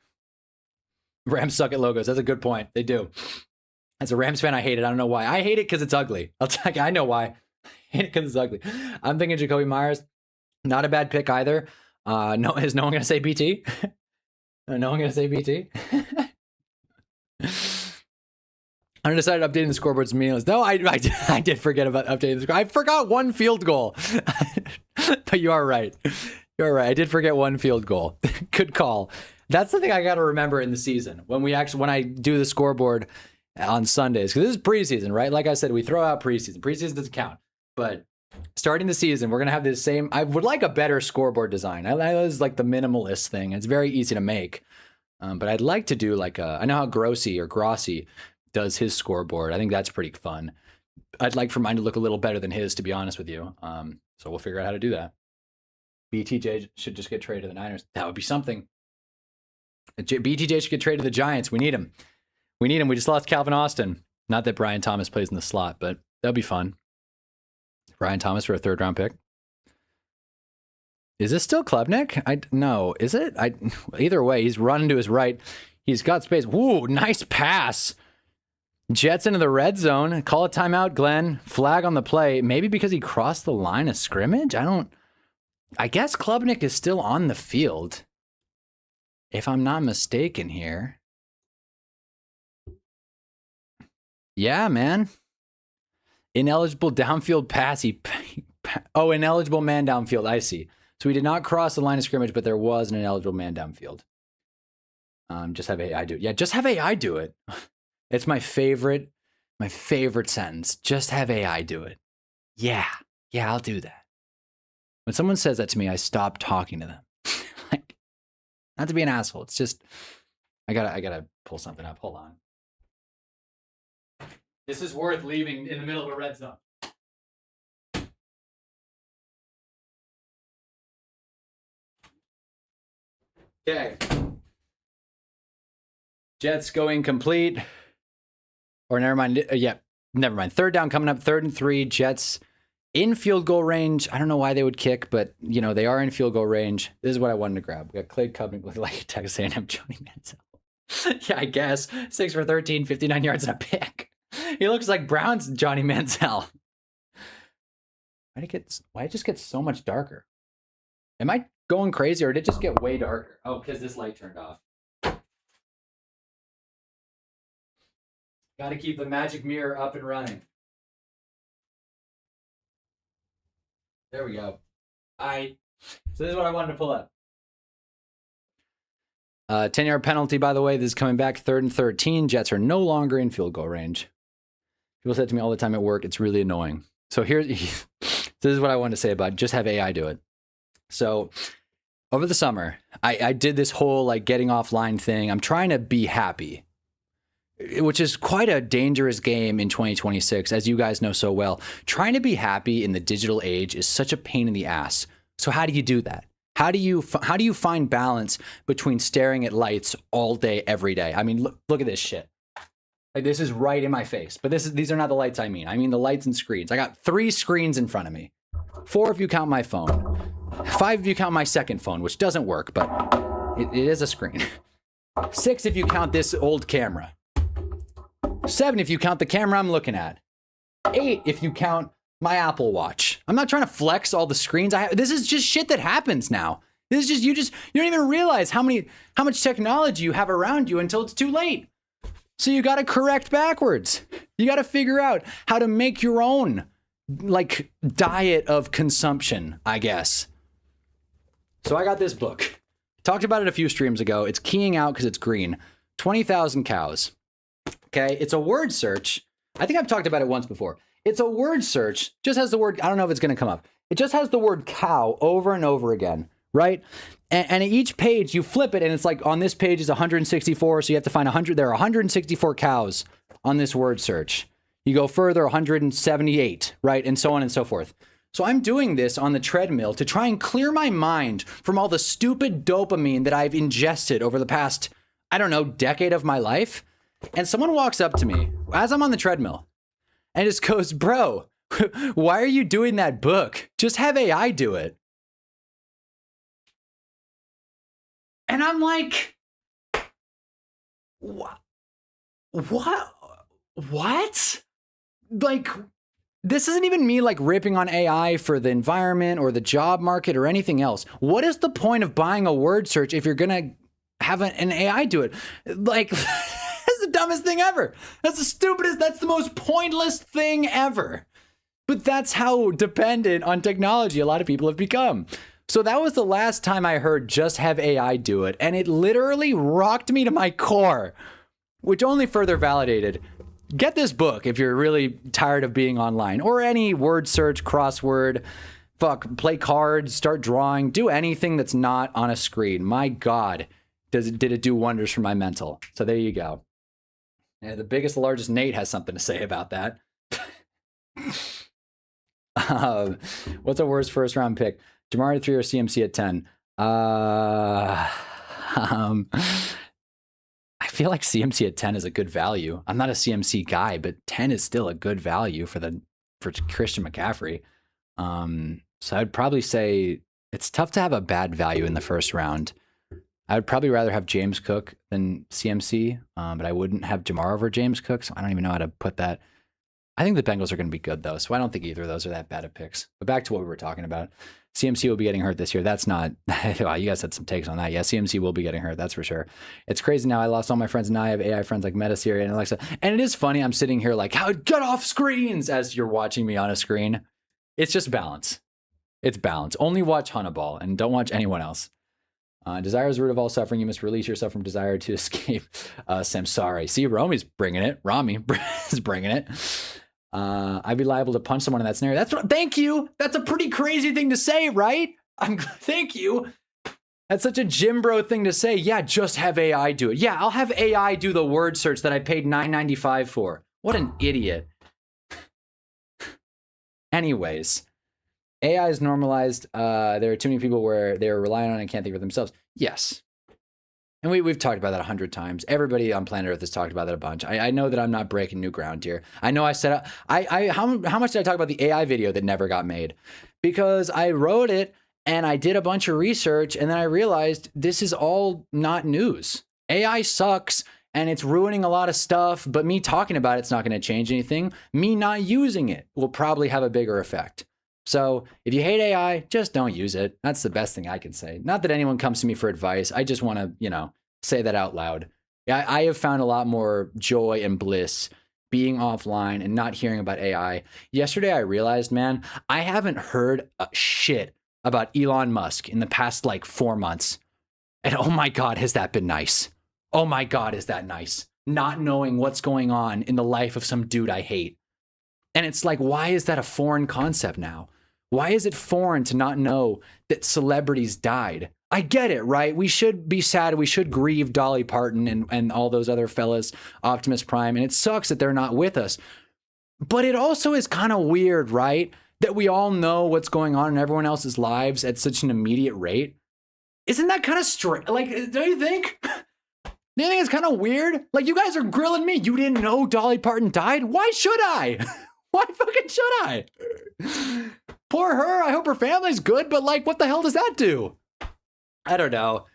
Rams suck at logos. That's a good point. They do. As a Rams fan, I hate it. I don't know why. I hate it because it's ugly. I know why. I hate it because it's ugly. I'm thinking Jacoby Myers. Not a bad pick either. No, is no one going to say BT? No one going to say BT? I decided updating the scoreboard's meaningless. No, I did forget about updating the score. I forgot one field goal. But you are right. You're right. I did forget one field goal. Good call. That's the thing I got to remember in the season when I do the scoreboard on Sundays, because this is preseason, right? Like I said, we throw out preseason. Preseason doesn't count. But starting the season, we're going to have this same. I would like a better scoreboard design. I was like the minimalist thing. It's very easy to make. But I'd like to do like I know how Grossi does his scoreboard. I think that's pretty fun. I'd like for mine to look a little better than his, to be honest with you. So we'll figure out how to do that. BTJ should just get traded to the Niners. That would be something. BTJ should get traded to the Giants. We need him. We just lost Calvin Austin. Not that Brian Thomas plays in the slot, but that'd be fun. Brian Thomas for a 3rd round pick. Is this still Klubnik? No. Is it? Either way, he's running to his right. He's got space. Woo, nice pass. Jets into the red zone. Call a timeout, Glenn. Flag on the play. Maybe because he crossed the line of scrimmage? I guess Klubnik is still on the field, if I'm not mistaken here. Yeah, man. Ineligible downfield pass. Ineligible man downfield. I see. So we did not cross the line of scrimmage, but there was an ineligible man downfield. Just have AI do it. Yeah, just have AI do it. It's my favorite sentence. Just have AI do it. Yeah, I'll do that. When someone says that to me, I stop talking to them. Like, not to be an asshole. It's just, I gotta pull something up. Hold on. This is worth leaving in the middle of a red zone. Okay. Jets going complete. Or never mind. Never mind. 3rd down coming up. 3rd and 3. Jets in field goal range. I don't know why they would kick, but they are in field goal range. This is what I wanted to grab. We got Clay Kubnik with like Texas A&M Johnny Manziel. Yeah, I guess 6 for 13, 59 yards and a pick. He looks like Brown's Johnny Manziel. Why'd it just get so much darker? Am I going crazy or did it just get way darker? Oh, because this light turned off. Got to keep the magic mirror up and running. There we go. All right. So this is what I wanted to pull up. 10-yard penalty, by the way. This is coming back 3rd and 13. Jets are no longer in field goal range. People say to me all the time at work, it's really annoying. So here, this is what I wanted to say about just have AI do it. So over the summer, I did this whole like getting offline thing. I'm trying to be happy, which is quite a dangerous game in 2026, as you guys know so well. Trying to be happy in the digital age is such a pain in the ass. So how do you do that? How do you find balance between staring at lights all day, every day? I mean, look at this shit. Like this is right in my face, but these are not the lights I mean. I mean the lights and screens. I got 3 screens in front of me. 4 if you count my phone. 5 if you count my second phone, which doesn't work, but it is a screen. 6 if you count this old camera. 7 if you count the camera I'm looking at. 8 if you count my Apple Watch. I'm not trying to flex all the screens I have. This is just shit that happens now. This is just you don't even realize how much technology you have around you until it's too late. So you got to correct backwards. You got to figure out how to make your own like diet of consumption, I guess. So I got this book. Talked about it a few streams ago. It's keying out because it's green. 20,000 cows. Okay, it's a word search. I think I've talked about it once before. It's a word search. Just has the word, I don't know if it's going to come up. It just has the word cow over and over again, right? And at each page, you flip it, and it's like on this page is 164, so you have to find 100. There are 164 cows on this word search. You go further, 178, right? And so on and so forth. So I'm doing this on the treadmill to try and clear my mind from all the stupid dopamine that I've ingested over the past, I don't know, decade of my life. And someone walks up to me as I'm on the treadmill and just goes, bro, why are you doing that book? Just have AI do it. And I'm like, what? Like, this isn't even me like ripping on AI for the environment or the job market or anything else. What is the point of buying a word search if you're going to have an AI do it? Like, that's the dumbest thing ever. That's the stupidest, that's the most pointless thing ever. But that's how dependent on technology a lot of people have become. So that was the last time I heard just have AI do it. And it literally rocked me to my core, which only further validated. Get this book if you're really tired of being online, or any word search, crossword, play cards, start drawing, do anything that's not on a screen. My God, did it do wonders for my mental. So there you go. And the biggest, the largest Nate has something to say about that. What's a worst first round pick? Jamar at 3 or CMC at 10? I feel like CMC at 10 is a good value. I'm not a CMC guy, but 10 is still a good value for Christian McCaffrey. So I'd probably say it's tough to have a bad value in the first round. I would probably rather have James Cook than CMC, but I wouldn't have Jamar over James Cook, so I don't even know how to put that. I think the Bengals are going to be good, though, so I don't think either of those are that bad of picks. But back to what we were talking about. CMC will be getting hurt this year. That's not... Wow, you guys had some takes on that. Yeah, CMC will be getting hurt, that's for sure. It's crazy now. I lost all my friends, and now I have AI friends like Meta, Siri, and Alexa. And it is funny, I'm sitting here like, get off screens as you're watching me on a screen. It's just balance. It's balance. Only watch Hunnaball, and don't watch anyone else. Desire is the root of all suffering. You must release yourself from desire to escape samsara. See, Rami is bringing it. I'd be liable to punch someone in that scenario. Thank you. That's a pretty crazy thing to say, right? Thank you. That's such a gym bro thing to say. Yeah, just have AI do it. Yeah, I'll have AI do the word search that I paid $9.95 for. What an idiot. Anyways, AI is normalized. There are too many people where they're relying on it and can't think for themselves. Yes. And we've talked about that 100 times. Everybody on planet Earth has talked about that a bunch. I know that I'm not breaking new ground here. I know I said, how much did I talk about the AI video that never got made? Because I wrote it and I did a bunch of research and then I realized this is all not news. AI sucks and it's ruining a lot of stuff, but me talking about it's not going to change anything. Me not using it will probably have a bigger effect. So if you hate AI, just don't use it. That's the best thing I can say. Not that anyone comes to me for advice. I just want to, say that out loud. I have found a lot more joy and bliss being offline and not hearing about AI. Yesterday, I realized, man, I haven't heard a shit about Elon Musk in the past like 4 months. And oh my God, has that been nice? Oh my God, is that nice? Not knowing what's going on in the life of some dude I hate. And it's like, why is that a foreign concept now? Why is it foreign to not know that celebrities died? I get it, right? We should be sad. We should grieve Dolly Parton and all those other fellas, Optimus Prime. And it sucks that they're not with us. But it also is kind of weird, right? That we all know what's going on in everyone else's lives at such an immediate rate. Isn't that kind of strange? Like, don't you think? Do you think it's kind of weird? Like, you guys are grilling me. You didn't know Dolly Parton died? Why should I? Why fucking should I? Poor her. I hope her family's good, but like, what the hell does that do? I don't know.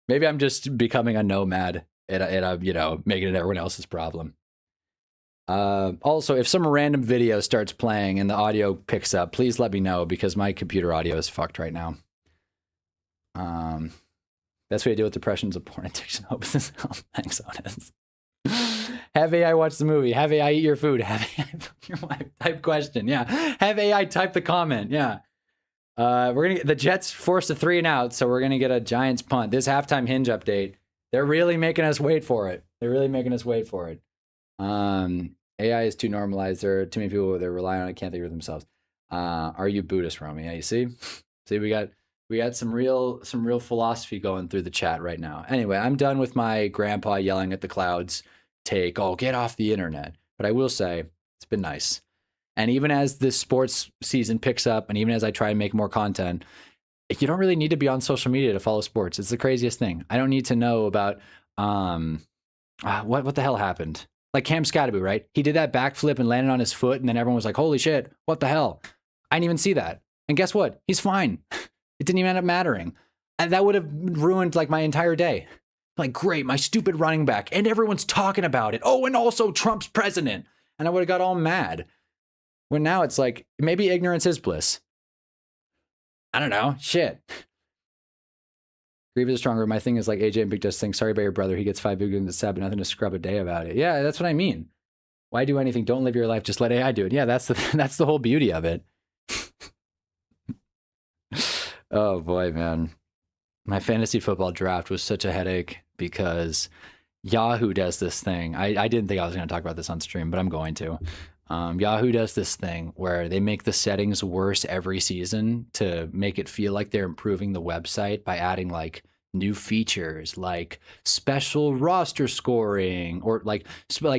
Maybe I'm just becoming a nomad and I'm, making it everyone else's problem. Also, if some random video starts playing and the audio picks up, please let me know because my computer audio is fucked right now. Best way to deal with depression is a porn addiction. Hope this is help. Thanks, Otis. Have AI watch the movie. Have AI eat your food. Have AI fuck your wife. Type question. Yeah. Have AI type the comment. Yeah. We're gonna get the Jets forced a 3 and out, so we're gonna get a Giants punt. This halftime Hinge update. They're really making us wait for it. AI is too normalized. There are too many people they're relying on it, can't think of themselves. Are you Buddhist, Romy? Yeah, you see? We got some real philosophy going through the chat right now. Anyway, I'm done with my grandpa yelling at the clouds take, oh, get off the internet. But I will say, it's been nice. And even as this sports season picks up, and even as I try and make more content, you don't really need to be on social media to follow sports. It's the craziest thing. I don't need to know about what the hell happened. Like Cam Scatterby, right? He did that backflip and landed on his foot, and then everyone was like, holy shit, what the hell? I didn't even see that. And guess what? He's fine. It didn't even end up mattering. And that would have ruined like my entire day. Like, great, my stupid running back. And everyone's talking about it. Oh, and also Trump's president. And I would have got all mad. When now it's like, maybe ignorance is bliss. I don't know. Shit. Grieve is stronger. My thing is like AJ and Big Just think, sorry about your brother. He gets 5 big in the sub, but nothing to scrub a day about it. Yeah, that's what I mean. Why do anything? Don't live your life. Just let AI do it. Yeah, that's the whole beauty of it. Oh boy, man. My fantasy football draft was such a headache because Yahoo does this thing. I didn't think I was going to talk about this on stream, but I'm going to. Yahoo does this thing where they make the settings worse every season to make it feel like they're improving the website by adding like new features like special roster scoring or like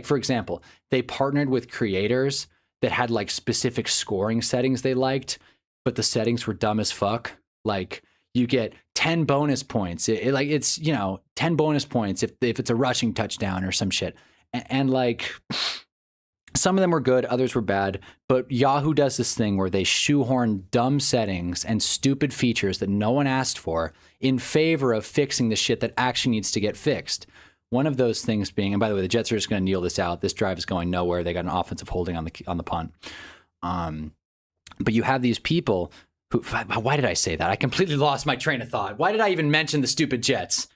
for example, they partnered with creators that had like specific scoring settings they liked, but the settings were dumb as fuck. Like you get 10 bonus points. It's 10 bonus points if it's a rushing touchdown or some shit. And like some of them were good, others were bad. But Yahoo does this thing where they shoehorn dumb settings and stupid features that no one asked for in favor of fixing the shit that actually needs to get fixed. One of those things being, and by the way, the Jets are just going to kneel this out. This drive is going nowhere. They got an offensive holding on the punt. But you have these people who, why did I say that? I completely lost my train of thought. Why did I even mention the stupid Jets?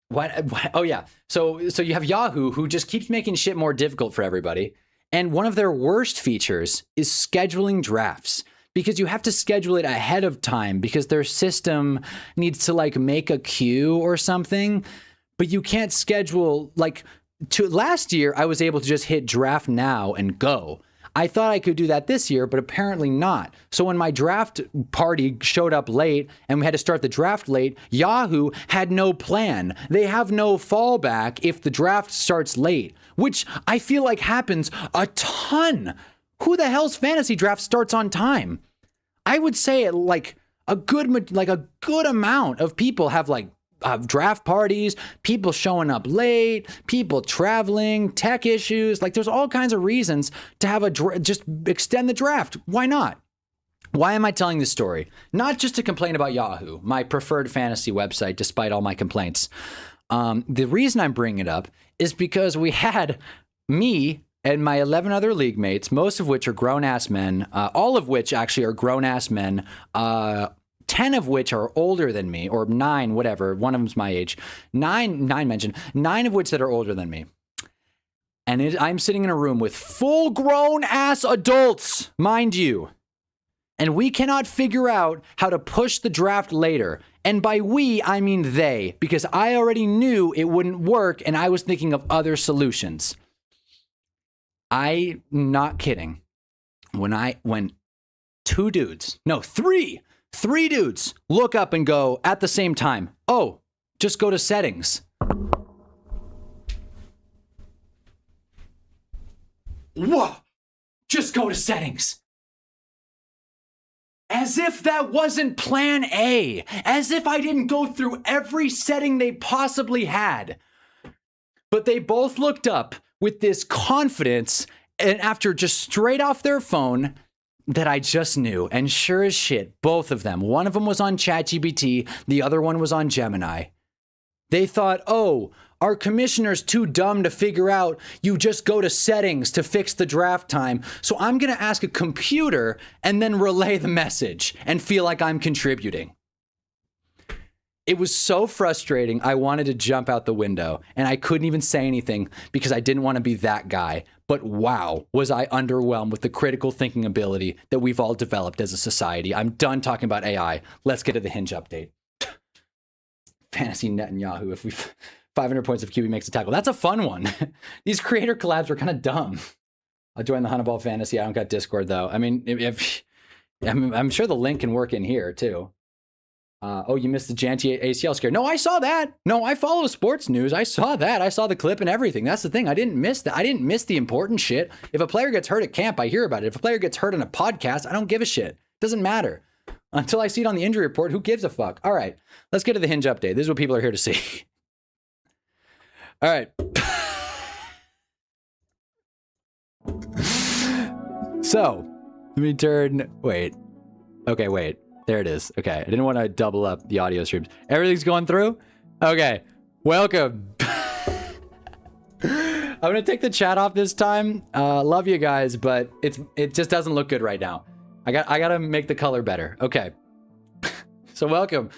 What? Oh yeah. So you have Yahoo, who just keeps making shit more difficult for everybody. And one of their worst features is scheduling drafts, because you have to schedule it ahead of time because their system needs to like make a queue or something, but you can't schedule last year I was able to just hit draft now and go. I thought I could do that this year, but apparently not. So when my draft party showed up late and we had to start the draft late, Yahoo had no plan. They have no fallback if the draft starts late, which I feel like happens a ton. Who the hell's fantasy draft starts on time? I would say a good amount of people have draft parties, people showing up late, people traveling, tech issues. Like there's all kinds of reasons to have just extend the draft. Why not? Why am I telling this story? Not just to complain about Yahoo, my preferred fantasy website, despite all my complaints. The reason I'm bringing it up is because we had me and my 11 other league mates, most of which are grown-ass men, all of which actually are grown-ass men, 10 10 of which are older than me, or 9, whatever. One of them's my age. Nine mentioned, 9 of which that are older than me. And I'm sitting in a room with full-grown ass adults, mind you. And we cannot figure out how to push the draft later. And by we, I mean they, because I already knew it wouldn't work and I was thinking of other solutions. I'm not kidding. When 2 dudes, no, 3 dudes look up and go at the same time, oh, just go to settings. Whoa, just go to settings. As if that wasn't plan A. As if I didn't go through every setting they possibly had. But they both looked up with this confidence, and after just straight off their phone, that I just knew. And sure as shit, both of them. One of them was on ChatGPT, the other one was on Gemini. They thought, oh, our commissioner's too dumb to figure out you just go to settings to fix the draft time. So I'm going to ask a computer and then relay the message and feel like I'm contributing. It was so frustrating. I wanted to jump out the window and I couldn't even say anything because I didn't want to be that guy. But wow, was I underwhelmed with the critical thinking ability that we've all developed as a society. I'm done talking about AI. Let's get to the Hinge update. Fantasy Netanyahu, if we 500 points if QB makes a tackle. That's a fun one. These creator collabs were kind of dumb. I'll join the Honeyball Fantasy. I don't got Discord though. I mean, I'm sure the link can work in here too. Oh, you missed the Janty ACL scare. No, I saw that. No, I follow sports news. I saw that. I saw the clip and everything. That's the thing. I didn't miss that. I didn't miss the important shit. If a player gets hurt at camp, I hear about it. If a player gets hurt on a podcast, I don't give a shit. Doesn't matter. Until I see it on the injury report, who gives a fuck? All right, let's get to the Hinge update. This is what people are here to see. All right. So, let me turn, wait. Okay, wait. There it is. Okay, I didn't want to double up the audio streams. Everything's going through? Okay, welcome. I'm gonna take the chat off this time. Love you guys, but it just doesn't look good right now. I gotta make the color better. Okay. So welcome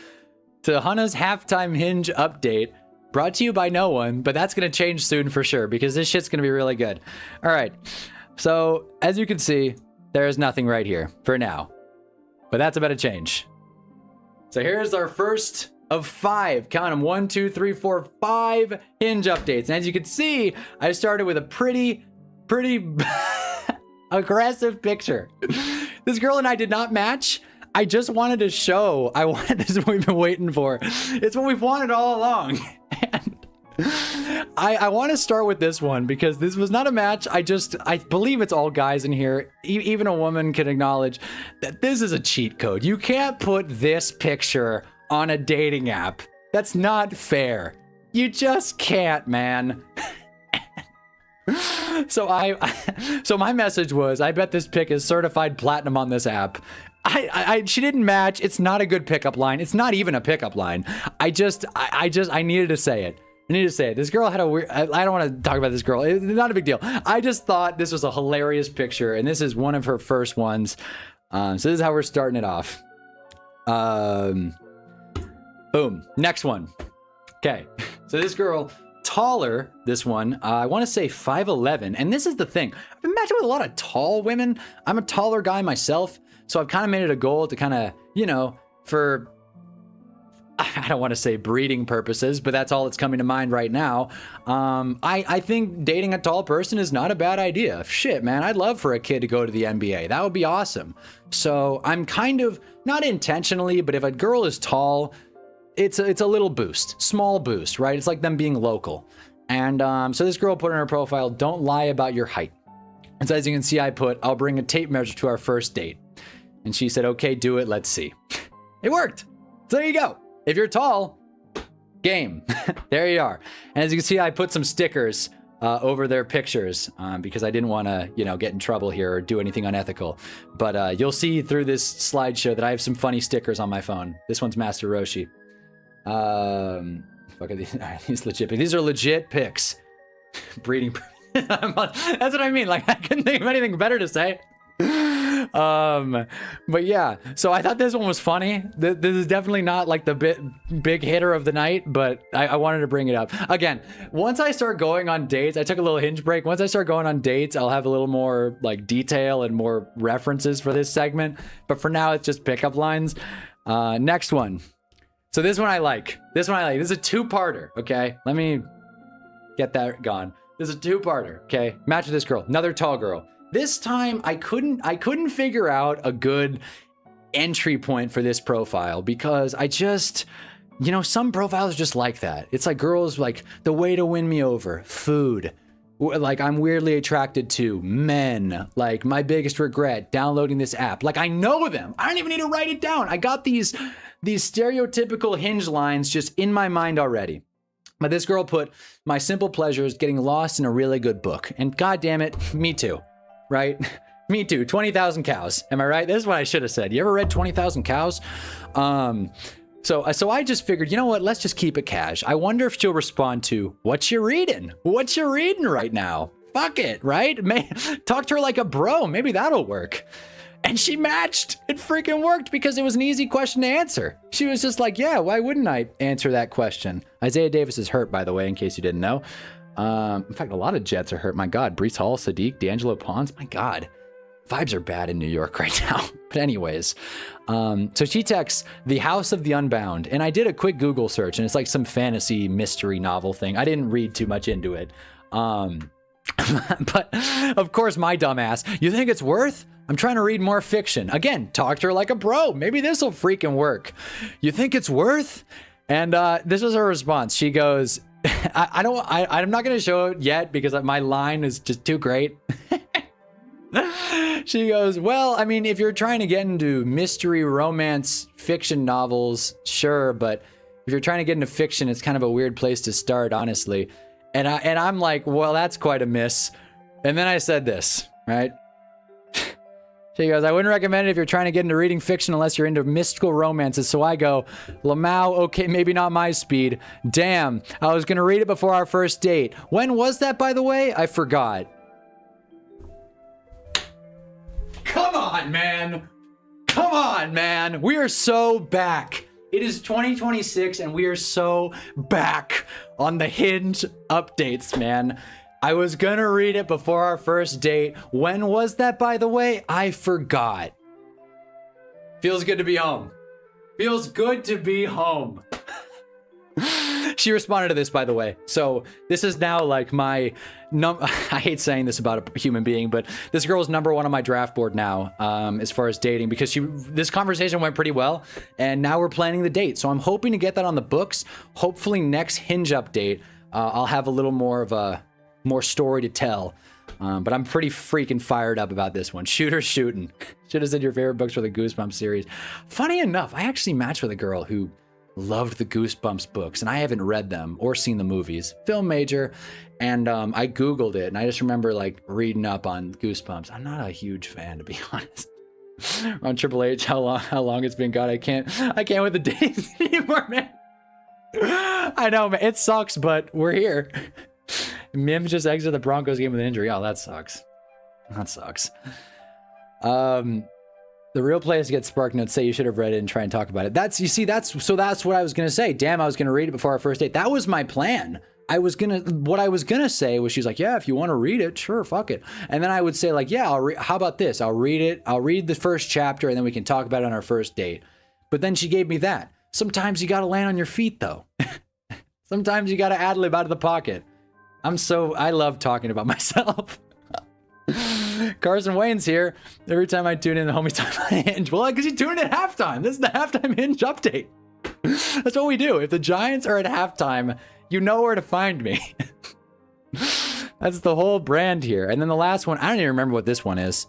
to Hana's halftime Hinge update, brought to you by no one, but that's gonna change soon for sure because this shit's gonna be really good. All right. So as you can see, there is nothing right here for now, but that's about to change. So here's our first of 5. Count them: 1, 2, 3, 4, 5 Hinge updates. And as you can see, I started with a pretty aggressive picture. This girl and I did not match. I just wanted to show. This is what we've been waiting for. It's what we've wanted all along. And I want to start with this one because this was not a match. I believe it's all guys in here. Even a woman can acknowledge that this is a cheat code. You can't put this picture on a dating app. That's not fair. You just can't, man. So my message was, I bet this pic is certified platinum on this app. She didn't match. It's not a good pickup line. It's not even a pickup line. I needed to say it. I need to say it. This girl had a weird, I don't want to talk about this girl. It's not a big deal. I just thought this was a hilarious picture, and this is one of her first ones. So this is how we're starting it off. Boom. Next one. Okay. So this girl, taller, this one, I want to say 5'11", and this is the thing. I've been matching with a lot of tall women. I'm a taller guy myself, so I've kind of made it a goal to kind of, for, I don't want to say breeding purposes, but that's all that's coming to mind right now. I think dating a tall person is not a bad idea. Shit, man, I'd love for a kid to go to the NBA. That would be awesome. So I'm kind of, not intentionally, but if a girl is tall, it's a little boost, small boost, right? It's like them being local. And so this girl put in her profile, don't lie about your height. And so as you can see, I put, I'll bring a tape measure to our first date. And she said, okay, do it. Let's see. It worked. So there you go. If you're tall, game. There you are. And as you can see, I put some stickers over their pictures because I didn't want to, get in trouble here or do anything unethical. But you'll see through this slideshow that I have some funny stickers on my phone. This one's Master Roshi. Fuck are these legit pics? These are legit pics. Breeding. That's what I mean. Like, I couldn't think of anything better to say. But yeah, so I thought this one was funny. This is definitely not like the big hitter of the night, but I wanted to bring it up. Again, once I start going on dates, I took a little Hinge break. Once I start going on dates, I'll have a little more like detail and more references for this segment. But for now, it's just pickup lines. Next one. So this one I like. This is a two-parter, okay? Let me get that gone. This is a two-parter, okay? Match with this girl, another tall girl. This time I couldn't figure out a good entry point for this profile because I just, you know, some profiles are just like that. It's like girls like the way to win me over, food, like I'm weirdly attracted to men, like my biggest regret, downloading this app. Like I know them. I don't even need to write it down. I got these stereotypical Hinge lines just in my mind already. But this girl put, my simple pleasure is getting lost in a really good book. And god damn it, me too, right? Me too, 20,000 Cows. Am I right? This is what I should have said. You ever read 20,000 Cows? So I just figured, you know what? Let's just keep it cash. I wonder if she'll respond to, what you reading? What you reading right now? Fuck it, right? Talk to her like a bro. Maybe that'll work. And she matched. It freaking worked because it was an easy question to answer. She was just like, yeah, why wouldn't I answer that question? Isaiah Davis is hurt, by the way, in case you didn't know. In fact, a lot of Jets are hurt. My God, Breece Hall, Sadiq, D'Angelo Pons. My God, vibes are bad in New York right now. But anyways, so she texts The House of the Unbound. And I did a quick Google search, and it's like some fantasy mystery novel thing. I didn't read too much into it. But of course, my dumbass, you think it's worth? I'm trying to read more fiction. Again, talk to her like a bro. Maybe this will freaking work. You think it's worth? And this was her response. She goes, I'm not going to show it yet because my line is just too great. She goes, well, I mean, if you're trying to get into mystery, romance, fiction novels, sure. But if you're trying to get into fiction, it's kind of a weird place to start, honestly. And I'm like, well, that's quite a miss. And then I said this, right? She goes, I wouldn't recommend it if you're trying to get into reading fiction unless you're into mystical romances. So I go, Lamau, okay, maybe not my speed. Damn, I was going to read it before our first date. When was that, by the way? I forgot. Come on, man. Come on, man. We are so back. It is 2026 and we are so back on the Hinge updates, man. I was gonna read it before our first date. When was that, by the way? I forgot. Feels good to be home. Feels good to be home. She responded to this, by the way. So this is now like my I hate saying this about a human being, but this girl is number one on my draft board now, as far as dating, because this conversation went pretty well, and now we're planning the date. So I'm hoping to get that on the books. Hopefully next Hinge update, I'll have a little more of a more story to tell. But I'm pretty freaking fired up about this one. Shooter shooting. Should have said your favorite books for the Goosebumps series. Funny enough, I actually matched with a girl who loved the Goosebumps books, and I haven't read them or seen the movies. Film major, and I Googled it, and I just remember like reading up on Goosebumps. I'm not a huge fan, to be honest. On Triple H, how long it's been. God, I can't with the days anymore, man. I know, man. It sucks, but we're here. Mims just exited the Broncos game with an injury. Oh, that sucks. That sucks. The real place to get spark notes say you should have read it and try and talk about it. That's what I was gonna say. Damn, I was gonna read it before our first date. That was my plan. What I was gonna say was, she's like, yeah, if you want to read it, sure, fuck it. And then I would say like, yeah, how about this? I'll read it. I'll read the first chapter and then we can talk about it on our first date. But then she gave me that. Sometimes you gotta land on your feet though. Sometimes you gotta ad-lib out of the pocket. I love talking about myself. Carson Wayne's here. Every time I tune in, the homies talk about Hinge. Well, because you tune in at halftime. This is the halftime Hinge update. That's what we do. If the Giants are at halftime, you know where to find me. That's the whole brand here. And then the last one, I don't even remember what this one is.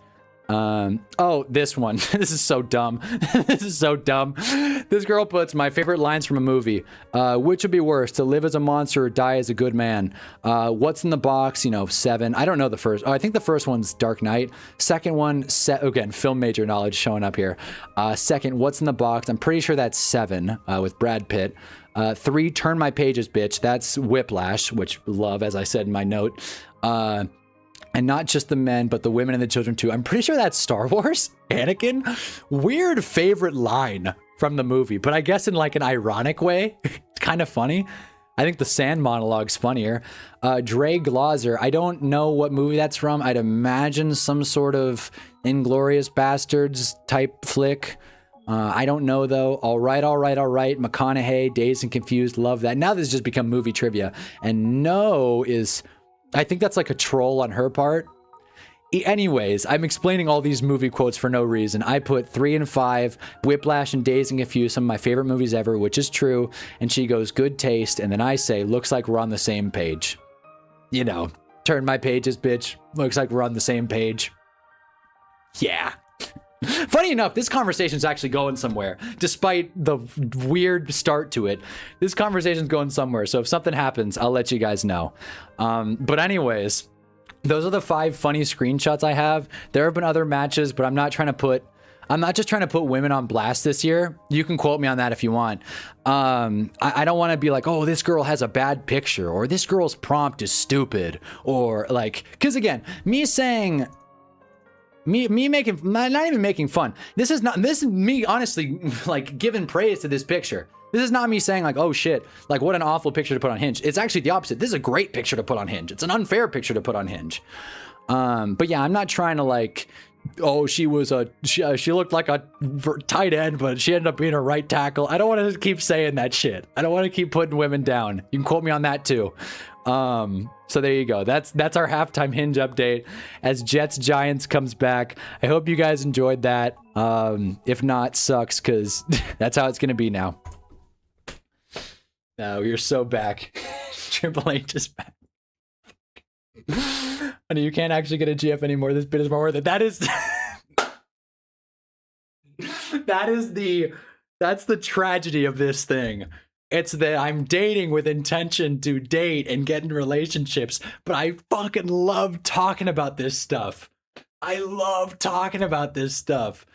Oh, this one. This is so dumb. This is so dumb. This girl puts my favorite lines from a movie. Which would be worse, to live as a monster or die as a good man? What's in the box? 7. I don't know the first. Oh, I think the first one's Dark Knight. Second one, again, film major knowledge showing up here. Second, what's in the box? I'm pretty sure that's 7 with Brad Pitt. 3, Turn My Pages, Bitch. That's Whiplash, which love, as I said in my note. And not just the men, but the women and the children too. I'm pretty sure that's Star Wars. Anakin. Weird favorite line from the movie, but I guess in like an ironic way. It's kind of funny. I think the sand monologue's funnier. Dre Glauser. I don't know what movie that's from. I'd imagine some sort of Inglourious Bastards type flick. I don't know though. All right. McConaughey, Dazed and Confused. Love that. Now this has just become movie trivia. And no is... I think that's like a troll on her part. Anyways, I'm explaining all these movie quotes for no reason. I put 3 and 5, Whiplash and Dazed and Confused, some of my favorite movies ever, which is true. And she goes, good taste. And then I say, looks like we're on the same page. You know, turn my pages, bitch. Looks like we're on the same page. Yeah. Funny enough, this conversation's actually going somewhere, despite the weird start to it. This conversation's going somewhere, so if something happens, I'll let you guys know. But anyways, those are the 5 funny screenshots I have. There have been other matches, but I'm not just trying to put women on blast this year. You can quote me on that if you want. I don't want to be like, oh, this girl has a bad picture, or this girl's prompt is stupid, or like, because again, me making, not even making fun. This is me honestly like giving praise to this picture. This is not me saying like, oh shit, like what an awful picture to put on Hinge. It's actually the opposite. This is a great picture to put on Hinge. It's an unfair picture to put on Hinge. But yeah, I'm not trying to like, oh, she looked like a tight end, but she ended up being a right tackle. I don't want to keep saying that shit. I don't want to keep putting women down. You can quote me on that too. So there you go. That's our halftime Hinge update as Jets Giants comes back. I hope you guys enjoyed that. If not, sucks, because that's how it's going to be now. No, you're so back. Triple H is back. Honey, you can't actually get a GF anymore. This bit is more worth it. That's the tragedy of this thing. It's that I'm dating with intention to date and get in relationships, but I fucking love talking about this stuff. I love talking about this stuff.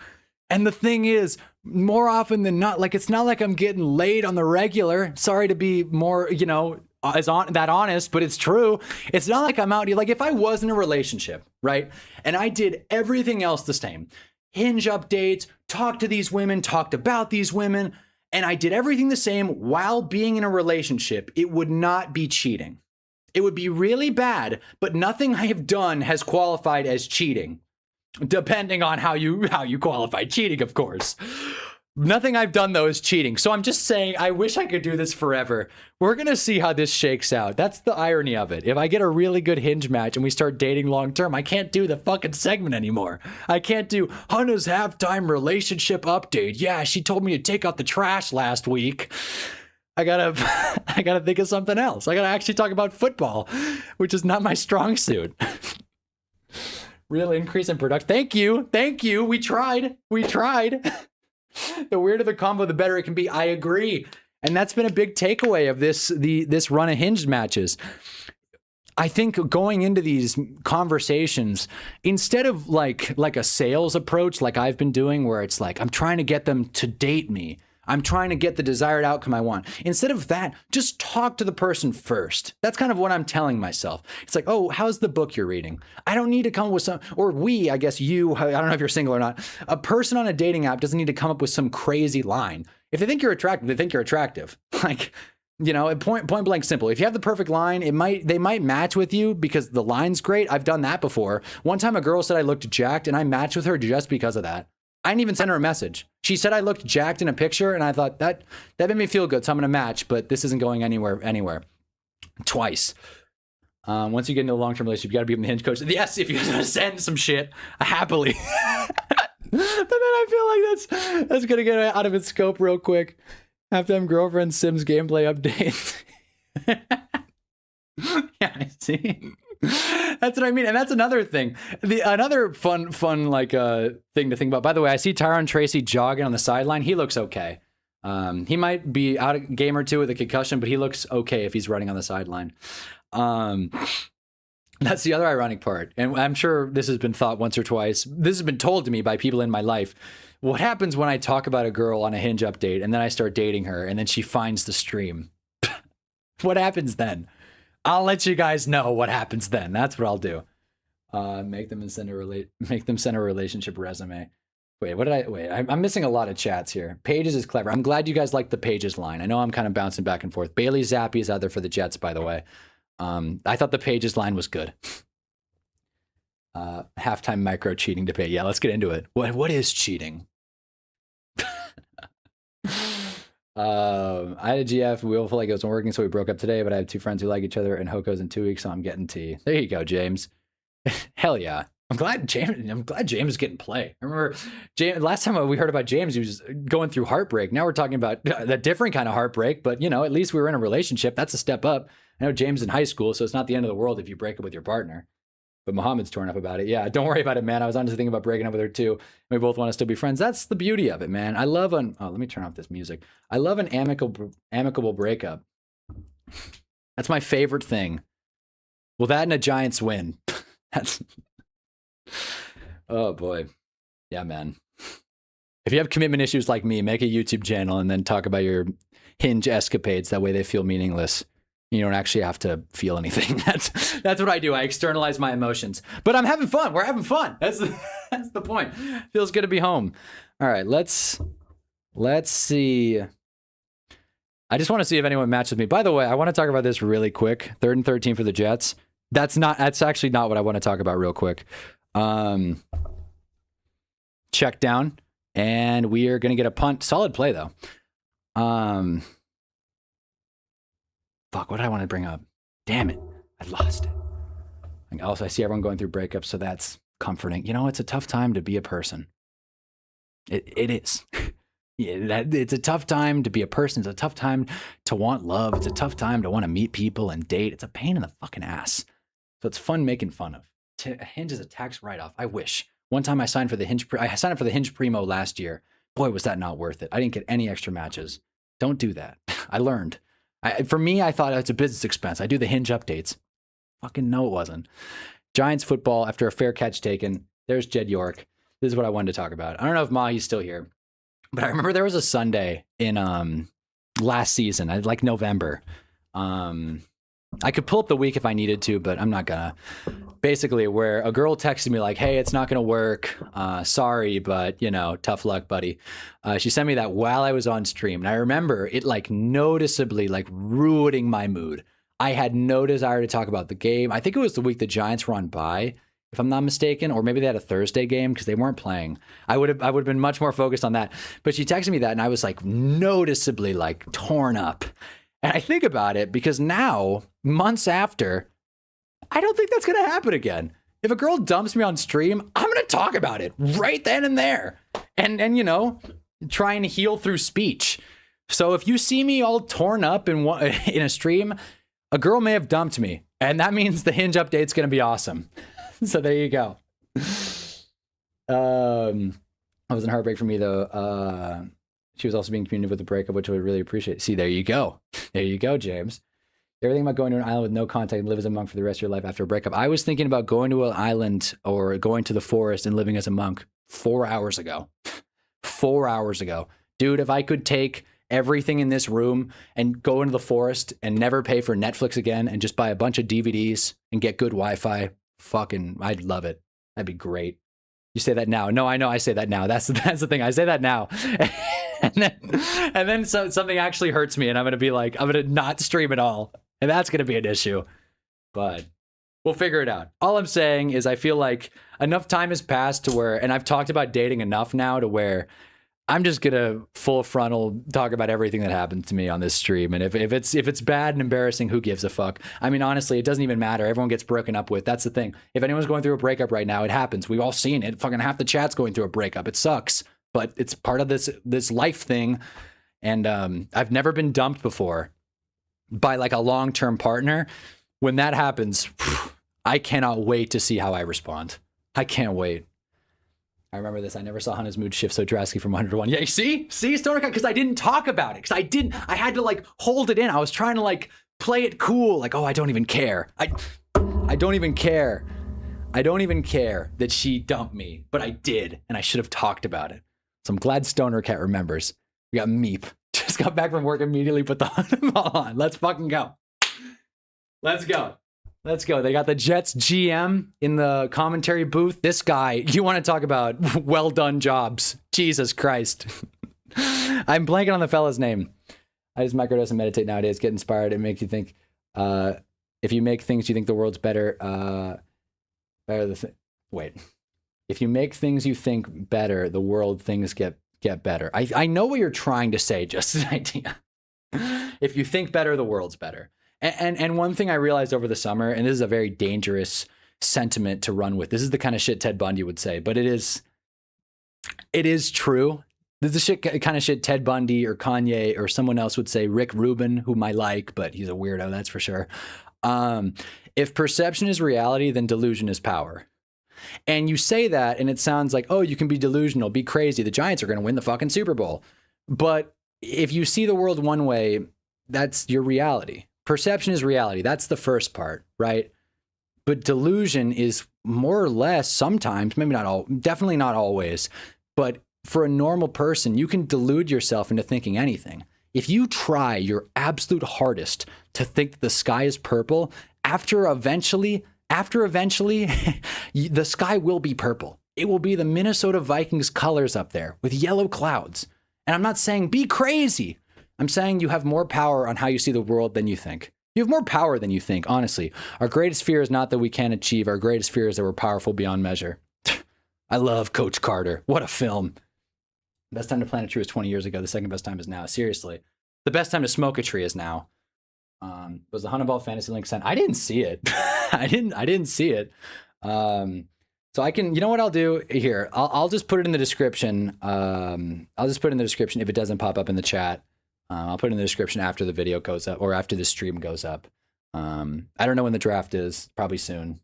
And the thing is, more often than not, like, it's not like I'm getting laid on the regular. Sorry to be more, that honest, but it's true. It's not like I'm out here. Like, if I was in a relationship, right, and I did everything else the same, Hinge updates, talked to these women, talked about these women, and I did everything the same while being in a relationship, it would not be cheating. It would be really bad, but nothing I have done has qualified as cheating. Depending on how you qualify cheating, of course. Nothing I've done, though, is cheating. So I'm just saying, I wish I could do this forever. We're going to see how this shakes out. That's the irony of it. If I get a really good Hinge match and we start dating long term, I can't do the fucking segment anymore. I can't do Hannah's halftime relationship update. Yeah, she told me to take out the trash last week. I gotta think of something else. I gotta actually talk about football, which is not my strong suit. Real increase in production. Thank you. We tried. The weirder the combo, the better it can be. I agree. And that's been a big takeaway of this run of Hinge matches. I think going into these conversations, instead of like a sales approach like I've been doing, where it's like, I'm trying to get them to date me, I'm trying to get the desired outcome I want. Instead of that, just talk to the person first. That's kind of what I'm telling myself. It's like, oh, how's the book you're reading? I don't need to come up with some, or I guess you, I don't know if you're single or not. A person on a dating app doesn't need to come up with some crazy line. If they think you're attractive, they think you're attractive. Like, point blank simple. If you have the perfect line, they might match with you because the line's great. I've done that before. One time a girl said I looked jacked and I matched with her just because of that. I didn't even send her a message. She said I looked jacked in a picture, and I thought that made me feel good, so I'm going to match, but this isn't going anywhere. Twice. Once you get into a long-term relationship, you got to be the Hinge coach. Yes, if you're going to send some shit, happily. But then I feel like that's going to get out of its scope real quick. Halftime girlfriend Sims gameplay update. Yeah, I see. That's what I mean. And that's another thing. Another fun like thing to think about. By the way, I see Tyron Tracy jogging on the sideline. He looks okay. He might be out a game or two with a concussion, but he looks okay if he's running on the sideline. That's the other ironic part. And I'm sure this has been thought once or twice. This has been told to me by people in my life. What happens when I talk about a girl on a Hinge update and then I start dating her and then she finds the stream? What happens then? I'll let you guys know what happens then. That's what I'll do. Make them send a relationship resume. Wait, what did I wait? I'm missing a lot of chats here. Pages is clever. I'm glad you guys like the Pages line. I know I'm kind of bouncing back and forth. Bailey Zappi is out there for the Jets, by the way. I thought the Pages line was good. Halftime micro cheating debate. Yeah, let's get into it. What is cheating? I had a GF. We all felt like it wasn't working, so we broke up today. But I have two friends who like each other, and Hoko's in 2 weeks, so I'm getting tea. There you go, James. Hell yeah. I'm glad James is getting play. I remember last time we heard about James, he was going through heartbreak. Now we're talking about a different kind of heartbreak, but at least we were in a relationship. That's a step up. I know James is in high school, so it's not the end of the world if you break up with your partner. But Muhammad's torn up about it. Yeah, don't worry about it, man. I was honestly thinking about breaking up with her too. We both want to still be friends. That's the beauty of it, man. I love let me turn off this music. I love an amicable breakup. That's my favorite thing. Well, that and a Giants win. That's oh boy. Yeah, man. If you have commitment issues like me, make a YouTube channel and then talk about your Hinge escapades. That way they feel meaningless. You don't actually have to feel anything. That's what I do. I externalize my emotions. But I'm having fun. We're having fun. That's the point. Feels good to be home. All right, let's see. I just want to see if anyone matches me. By the way, I want to talk about this really quick. 3rd and 13 for the Jets. That's actually not what I want to talk about real quick. Check down, and we are going to get a punt. Solid play though. Fuck, what did I want to bring up? Damn it. I lost it. And also, I see everyone going through breakups, so that's comforting. It's a tough time to be a person. It is. Yeah, it's a tough time to be a person. It's a tough time to want love. It's a tough time to want to meet people and date. It's a pain in the fucking ass. So it's fun making fun of. Hinge is a tax write-off. I wish. One time I signed for the Hinge. I signed up for the Hinge Primo last year. Boy, was that not worth it. I didn't get any extra matches. Don't do that. I learned. For me, I thought it's a business expense. I do the Hinge updates. Fucking no, it wasn't. Giants football after a fair catch taken. There's Jed York. This is what I wanted to talk about. I don't know if Mahi's still here, but I remember there was a Sunday in last season, like November. I could pull up the week if I needed to, but I'm not gonna. Basically, where a girl texted me like, "Hey, it's not gonna work. Sorry, but tough luck, buddy." She sent me that while I was on stream, and I remember it like noticeably like ruining my mood. I had no desire to talk about the game. I think it was the week the Giants were on bye, if I'm not mistaken, or maybe they had a Thursday game because they weren't playing. I would have been much more focused on that. But she texted me that, and I was like noticeably like torn up. And I think about it because now, months after, I don't think that's going to happen again. If a girl dumps me on stream, I'm going to talk about it right then and there. And try and heal through speech. So if you see me all torn up in a stream, a girl may have dumped me. And that means the Hinge update's going to be awesome. So there you go. It wasn't heartbreak for me, though. She was also being communicative with the breakup, which I would really appreciate. See, there you go. There you go, James. Everything about going to an island with no contact and live as a monk for the rest of your life after a breakup. I was thinking about going to an island or going to the forest and living as a monk 4 hours ago. 4 hours ago. Dude, if I could take everything in this room and go into the forest and never pay for Netflix again and just buy a bunch of DVDs and get good Wi-Fi, I'd love it. That'd be great. You say that now. No, I know I say that now. That's the thing. I say that now. and then something actually hurts me and I'm going to be like, I'm going to not stream at all. And that's going to be an issue. But we'll figure it out. All I'm saying is I feel like enough time has passed to where, and I've talked about dating enough now to where I'm just going to full frontal talk about everything that happened to me on this stream. And if it's bad and embarrassing, who gives a fuck? I mean, honestly, it doesn't even matter. Everyone gets broken up with. That's the thing. If anyone's going through a breakup right now, it happens. We've all seen it. Fucking half the chat's going through a breakup. It sucks, but it's part of this life thing. And I've never been dumped before by like a long-term partner. When that happens, I cannot wait to see how I respond. I can't wait. I remember this. I never saw Hana's mood shift so drastically from 100 to 1. Yeah, you see Stoner Cat, because I didn't talk about it. Because I had to like hold it in. I was trying to like play it cool. Like, oh, I don't even care. I don't even care. I don't even care that she dumped me, but I did, and I should have talked about it. So I'm glad Stoner Cat remembers. We got Meep. Just got back from work immediately, put the ball on. Let's fucking go. Let's go. Let's go. They got the Jets GM in the commentary booth. This guy, you want to talk about well done jobs. Jesus Christ. I'm blanking on the fella's name. I just microdose and meditate nowadays, get inspired. It makes you think. If you make things you think the world's better, wait. If you make things you think better, the world things get better. I know what you're trying to say, just an idea. If you think better, the world's better. And one thing I realized over the summer, and this is a very dangerous sentiment to run with. This is the kind of shit Ted Bundy would say, but it is true. This is the kind of shit Ted Bundy or Kanye or someone else would say. Rick Rubin, whom I like, but he's a weirdo, that's for sure. If perception is reality, then delusion is power. And you say that, and it sounds like, oh, you can be delusional, be crazy. The Giants are going to win the fucking Super Bowl. But if you see the world one way, that's your reality. Perception is reality. That's the first part, right? But delusion is more or less sometimes, maybe not all, definitely not always, but for a normal person, you can delude yourself into thinking anything. If you try your absolute hardest to think the sky is purple, after eventually, the sky will be purple. It will be the Minnesota Vikings colors up there with yellow clouds. And I'm not saying be crazy. I'm saying you have more power on how you see the world than you think. You have more power than you think, honestly. Our greatest fear is not that we can't achieve. Our greatest fear is that we're powerful beyond measure. I love Coach Carter. What a film. Best time to plant a tree was 20 years ago. The second best time is now. Seriously. The best time to smoke a tree is now. Was the Honeyball Fantasy Link sent? I didn't see it. I didn't see it. So I can, you know what I'll do here? I'll just put it in the description. I'll just put it in the description if it doesn't pop up in the chat. I'll put it in the description after the video goes up or after the stream goes up. I don't know when the draft is. Probably soon.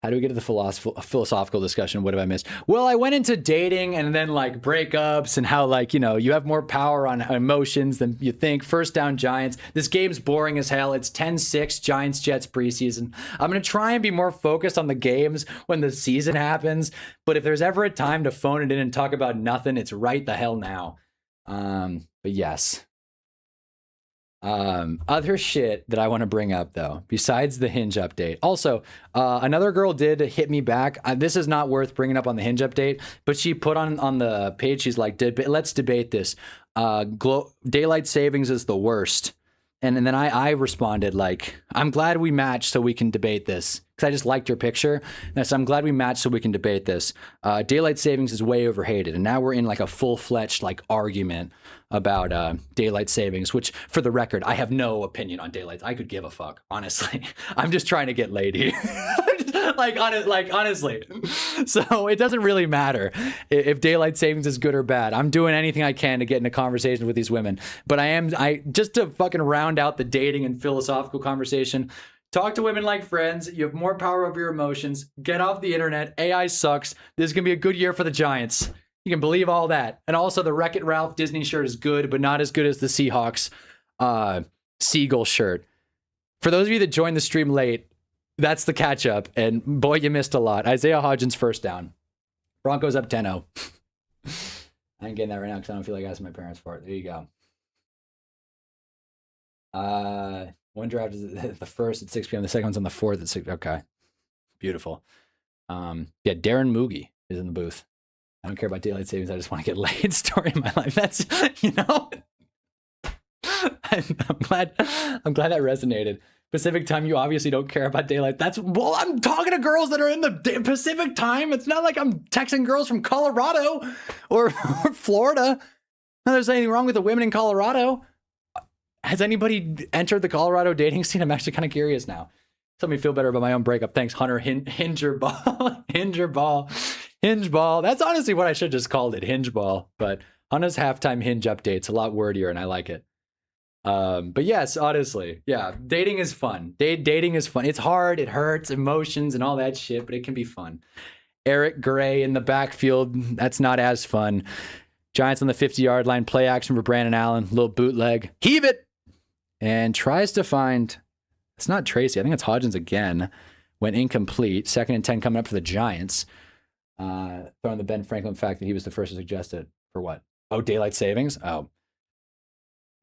How do we get to the philosophical discussion? What have I missed? Well, I went into dating and then like breakups and how like, you know, you have more power on emotions than you think. First down Giants. This game's boring as hell. It's 10-6 Giants Jets preseason. I'm going to try and be more focused on the games when the season happens. But if there's ever a time to phone it in and talk about nothing, it's right the hell now. But yes. Other shit that I want to bring up though, besides the Hinge update. Also, another girl did hit me back. This is not worth bringing up on the Hinge update, but she put on the page, she's like, let's debate this. Daylight savings is the worst. And then I responded like, I'm glad we matched so we can debate this. Because I just liked your picture. And so I'm glad we matched so we can debate this. Daylight savings is way overhated. And now we're in like a full-fledged like argument about daylight savings, which for the record, I have no opinion on daylight. I could give a fuck, honestly. I'm just trying to get laid here. Honestly. So it doesn't really matter if daylight savings is good or bad. I'm doing anything I can to get into conversations with these women. But I just to fucking round out the dating and philosophical conversation, talk to women like friends. You have more power over your emotions. Get off the internet. AI sucks. This is going to be a good year for the Giants. You can believe all that. And also the Wreck-It Ralph Disney shirt is good, but not as good as the Seahawks Seagull shirt. For those of you that joined the stream late, that's the catch up. And boy, you missed a lot. Isaiah Hodgins first down. Broncos up 10-0. I ain't getting that right now because I don't feel like asking my parents for it. There you go. One draft is the first at 6 p.m. The second one's on the 4th at 6. Okay. Beautiful. Yeah, Darren Moogie is in the booth. I don't care about daylight savings. I just want to get laid. Story of my life. That's, you know, I'm glad that resonated. Pacific time, you obviously don't care about daylight. Well, I'm talking to girls that are in the Pacific time. It's not like I'm texting girls from Colorado or Florida. No, there's anything wrong with the women in Colorado. Has anybody entered the Colorado dating scene? I'm actually kind of curious now. Help me feel better about my own breakup. Thanks, Hunter. Hinge ball. That's honestly what I should just called it, Hinge ball. But Hunter's halftime Hinge update's a lot wordier, and I like it. But yes, honestly, yeah, dating is fun. Dating is fun. It's hard, it hurts, emotions, and all that shit, but it can be fun. Eric Gray in the backfield. That's not as fun. Giants on the 50-yard line. Play action for Brandon Allen. Little bootleg. Heave it. And tries to find, it's not Tracy. I think it's Hodgins again. Went incomplete. 2nd and 10 coming up for the Giants. Throwing the Ben Franklin fact that he was the first to suggest it for what? Oh, daylight savings? Oh.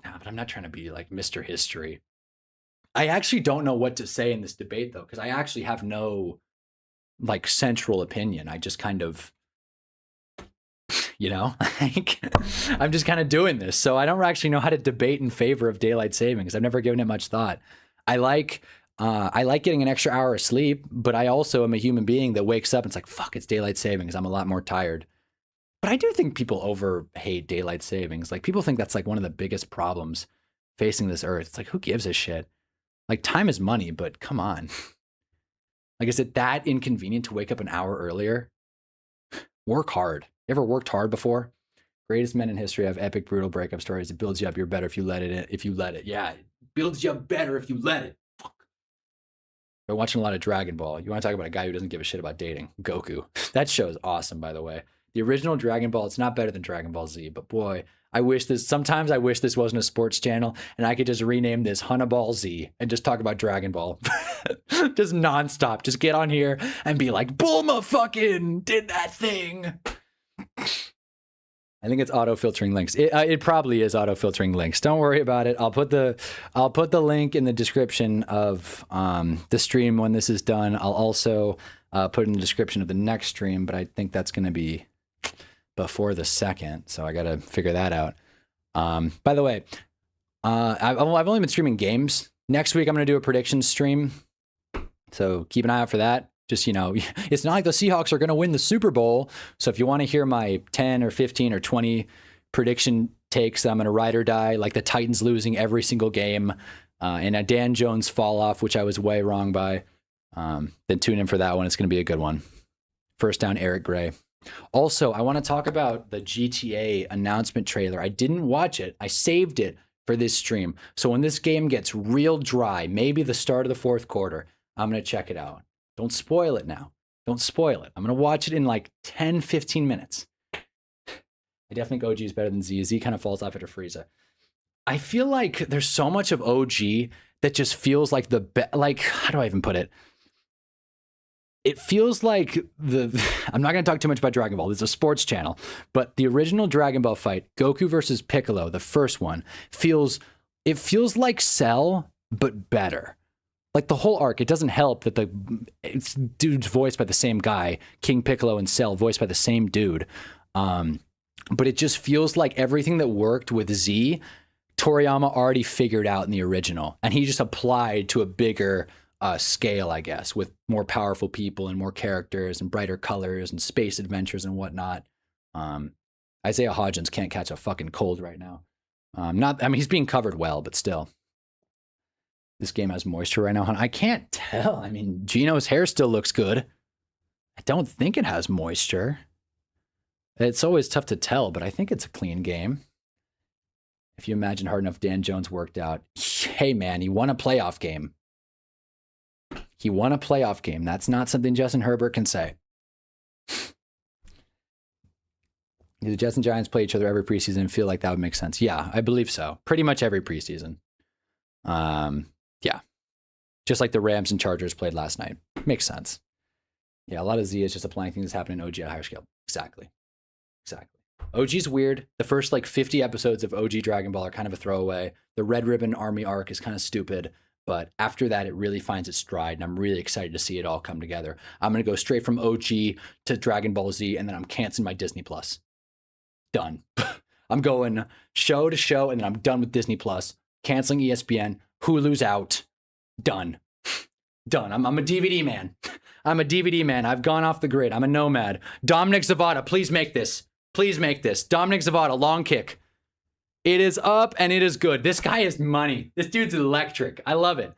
No, but I'm not trying to be like Mr. History. I actually don't know what to say in this debate though, because I actually have no like central opinion. I just kind of, like I'm just kind of doing this. So I don't actually know how to debate in favor of daylight savings. I've never given it much thought. I like getting an extra hour of sleep, but I also am a human being that wakes up and it's like, fuck, it's daylight savings. I'm a lot more tired. But I do think people over hate daylight savings. Like people think that's like one of the biggest problems facing this earth. It's like, who gives a shit? Like time is money, but come on. Like, is it that inconvenient to wake up an hour earlier? Work hard. You ever worked hard before? Greatest men in history have epic, brutal breakup stories. It builds you up. You're better if you let it. Yeah, it builds you up better if you let it. Fuck. Been watching a lot of Dragon Ball. You want to talk about a guy who doesn't give a shit about dating? Goku. That show is awesome, by the way. The original Dragon Ball, it's not better than Dragon Ball Z, but boy, sometimes I wish this wasn't a sports channel and I could just rename this Ball Z and just talk about Dragon Ball. Just nonstop. Just get on here and be like, Bulma fucking did that thing. I think it's auto-filtering links. It probably is auto-filtering links. Don't worry about it. I'll put the link in the description of the stream when this is done. I'll also put it in the description of the next stream, but I think that's going to be before the second, so I got to figure that out. By the way, I've only been streaming games. Next week, I'm going to do a prediction stream, so keep an eye out for that. Just, it's not like the Seahawks are going to win the Super Bowl. So if you want to hear my 10 or 15 or 20 prediction takes, I'm going to ride or die, like the Titans losing every single game and a Dan Jones fall off, which I was way wrong by, then tune in for that one. It's going to be a good one. First down, Eric Gray. Also, I want to talk about the GTA announcement trailer. I didn't watch it. I saved it for this stream. So when this game gets real dry, maybe the start of the fourth quarter, I'm going to check it out. Don't spoil it now. Don't spoil it. I'm going to watch it in like 10, 15 minutes. I definitely think OG is better than Z. Z kind of falls off after Frieza. I feel like there's so much of OG that just feels like how do I even put it? It feels like I'm not going to talk too much about Dragon Ball. This is a sports channel, but the original Dragon Ball fight, Goku versus Piccolo, the first one, feels like Cell, but better. Like the whole arc, it doesn't help that it's dude's voiced by the same guy, King Piccolo and Cell voiced by the same dude. But it just feels like everything that worked with Z, Toriyama already figured out in the original, and he just applied to a bigger scale, I guess, with more powerful people and more characters and brighter colors and space adventures and whatnot. Isaiah Hodgins can't catch a fucking cold right now. He's being covered well, but still. This game has moisture right now, huh? I can't tell. I mean, Gino's hair still looks good. I don't think it has moisture. It's always tough to tell, but I think it's a clean game. If you imagine hard enough, Dan Jones worked out. Hey, man, he won a playoff game. He won a playoff game. That's not something Justin Herbert can say. Do the Jets and Giants play each other every preseason and feel like that would make sense? Yeah, I believe so. Pretty much every preseason. Yeah. Just like the Rams and Chargers played last night. Makes sense. Yeah, a lot of Z is just applying things that happen in OG at a higher scale. Exactly. OG's weird. The first 50 episodes of OG Dragon Ball are kind of a throwaway. The Red Ribbon Army arc is kind of stupid. But after that, it really finds its stride, and I'm really excited to see it all come together. I'm going to go straight from OG to Dragon Ball Z, and then I'm canceling my Disney Plus. Done. I'm going show to show, and then I'm done with Disney Plus. Canceling ESPN. Hulu's out. Done. Done. I'm a DVD man. I'm a DVD man. I've gone off the grid. I'm a nomad. Dominic Zavada, please make this. Please make this. Dominic Zavada, long kick. It is up and it is good. This guy is money. This dude's electric. I love it.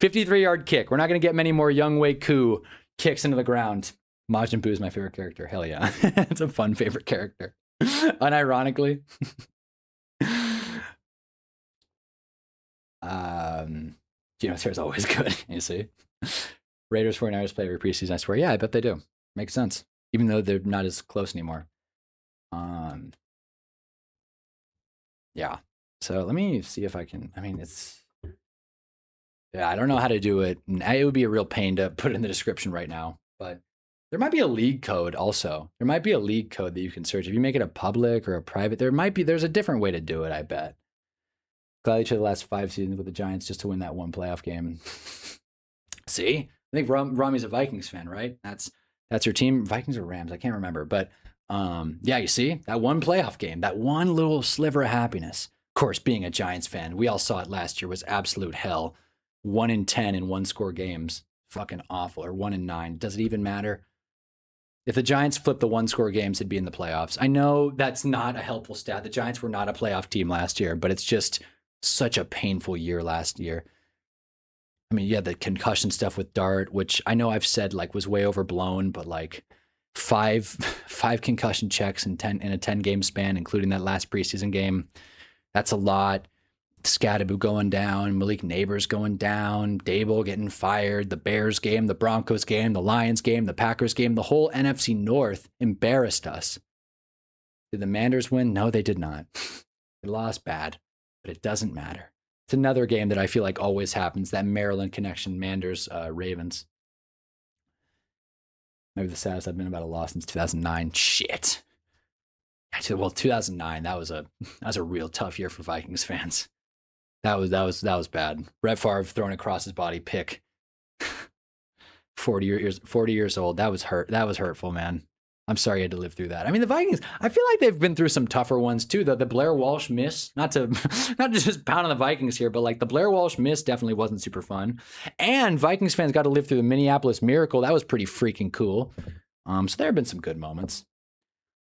53-yard kick. We're not going to get many more Young Wei Koo kicks into the ground. Majin Buu is my favorite character. Hell yeah. It's a fun favorite character. Unironically. Gino's hair is always good. You see? Raiders 49ers play every preseason. I swear. Yeah, I bet they do. Makes sense. Even though they're not as close anymore. Yeah. So let me see if I can. I don't know how to do it. It would be a real pain to put it in the description right now, but there might be a league code also. There might be a league code that you can search. If you make it a public or a private, there's a different way to do it, I bet. Glad each of the last 5 seasons with the Giants just to win that one playoff game. See, I think Rami's a Vikings fan, right? That's your team. Vikings or Rams? I can't remember, but yeah, you see that one playoff game, that one little sliver of happiness. Of course, being a Giants fan, we all saw it last year was absolute hell. 1-10 in one-score games, fucking awful. Or 1-9. Does it even matter? If the Giants flipped the one-score games, they'd be in the playoffs. I know that's not a helpful stat. The Giants were not a playoff team last year, but it's just such a painful year last year. I mean, yeah, the concussion stuff with Dart, which I know I've said like was way overblown, but like five concussion checks in a 10-game span, including that last preseason game. That's a lot. Scadaboo going down, Malik Neighbors going down, Dable getting fired, the Bears game, the Broncos game, the Lions game, the Packers game, the whole NFC North embarrassed us. Did the Manders win? No, they did not. They lost bad, but it doesn't matter. It's another game that I feel like always happens, that Maryland connection, Manders, Ravens. Maybe the saddest I've been about a loss since 2009. Shit. Well, 2009, that was a real tough year for Vikings fans. That was bad. Brett Favre throwing across his body pick. 40 years old. That was hurtful, man. I'm sorry you had to live through that. I mean, the Vikings, I feel like they've been through some tougher ones too. The Blair Walsh miss, not to just pound on the Vikings here, but like the Blair Walsh miss definitely wasn't super fun. And Vikings fans got to live through the Minneapolis Miracle. That was pretty freaking cool. So there have been some good moments.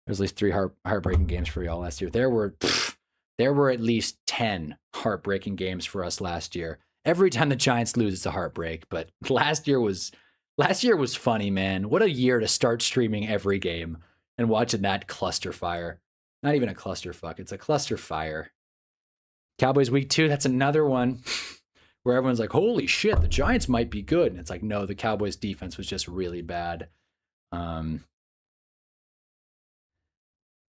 There's at least 3 heartbreaking games for y'all last year. There were at least 10 heartbreaking games for us last year. Every time the Giants lose, it's a heartbreak. But last year was funny, man. What a year to start streaming every game and watching that cluster fire. Not even a clusterfuck. It's a cluster fire. Cowboys week 2, that's another one where everyone's like, holy shit, the Giants might be good. And it's like, no, the Cowboys defense was just really bad. The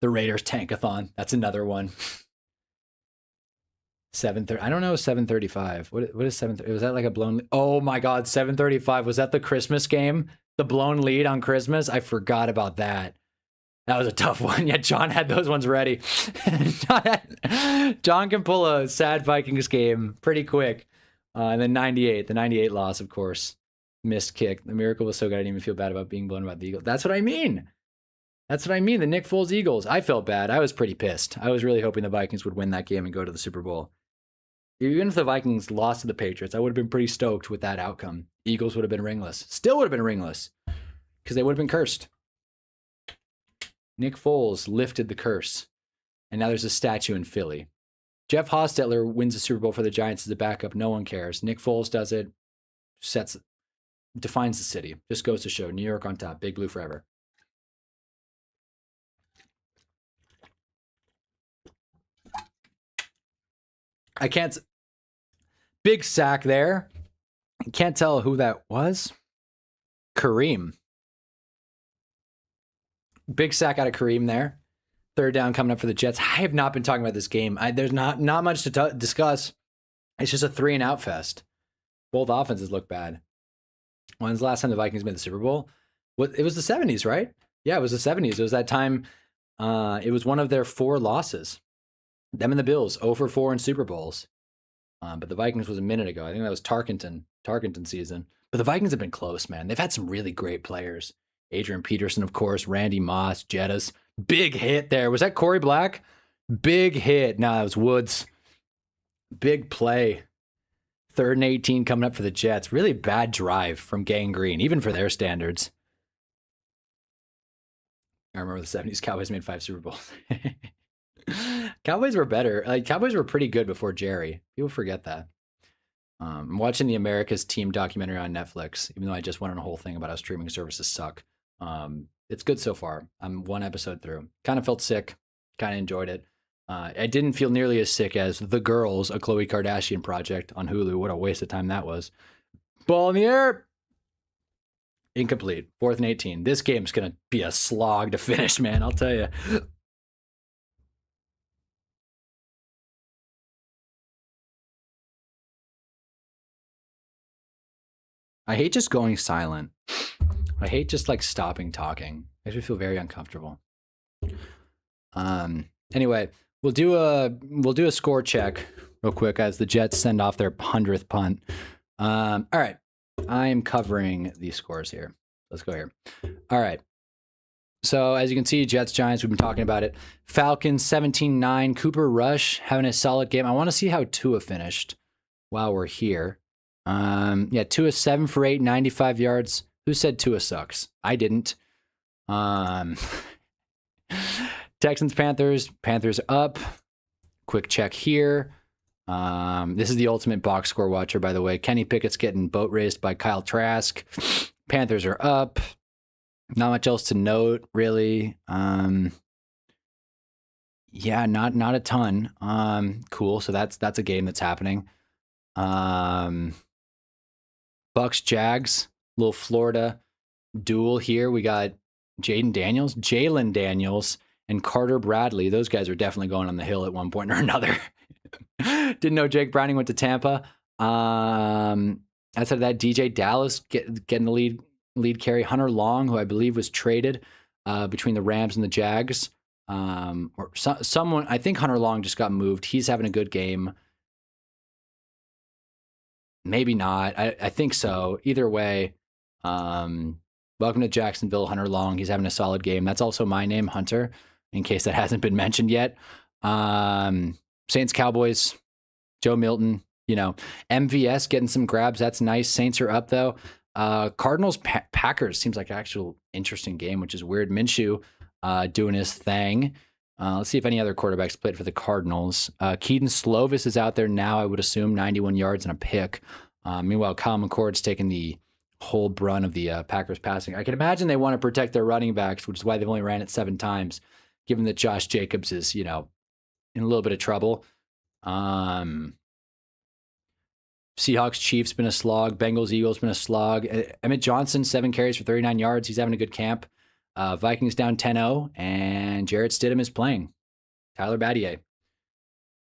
Raiders tankathon. That's another one. 7:30. I don't know. 7:35. What is 7:30? Was that like a blown? Oh my God. 7:35. Was that the Christmas game? The blown lead on Christmas? I forgot about that. That was a tough one. Yeah, John had those ones ready. John can pull a sad Vikings game pretty quick. And then the 98 loss, of course. Missed kick. The Miracle was so good I didn't even feel bad about being blown about the Eagles. That's what I mean. The Nick Foles Eagles. I felt bad. I was pretty pissed. I was really hoping the Vikings would win that game and go to the Super Bowl. Even if the Vikings lost to the Patriots, I would have been pretty stoked with that outcome. Eagles would have been ringless. Still would have been ringless because they would have been cursed. Nick Foles lifted the curse, and now there's a statue in Philly. Jeff Hostetler wins the Super Bowl for the Giants as a backup. No one cares. Nick Foles does it, defines the city. Just goes to show. New York on top. Big Blue forever. I can't. Big sack there. Can't tell who that was. Kareem. Big sack out of Kareem there. 3rd down coming up for the Jets. I have not been talking about this game. There's not much to discuss. It's just a 3-and-out fest. Both offenses look bad. When's the last time the Vikings made the Super Bowl? It was the 70s, right? Yeah, it was the 70s. It was that time. It was one of their 4 losses. Them and the Bills, 0-4 in Super Bowls. But the Vikings was a minute ago. I think that was Tarkenton season. But the Vikings have been close, man. They've had some really great players. Adrian Peterson, of course, Randy Moss, Jettas. Big hit there. Was that Corey Black? Big hit. No, that was Woods. Big play. 3rd and 18 coming up for the Jets. Really bad drive from Gang Green, even for their standards. I remember the 70s Cowboys made 5 Super Bowls. Cowboys were better. Cowboys were pretty good before Jerry. People forget that. I'm watching the America's Team documentary on Netflix, even though I just went on a whole thing about how streaming services suck. It's good so far. I'm 1 episode through. Kind of felt sick. Kind of enjoyed it. I didn't feel nearly as sick as The Girls, a Khloe Kardashian project on Hulu. What a waste of time that was. Ball in the air. Incomplete. 4th and 18. This game's going to be a slog to finish, man. I'll tell you. I hate just going silent. I hate just like stopping talking. Makes me feel very uncomfortable. Anyway, we'll do a score check real quick as the Jets send off their 100th punt. All right. I am covering these scores here. Let's go here. All right. So as you can see, Jets, Giants, we've been talking about it. Falcons 17-9. Cooper Rush having a solid game. I want to see how Tua finished while we're here. Yeah, Tua 7 for 8, 95 yards. Who said Tua sucks? I didn't. Texans, Panthers. Panthers up. Quick check here. This is the ultimate box score watcher, by the way. Kenny Pickett's getting boat raced by Kyle Trask. Panthers are up. Not much else to note, really. Yeah, not a ton. Cool. So that's a game that's happening. Bucks, Jags, little Florida duel here. We got Jalen Daniels, and Carter Bradley. Those guys are definitely going on the hill at one point or another. Didn't know Jake Browning went to Tampa. Outside of that, DJ Dallas getting the lead carry. Hunter Long, who I believe was traded between the Rams and the Jags. Someone, I think Hunter Long just got moved. He's having a good game. Maybe not. I think so. Either way, welcome to Jacksonville, Hunter Long. He's having a solid game. That's also my name, Hunter, in case that hasn't been mentioned yet. Saints, Cowboys, Joe Milton, MVS getting some grabs. That's nice. Saints are up, though. Cardinals, Packers seems like an actual interesting game, which is weird. Minshew doing his thing. Let's see if any other quarterbacks played for the Cardinals. Keaton Slovis is out there now, I would assume, 91 yards and a pick. Meanwhile, Kyle McCord's taking the whole brunt of the Packers passing. I can imagine they want to protect their running backs, which is why they've only ran it 7 times, given that Josh Jacobs is, in a little bit of trouble. Seahawks, Chiefs been a slog. Bengals, Eagles been a slog. Emmett Johnson, 7 carries for 39 yards. He's having a good camp. Vikings down 10-0, and Jarrett Stidham is playing. Tyler Battier. It's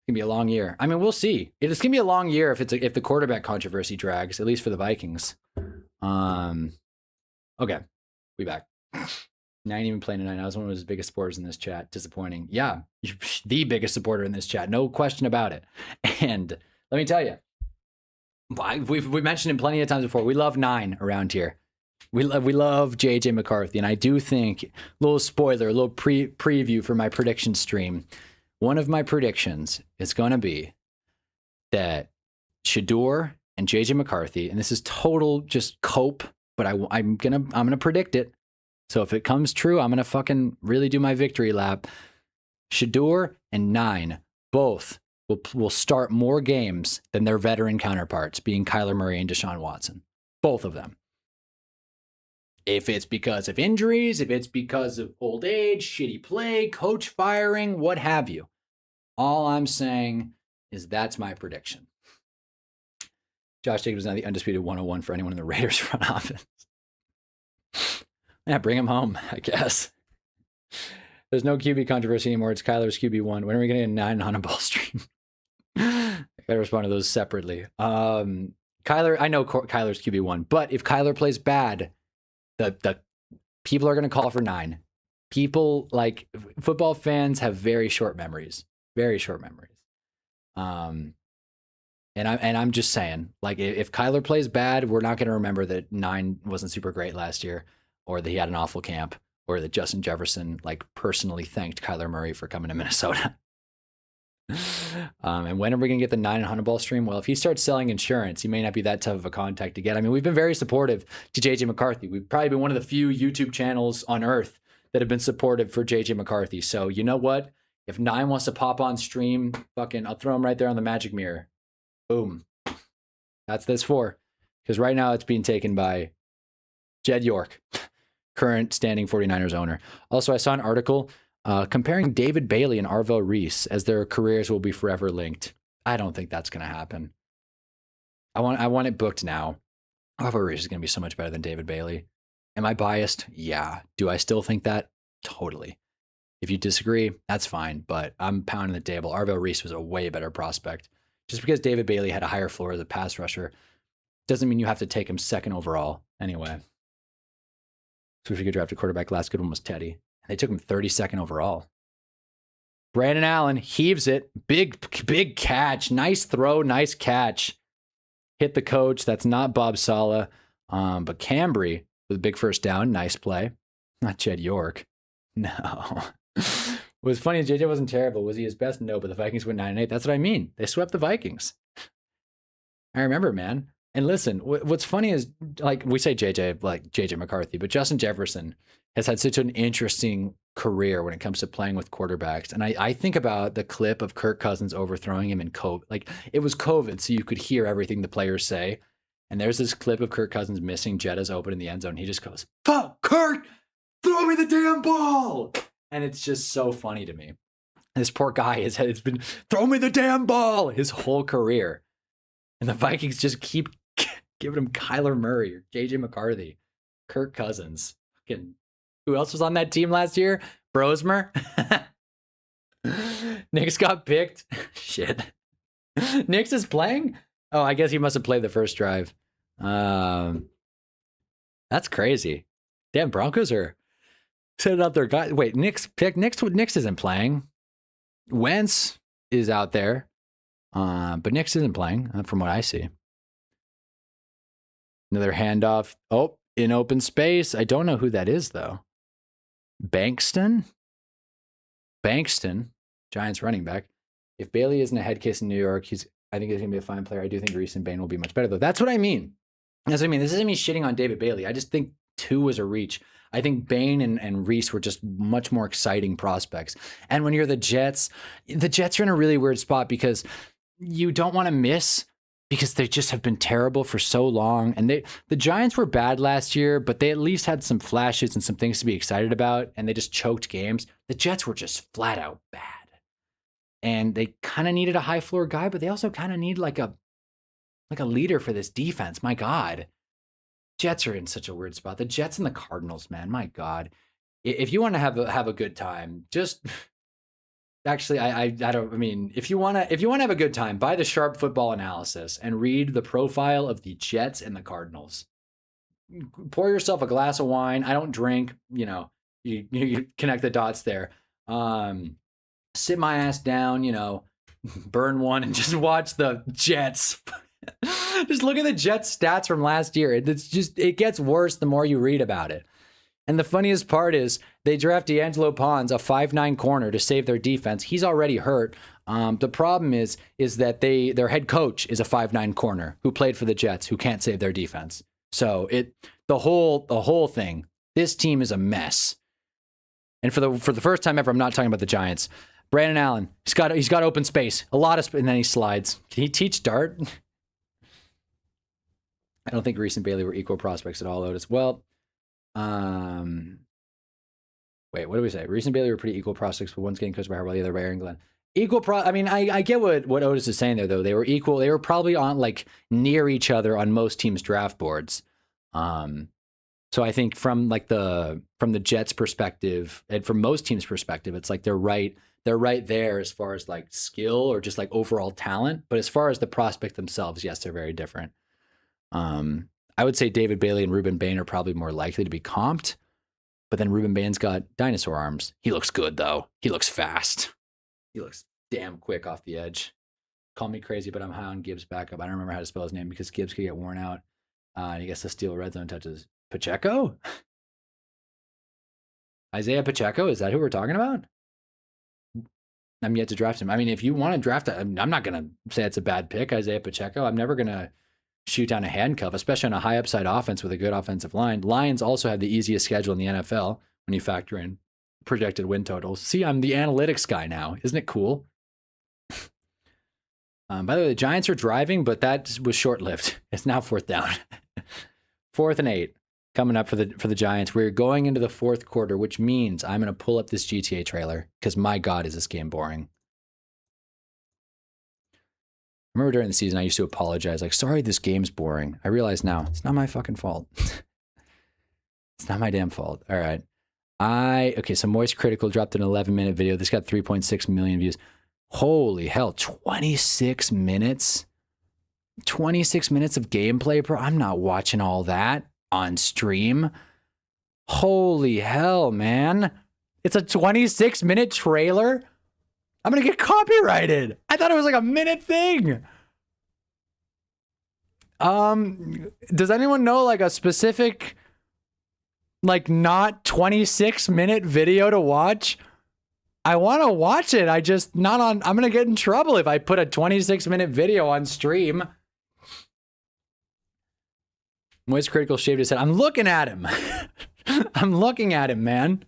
going to be a long year. I mean, we'll see. It's going to be a long year if the quarterback controversy drags, at least for the Vikings. Okay, we back. Not even playing tonight. I was one of his biggest supporters in this chat. Disappointing. Yeah, the biggest supporter in this chat. No question about it. And let me tell you, we've mentioned him plenty of times before. We love 9 around here. We love JJ McCarthy, and I do think, a little spoiler, a little preview for my prediction stream. One of my predictions is going to be that Shedeur and JJ McCarthy, and this is total just cope, but I'm gonna predict it. So if it comes true, I'm gonna fucking really do my victory lap. Shedeur and 9 both will start more games than their veteran counterparts, being Kyler Murray and Deshaun Watson. Both of them. If it's because of injuries, if it's because of old age, shitty play, coach firing, what have you. All I'm saying is that's my prediction. Josh Jacobs is now the undisputed 101 for anyone in the Raiders front office. Yeah, bring him home, I guess. There's no QB controversy anymore. It's Kyler's QB1. When are we going to get a 9 on a ball stream? I gotta respond to those separately. Kyler, I know Kyler's QB1, but if Kyler plays bad, the people are going to call for 9. People, like, football fans have very short memories. Very short memories. And I'm just saying, like, if Kyler plays bad, we're not going to remember that 9 wasn't super great last year, or that he had an awful camp, or that Justin Jefferson, like, personally thanked Kyler Murray for coming to Minnesota. And when are we going to get the 9 and 100 ball stream? Well, if he starts selling insurance, he may not be that tough of a contact to get. I mean, we've been very supportive to JJ McCarthy. We've probably been one of the few YouTube channels on earth that have been supportive for JJ McCarthy. So you know what? If 9 wants to pop on stream, fucking, I'll throw him right there on the magic mirror. Boom. That's this for. Because right now it's being taken by Jed York, current standing 49ers owner. Also, I saw an article comparing David Bailey and Arvell Reese as their careers will be forever linked. I don't think that's going to happen. I want it booked now. Arvell Reese is going to be so much better than David Bailey. Am I biased? Yeah. Do I still think that? Totally. If you disagree, that's fine, but I'm pounding the table. Arvell Reese was a way better prospect. Just because David Bailey had a higher floor as a pass rusher doesn't mean you have to take him 2nd overall. Anyway. So if you could draft a quarterback, last good one was Teddy. They took him 32nd overall. Brandon Allen heaves it. Big catch. Nice throw. Nice catch. Hit the coach. That's not Bob Saleh. But Cambry with a big first down. Nice play. Not Jed York. No. What's funny is JJ wasn't terrible. Was he his best? No, but the Vikings went 9-8. That's what I mean. They swept the Vikings. I remember, man. And listen, what's funny is, like, we say JJ, like JJ McCarthy, but Justin Jefferson has had such an interesting career when it comes to playing with quarterbacks. And I think about the clip of Kirk Cousins overthrowing him in COVID. Like, it was COVID, so you could hear everything the players say. And there's this clip of Kirk Cousins missing Jetta's open in the end zone. He just goes, "Fuck, Kirk, throw me the damn ball." And it's just so funny to me. This poor guy has been, "Throw me the damn ball," his whole career. And the Vikings just keep giving him Kyler Murray or JJ McCarthy, Kirk Cousins. Fucking, who else was on that team last year? Brosmer. Nix got picked. Shit. Nix is playing? Oh, I guess he must have played the first drive. That's crazy. Damn, Broncos are setting up their guy. Wait, Nix isn't playing. Wentz is out there. But Nix isn't playing, from what I see. Another handoff. Oh, in open space. I don't know who that is, though. Bankston, Giants running back. If Bailey isn't a head case in New York, I think he's going to be a fine player. I do think Reese and Bain will be much better, though. That's what I mean. This isn't me shitting on David Bailey. I just think 2 was a reach. I think Bain and Reese were just much more exciting prospects. And when you're the Jets are in a really weird spot because you don't want to miss, because they just have been terrible for so long. And the Giants were bad last year, but they at least had some flashes and some things to be excited about, and they just choked games. The Jets were just flat out bad. And they kind of needed a high floor guy, but they also kind of need like a leader for this defense. My God. Jets are in such a weird spot. The Jets and the Cardinals, man. My God. If you want to have a good time, just actually, I don't. I mean, if you want to have a good time, buy the Sharp Football Analysis and read the profile of the Jets and the Cardinals. Pour yourself a glass of wine. I don't drink. You connect the dots there. Sit my ass down. Burn one and just watch the Jets. Just look at the Jets stats from last year. It gets worse the more you read about it. And the funniest part is they draft D'Angelo Pons, a 5'9" corner, to save their defense. He's already hurt. The problem is that their head coach is a 5'9" corner who played for the Jets, who can't save their defense. So the whole thing, this team is a mess. And for the first time ever, I'm not talking about the Giants. Brandon Allen, he's got open space, a lot of, and then he slides. Can he teach Dart? I don't think Reese and Bailey were equal prospects at all, Otis. Well, wait, what did we say? Reese and Bailey were pretty equal prospects, but one's getting coached by Harbaugh, the other by Aaron Glenn. I mean, I get what Otis is saying there, though. They were equal. They were probably on near each other on most teams' draft boards. So I think from the Jets' perspective and from most teams' perspective, it's like they're right there as far as skill or just overall talent. But as far as the prospect themselves, yes, they're very different. I would say David Bailey and Ruben Bain are probably more likely to be comped, but then Ruben Bain's got dinosaur arms. He looks good, though. He looks fast. He looks damn quick off the edge. Call me crazy, but I'm high on Gibbs' backup. I don't remember how to spell his name because Gibbs could get worn out. And he gets to steal red zone touches. Pacheco? Isaiah Pacheco? Is that who we're talking about? I'm yet to draft him. I mean, if you want to draft him, I'm not going to say it's a bad pick, Isaiah Pacheco. I'm never going to shoot down a handcuff, especially on a high upside offense with a good offensive line. Lions also have the easiest schedule in the NFL when you factor in projected win totals. See, I'm the analytics guy now. Isn't it cool? By the way, the Giants are driving, but that was short-lived. It's now 4th down. 4th and 8 coming up for the Giants. We're going into the 4th quarter, which means I'm going to pull up this GTA trailer because my God, is this game boring. I remember during the season, I used to apologize, sorry, this game's boring. I realize now, it's not my fucking fault. It's not my damn fault. All right. Okay, so Moist Critical dropped an 11-minute video. This got 3.6 million views. Holy hell, 26 minutes? 26 minutes of gameplay, bro? I'm not watching all that on stream. Holy hell, man. It's a 26-minute trailer? I'm gonna get copyrighted. I thought it was like a minute thing. Does anyone know like a specific, like not 26-minute video to watch? I want to watch it. I just not on. I'm gonna get in trouble if I put a 26-minute video on stream. Moist Critical shaved his head. I'm looking at him. I'm looking at him, man.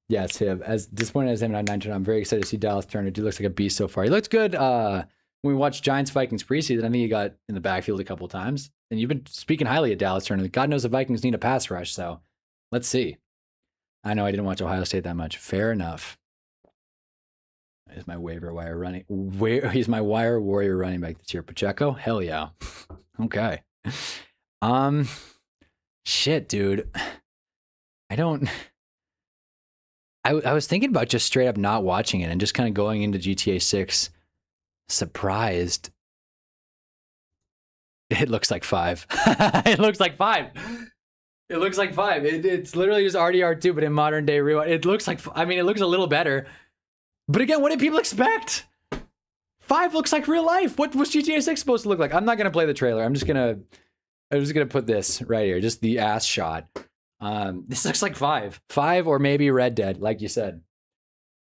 Yes, him. As disappointed as him at 9 turn, I'm very excited to see Dallas Turner. Dude looks like a beast so far. He looked good when we watched Giants Vikings preseason. I think he got in the backfield a couple of times. And you've been speaking highly of Dallas Turner. God knows the Vikings need a pass rush, so let's see. I know I didn't watch Ohio State that much. Fair enough. Is my waiver wire running? He's my wire warrior running back this year. Pacheco? Hell yeah. Okay. Shit, dude. I was thinking about just straight up not watching it and just kind of going into GTA 6 surprised. It looks like 5. It looks like 5. It looks like 5. It's literally just RDR2, but in modern day real. It looks like, I mean, it looks a little better. But again, what did people expect? 5 looks like real life. What was GTA 6 supposed to look like? I'm not gonna play the trailer. I'm just gonna put this right here, just the ass shot. This looks like 5 or maybe Red Dead, like you said.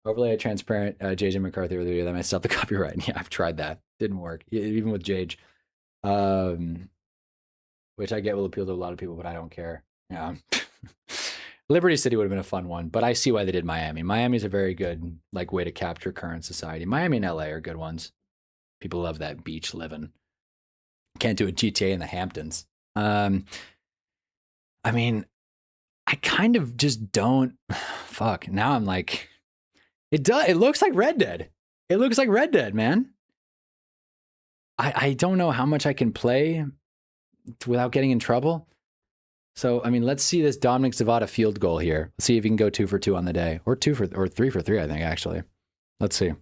Overlay a transparent JJ McCarthy earlier that messed up the copyright. Yeah, I've tried that. Didn't work, even with Jage. Which I get will appeal to a lot of people, but I don't care. Yeah. Liberty City would have been a fun one, but I see why they did Miami. Miami's a very good like way to capture current society. Miami and LA are good ones. People love that beach living. Can't do a GTA in the Hamptons. I mean, I kind of just don't. Fuck. Now I'm like, it does. It looks like Red Dead. It looks like Red Dead, man. I don't know how much I can play without getting in trouble. So, I mean, let's see this Dominic Zavada field goal here. Let's see if he can go 2 for 2 on the day, or 3 for 3, I think, actually. Let's see.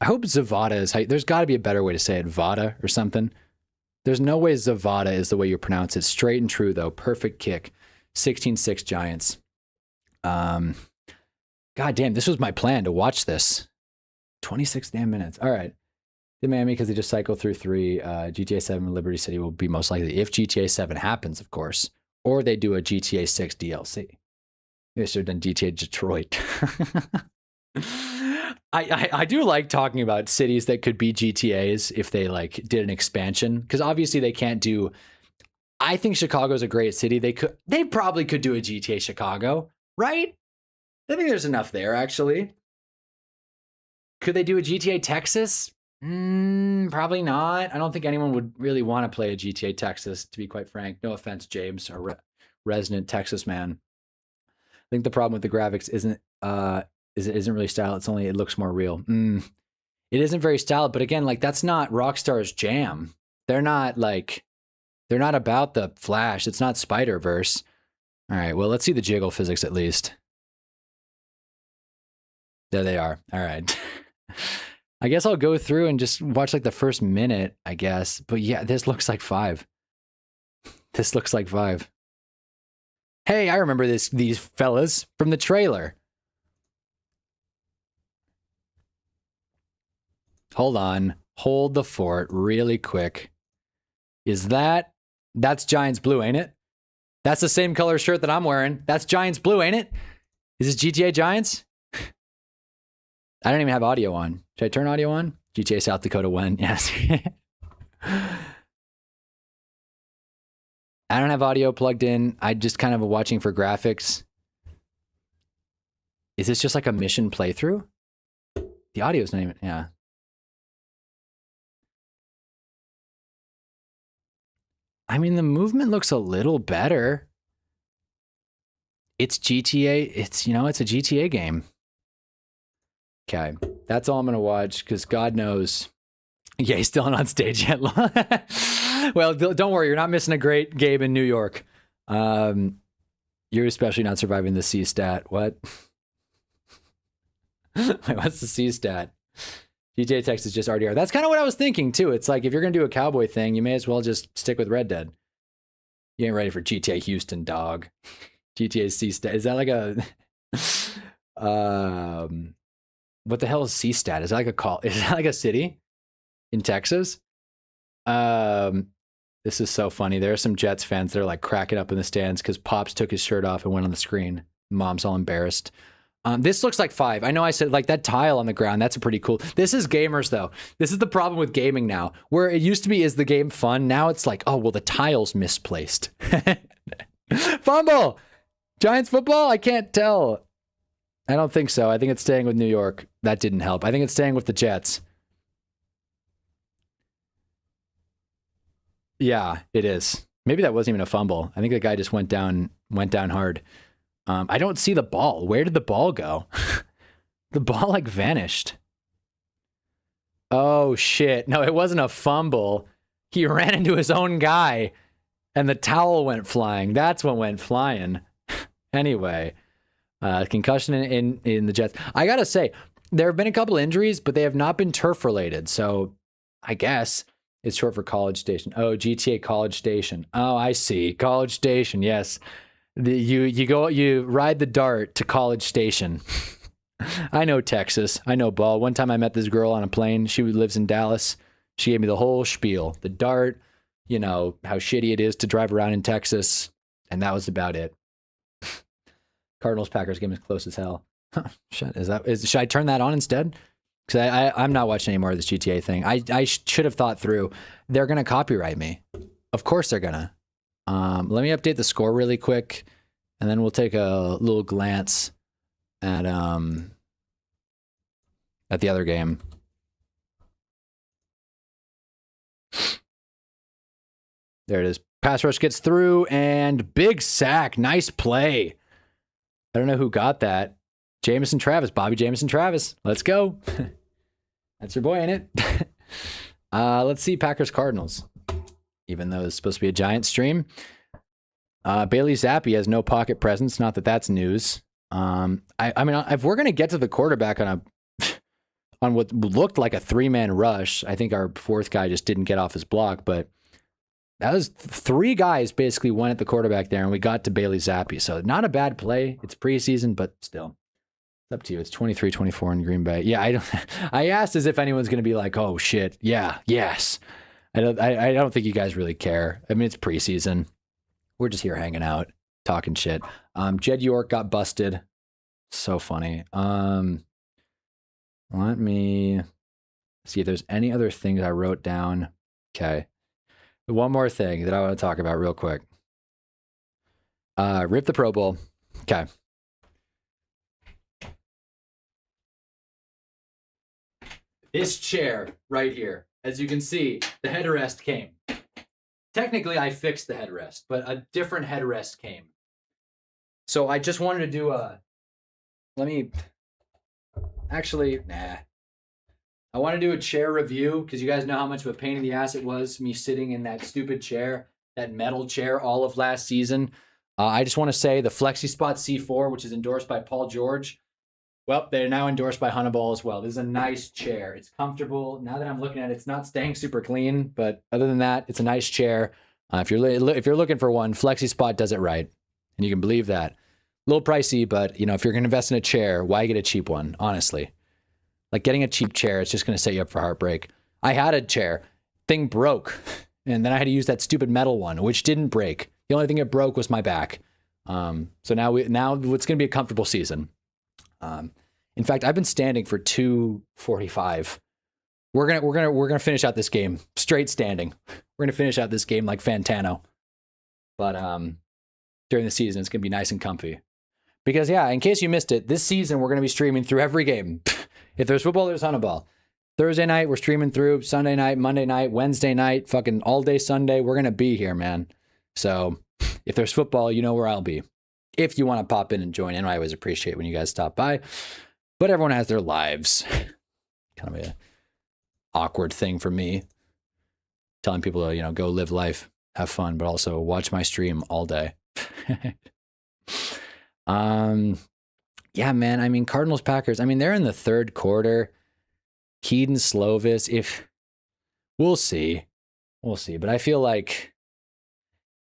I hope Zavada is how, there's got to be a better way to say it, Vada or something. There's no way Zavada is the way you pronounce it. Straight and true, though. Perfect kick. 16-6 Giants. God damn, this was my plan to watch this. 26 damn minutes. All right. The Miami, because they just cycle through 3. GTA 7 and Liberty City will be most likely, if GTA 7 happens, of course. Or they do a GTA 6 DLC. They should have done GTA Detroit. I do like talking about cities that could be GTAs if they like did an expansion, because obviously they can't do. I think Chicago's a great city. They probably could do a GTA Chicago, right? I think there's enough there actually. Could they do a GTA Texas? Probably not. I don't think anyone would really want to play a GTA Texas, to be quite frank. No offense, James, a resident Texas man. I think the problem with the graphics isn't it isn't really styled. It's only it looks more real. It isn't very styled, but again, like that's not Rockstar's jam. They're not about the Flash. It's not Spider-Verse. All right, well, let's see the jiggle physics at least. There they are. All right. I guess I'll go through and just watch like the first minute, I guess. But yeah, this looks like 5. This looks like 5. Hey, I remember these fellas from the trailer. Hold on. Hold the fort really quick. That's Giants blue, ain't it? That's the same color shirt that I'm wearing. That's Giants blue, ain't it? Is this GTA Giants? I don't even have audio on. Should I turn audio on? GTA South Dakota when? Yes. I don't have audio plugged in. I just kind of watching for graphics. Is this just like a mission playthrough? The audio's not even, yeah. I mean, the movement looks a little better. It's GTA. It's a GTA game. Okay, that's all I'm going to watch because God knows. Yeah, he's still not on stage yet. Well, don't worry. You're not missing a great game in New York. You're especially not surviving the C stat. What? Wait, what's the C stat? GTA Texas is just RDR. That's kind of what I was thinking, too. It's like if you're going to do a cowboy thing, you may as well just stick with Red Dead. You ain't ready for GTA Houston, dog. GTA C stat. Is that like a... What the hell is Seastat? Is that like a call? Is that like a city in Texas? This is so funny. There are some Jets fans that are like cracking up in the stands because Pops took his shirt off and went on the screen. Mom's all embarrassed. This looks like 5. I know I said like that tile on the ground. That's a pretty cool. This is gamers though. This is the problem with gaming now. Where it used to be, is the game fun? Now it's like, oh, well, the tile's misplaced. Fumble! Giants football? I can't tell. I don't think so. I think it's staying with New York. That didn't help. I think it's staying with the Jets. Yeah, it is. Maybe that wasn't even a fumble. I think the guy just went down hard. I don't see the ball. Where did the ball go? The ball like vanished. Oh shit. No, it wasn't a fumble. He ran into his own guy and the towel went flying. That's what went flying. Anyway, concussion in the Jets. I gotta say, there have been a couple injuries, but they have not been turf related. So I guess it's short for College Station. Oh, GTA College Station. Oh, I see. College Station. Yes. You ride the dart to College Station. I know Texas. I know ball. One time I met this girl on a plane. She lives in Dallas. She gave me the whole spiel. The dart, you know, how shitty it is to drive around in Texas. And that was about it. Cardinals Packers game is close as hell. Should I turn that on instead? Because I'm not watching any more of this GTA thing. I should have thought through. They're going to copyright me. Of course they're going to. Let me update the score really quick, and then we'll take a little glance at the other game. There it is. Pass rush gets through, and big sack. Nice play. I don't know who got that. Jamison Travis, Bobby Jamison Travis. Let's go. That's your boy, ain't it? Let's see Packers Cardinals. Even though it's supposed to be a Giant stream. Bailey Zappi has no pocket presence. Not that that's news. I mean, if we're going to get to the quarterback on what looked like a 3-man rush, I think our 4th guy just didn't get off his block, but that was 3 guys basically went at the quarterback there, and we got to Bailey Zappi. So not a bad play. It's preseason, but still. It's up to you. It's 23-24 in Green Bay. Yeah, I asked as if anyone's going to be like, oh shit, yeah, yes. I don't think you guys really care. I mean, it's preseason. We're just here hanging out, talking shit. Jed York got busted. So funny. Let me see if there's any other things I wrote down. Okay. One more thing that I want to talk about real quick. Rip the Pro Bowl. Okay. This chair right here. As you can see, the headrest came. Technically, I fixed the headrest, but a different headrest came. So I just wanted to do I want to do a chair review because you guys know how much of a pain in the ass it was me sitting in that stupid chair, that metal chair all of last season. I just want to say the FlexiSpot C4, which is endorsed by Paul George. Well, they're now endorsed by Honeyball as well. This is a nice chair. It's comfortable. Now that I'm looking at it, it's not staying super clean, but other than that, it's a nice chair. If you're looking for one, FlexiSpot does it right, and you can believe that. A little pricey, but you know, if you're going to invest in a chair, why get a cheap one? Honestly, like getting a cheap chair, it's just going to set you up for heartbreak. I had a chair, thing broke, and then I had to use that stupid metal one, which didn't break. The only thing it broke was my back. So now it's going to be a comfortable season. In fact, I've been standing for 2:45. We're gonna finish out this game straight standing. We're gonna finish out this game like Fantano. But during the season, it's gonna be nice and comfy. Because yeah, in case you missed it, this season we're gonna be streaming through every game. If there's football, there's Honeyball. Thursday night we're streaming through. Sunday night, Monday night, Wednesday night, fucking all day Sunday. We're gonna be here, man. So if there's football, you know where I'll be. If you want to pop in and join in, I always appreciate when you guys stop by. But everyone has their lives. Kind of a awkward thing for me. Telling people to, you know, go live life, have fun, but also watch my stream all day. Yeah, man. I mean, Cardinals Packers. I mean, they're in the 3rd quarter. Keaton Slovis. We'll see. But I feel like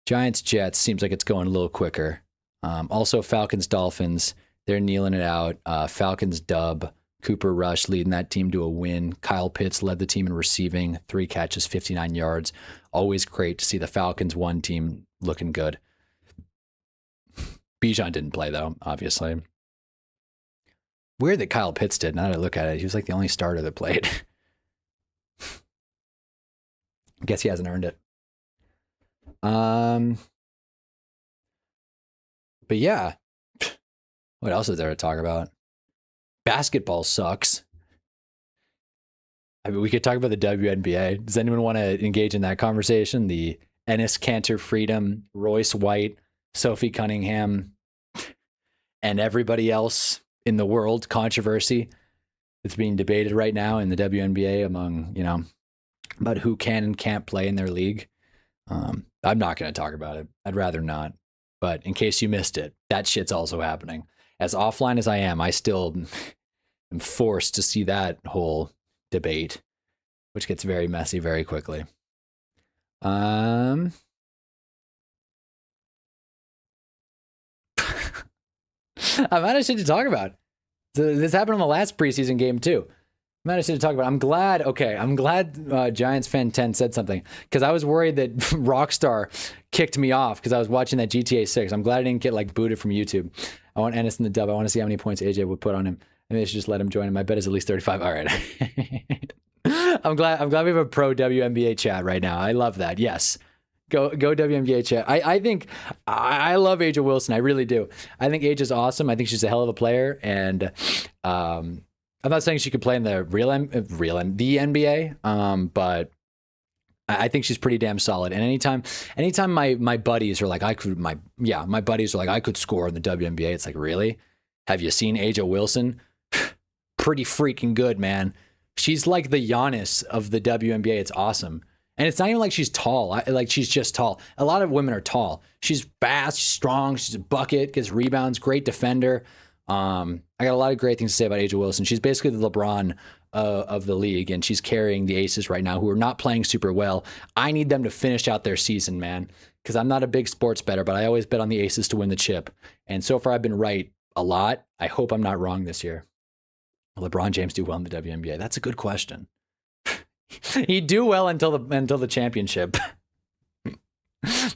Giants Jets seems like it's going a little quicker. Also, Falcons Dolphins. They're kneeling it out. Falcons dub. Cooper Rush leading that team to a win. Kyle Pitts led the team in receiving, 3 catches, 59 yards. Always great to see the Falcons 1 team looking good. Bijan didn't play, though, obviously. Weird that Kyle Pitts did. Now that I look at it, he was like the only starter that played. I guess he hasn't earned it. But yeah, what else is there to talk about? Basketball sucks. I mean, we could talk about the WNBA. Does anyone want to engage in that conversation? The Enes Kanter Freedom, Royce White, Sophie Cunningham, and everybody else in the world controversy that's being debated right now in the WNBA among, about who can and can't play in their league. I'm not going to talk about it. I'd rather not. But in case you missed it, that shit's also happening. As offline as I am, I still am forced to see that whole debate, which gets very messy very quickly. I'm out of shit to talk about. This happened on the last preseason game too. I'm out of shit to talk about. I'm glad Giants fan 10 said something, because I was worried that Rockstar kicked me off because I was watching that GTA 6. I'm glad I didn't get booted from YouTube. I want Enes in the dub. I want to see how many points AJ would put on him. And they should just let him join him. My bet is at least 35. All right. I'm glad we have a pro WNBA chat right now. I love that. Yes. Go WNBA chat. I think I love A'ja Wilson. I really do. I think A'ja's awesome. I think she's a hell of a player. And I'm not saying she could play in the the NBA, but I think she's pretty damn solid. And anytime my buddies are like, my buddies are like, I could score in the WNBA. It's like, really? Have you seen A'ja Wilson? Pretty freaking good, man. She's like the Giannis of the WNBA. It's awesome. And it's not even like she's tall. She's just tall. A lot of women are tall. She's fast, she's strong, she's a bucket, gets rebounds, great defender. I got a lot of great things to say about A'ja Wilson. She's basically the LeBron of the league, and she's carrying the Aces right now, who are not playing super well. I need them to finish out their season, man, because I'm not a big sports bettor, but I always bet on the Aces to win the chip. And so far, I've been right a lot. I hope I'm not wrong this year. Will LeBron James do well in the WNBA? That's a good question. He'd do well until the championship.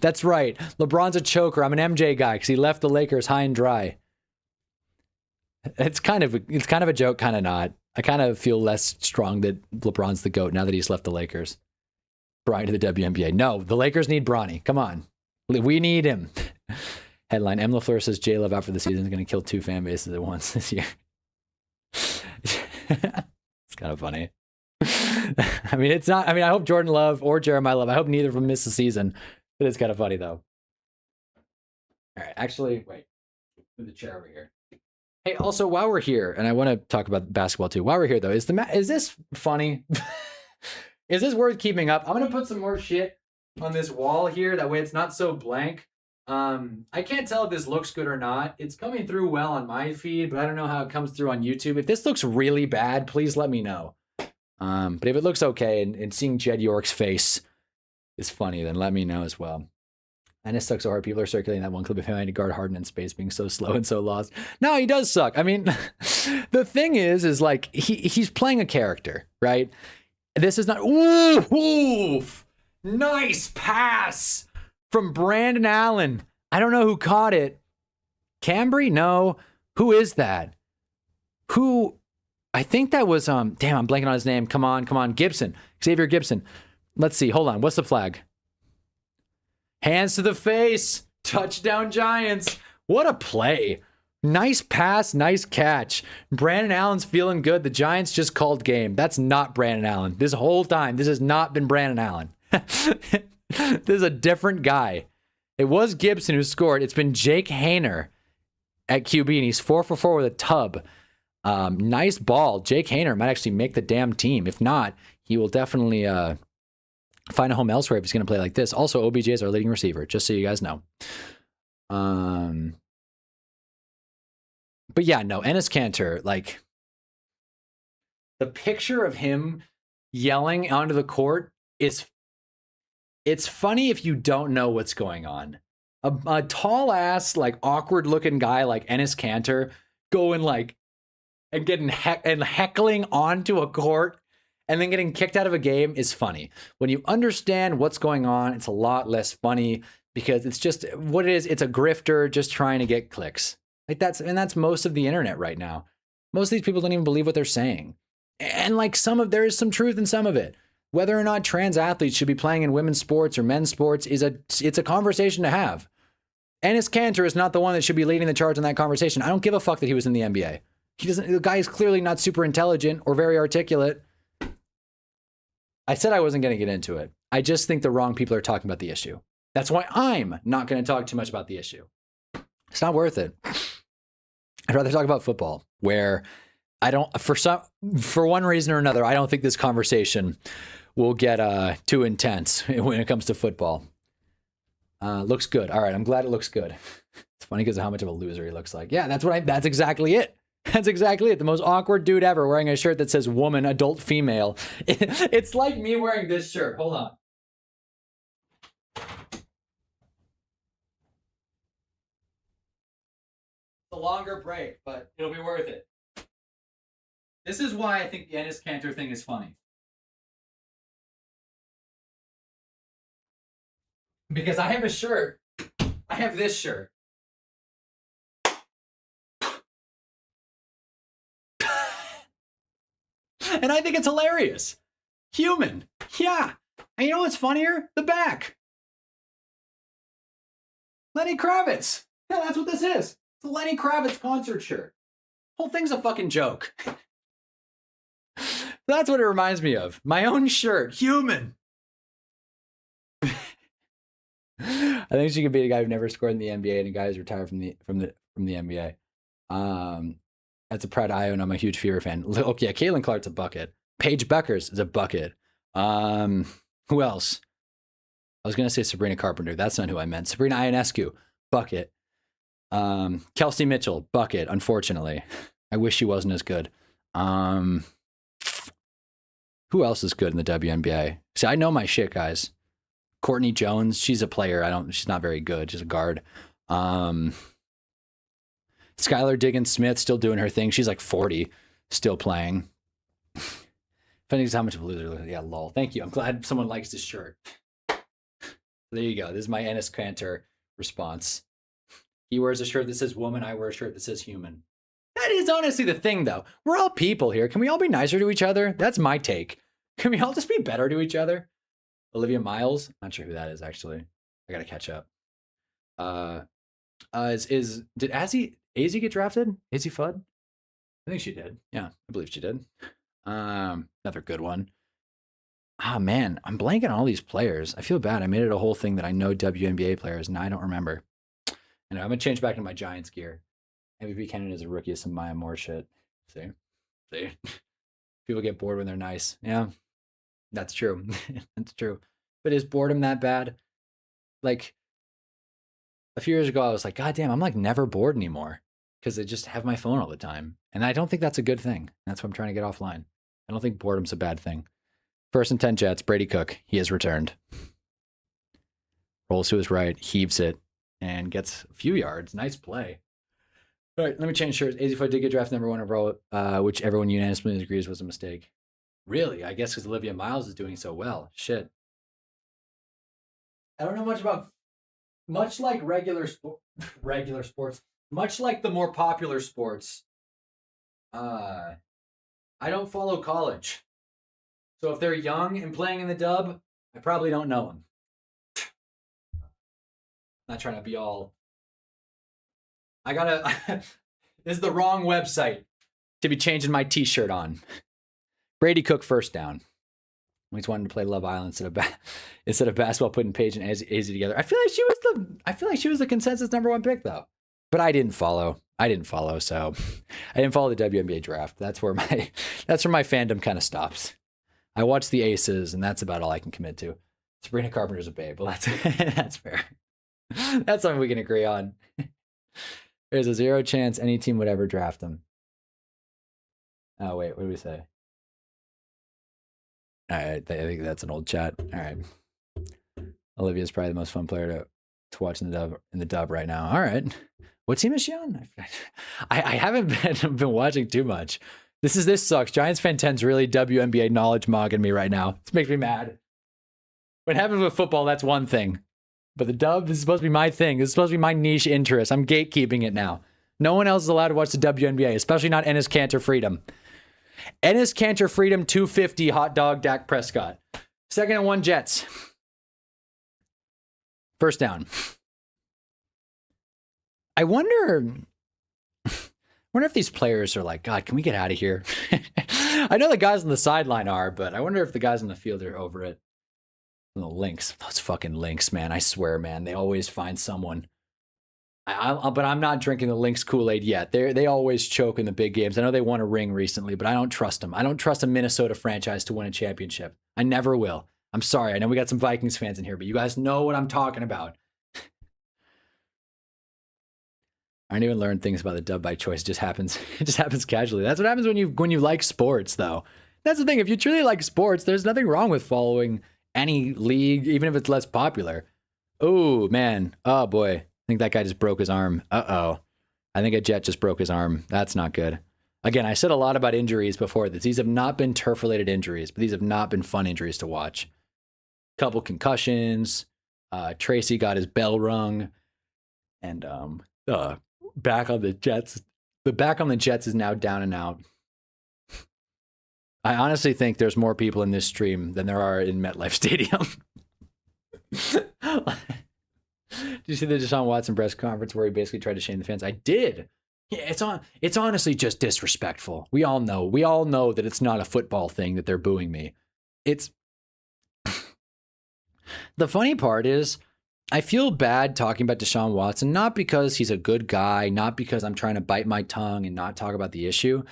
That's right. LeBron's a choker. I'm an MJ guy because he left the Lakers high and dry. It's kind of a joke, kind of not. I kind of feel less strong that LeBron's the GOAT now that he's left the Lakers. Bronny to the WNBA. No, the Lakers need Bronny. Come on. We need him. Headline, M. LaFleur says J Love after the season is going to kill 2 fan bases at once this year. It's kind of funny. I mean, it's not. I mean, I hope Jordan Love or Jeremiah Love, I hope neither of them miss the season. But it's kind of funny, though. All right. Actually, wait. Move the chair over here. Hey, also, while we're here, and I want to talk about basketball too. While we're here, though, is this funny? Is this worth keeping up? I'm going to put some more shit on this wall here. That way it's not so blank. I can't tell if this looks good or not. It's coming through well on my feed, but I don't know how it comes through on YouTube. If this looks really bad, please let me know. But if it looks okay and seeing Jed York's face is funny, then let me know as well. And it sucks so hard. People are circulating that one clip of him having to guard Harden in space, being so slow and so lost. No, he does suck. I mean, the thing is like he's playing a character, right? This is not. Oof! Nice pass from Brandon Allen. I don't know who caught it. Cambry? No. Who is that? Who? I think that was damn, I'm blanking on his name. Come on. Gibson. Xavier Gibson. Let's see. Hold on. What's the flag? Hands to the face. Touchdown Giants. What a play. Nice pass, nice catch. Brandon Allen's feeling good. The Giants just called game. That's not Brandon Allen. This whole time, this has not been Brandon Allen. This is a different guy. It was Gibson who scored. It's been Jake Haener at QB, and he's 4 for 4 with a tub. Nice ball. Jake Haener might actually make the damn team. If not, he will definitely find a home elsewhere if he's going to play like this. Also, OBJ is our leading receiver, just so you guys know. But yeah, no, Enes Kanter, like, the picture of him yelling onto the court it's funny if you don't know what's going on. A tall ass, like, awkward looking guy like Enes Kanter going like and getting heckling onto a court and then getting kicked out of a game is funny. When you understand what's going on, it's a lot less funny because it's just what it is. It's a grifter just trying to get clicks. Like that's most of the internet right now. Most of these people don't even believe what they're saying. And like there is some truth in some of it. Whether or not trans athletes should be playing in women's sports or men's sports it's a conversation to have. Enes Kanter is not the one that should be leading the charge in that conversation. I don't give a fuck that he was in the NBA. The guy is clearly not super intelligent or very articulate. I said I wasn't going to get into it. I just think the wrong people are talking about the issue. That's why I'm not going to talk too much about the issue. It's not worth it. I'd rather talk about football, where for one reason or another, I don't think this conversation will get too intense when it comes to football. Looks good. All right, I'm glad it looks good. It's funny because of how much of a loser he looks like. Yeah, that's exactly it. That's exactly it. The most awkward dude ever wearing a shirt that says woman, adult, female. It's like me wearing this shirt. Hold on. It's a longer break, but it'll be worth it. This is why I think the Enes Kanter thing is funny. Because I have a shirt. I have this shirt. And I think it's hilarious. Human. Yeah. And you know what's funnier? The back. Lenny Kravitz. Yeah, that's what this is. It's a Lenny Kravitz concert shirt. Whole thing's a fucking joke. That's what it reminds me of. My own shirt. Human. I think she could be a guy who never scored in the NBA and a guy who's retired from the NBA. That's a proud I own. I'm a huge Fever fan. Okay, yeah, Caitlin Clark's a bucket. Paige Buckers is a bucket. Who else? I was gonna say Sabrina Carpenter. That's not who I meant. Sabrina Ionescu, bucket. Kelsey Mitchell, bucket. Unfortunately, I wish she wasn't as good. Who else is good in the WNBA? See, I know my shit, guys. Courtney Jones, she's a player. She's not very good. She's a guard. Skylar Diggins-Smith still doing her thing. She's like 40, still playing. Funny how much of a loser. Yeah, lol. Thank you. I'm glad someone likes this shirt. There you go. This is my Enes Kanter response. He wears a shirt that says woman. I wear a shirt that says human. That is honestly the thing, though. We're all people here. Can we all be nicer to each other? That's my take. Can we all just be better to each other? Olivia Miles? Not sure who that is, actually. I gotta catch up. Did Azzy get drafted? Azzy Fudd? I think she did. Yeah, I believe she did. Another good one. Ah, man, I'm blanking on all these players. I feel bad. I made it a whole thing that I know WNBA players, and I don't remember. And I'm gonna change back to my Giants gear. MVP Cannon is a rookie of some Maya Moore shit. See? People get bored when they're nice. Yeah, that's true. That's true. But is boredom that bad? Like, a few years ago, I was like, God damn, I'm like never bored anymore because I just have my phone all the time. And I don't think that's a good thing. That's why I'm trying to get offline. I don't think boredom's a bad thing. 1st and 10 Jets, Brady Cook. He has returned. Rolls to his right, heaves it, and gets a few yards. Nice play. All right, let me change shirts. Azzy Fudd did get drafted number 1 overall, which everyone unanimously agrees was a mistake. Really? I guess because Olivia Miles is doing so well. Shit. I don't know much about... Much like regular sports, much like the more popular sports, I don't follow college. So if they're young and playing in the dub, I probably don't know them. Not trying to be all... this is the wrong website to be changing my t-shirt on. Brady Cook first down. We just wanted to play Love Island instead of basketball, putting Paige and AZ together. I feel like she was the consensus number 1 pick, though. But I didn't follow, so I didn't follow the WNBA draft. That's where my fandom kind of stops. I watch the Aces, and that's about all I can commit to. Sabrina Carpenter's a babe. Well, that's fair. That's something we can agree on. There's a 0 chance any team would ever draft him. Oh wait, what did we say? All right, I think that's an old chat. All right. Olivia's probably the most fun player to watch in the dub right now. All right. What team is she on? I haven't been watching too much. This sucks. Giants fan 10's really WNBA knowledge mogging me right now. This makes me mad. What happens with football, that's one thing. But the dub, this is supposed to be my thing. This is supposed to be my niche interest. I'm gatekeeping it now. No one else is allowed to watch the WNBA, especially not Enes Kanter Freedom. Enes Kanter Freedom 250 hot dog Dak Prescott. 2nd and 1 Jets. First down. I wonder if these players are like, God, can we get out of here? I know the guys on the sideline are, but I wonder if the guys on the field are over it. The Lynx, those fucking Lynx, man. I swear, man, they always find someone. But I'm not drinking the Lynx Kool-Aid yet. They always choke in the big games. I know they won a ring recently, but I don't trust them. I don't trust a Minnesota franchise to win a championship. I never will. I'm sorry. I know we got some Vikings fans in here, but you guys know what I'm talking about. I didn't even learn things about the dub by choice. It just happens. It just happens casually. That's what happens when you like sports, though. That's the thing. If you truly like sports, there's nothing wrong with following any league, even if it's less popular. Oh, man. Oh, boy. I think that guy just broke his arm. Uh-oh. I think a Jet just broke his arm. That's not good. Again, I said a lot about injuries before this. These have not been turf-related injuries, but these have not been fun injuries to watch. Couple concussions. Tracy got his bell rung. And back on the Jets. The back on the Jets is now down and out. I honestly think there's more people in this stream than there are in MetLife Stadium. Did you see the Deshaun Watson press conference where he basically tried to shame the fans? I did. Yeah, it's honestly just disrespectful. We all know that it's not a football thing that they're booing me. It's the funny part is I feel bad talking about Deshaun Watson, not because he's a good guy, not because I'm trying to bite my tongue and not talk about the issue.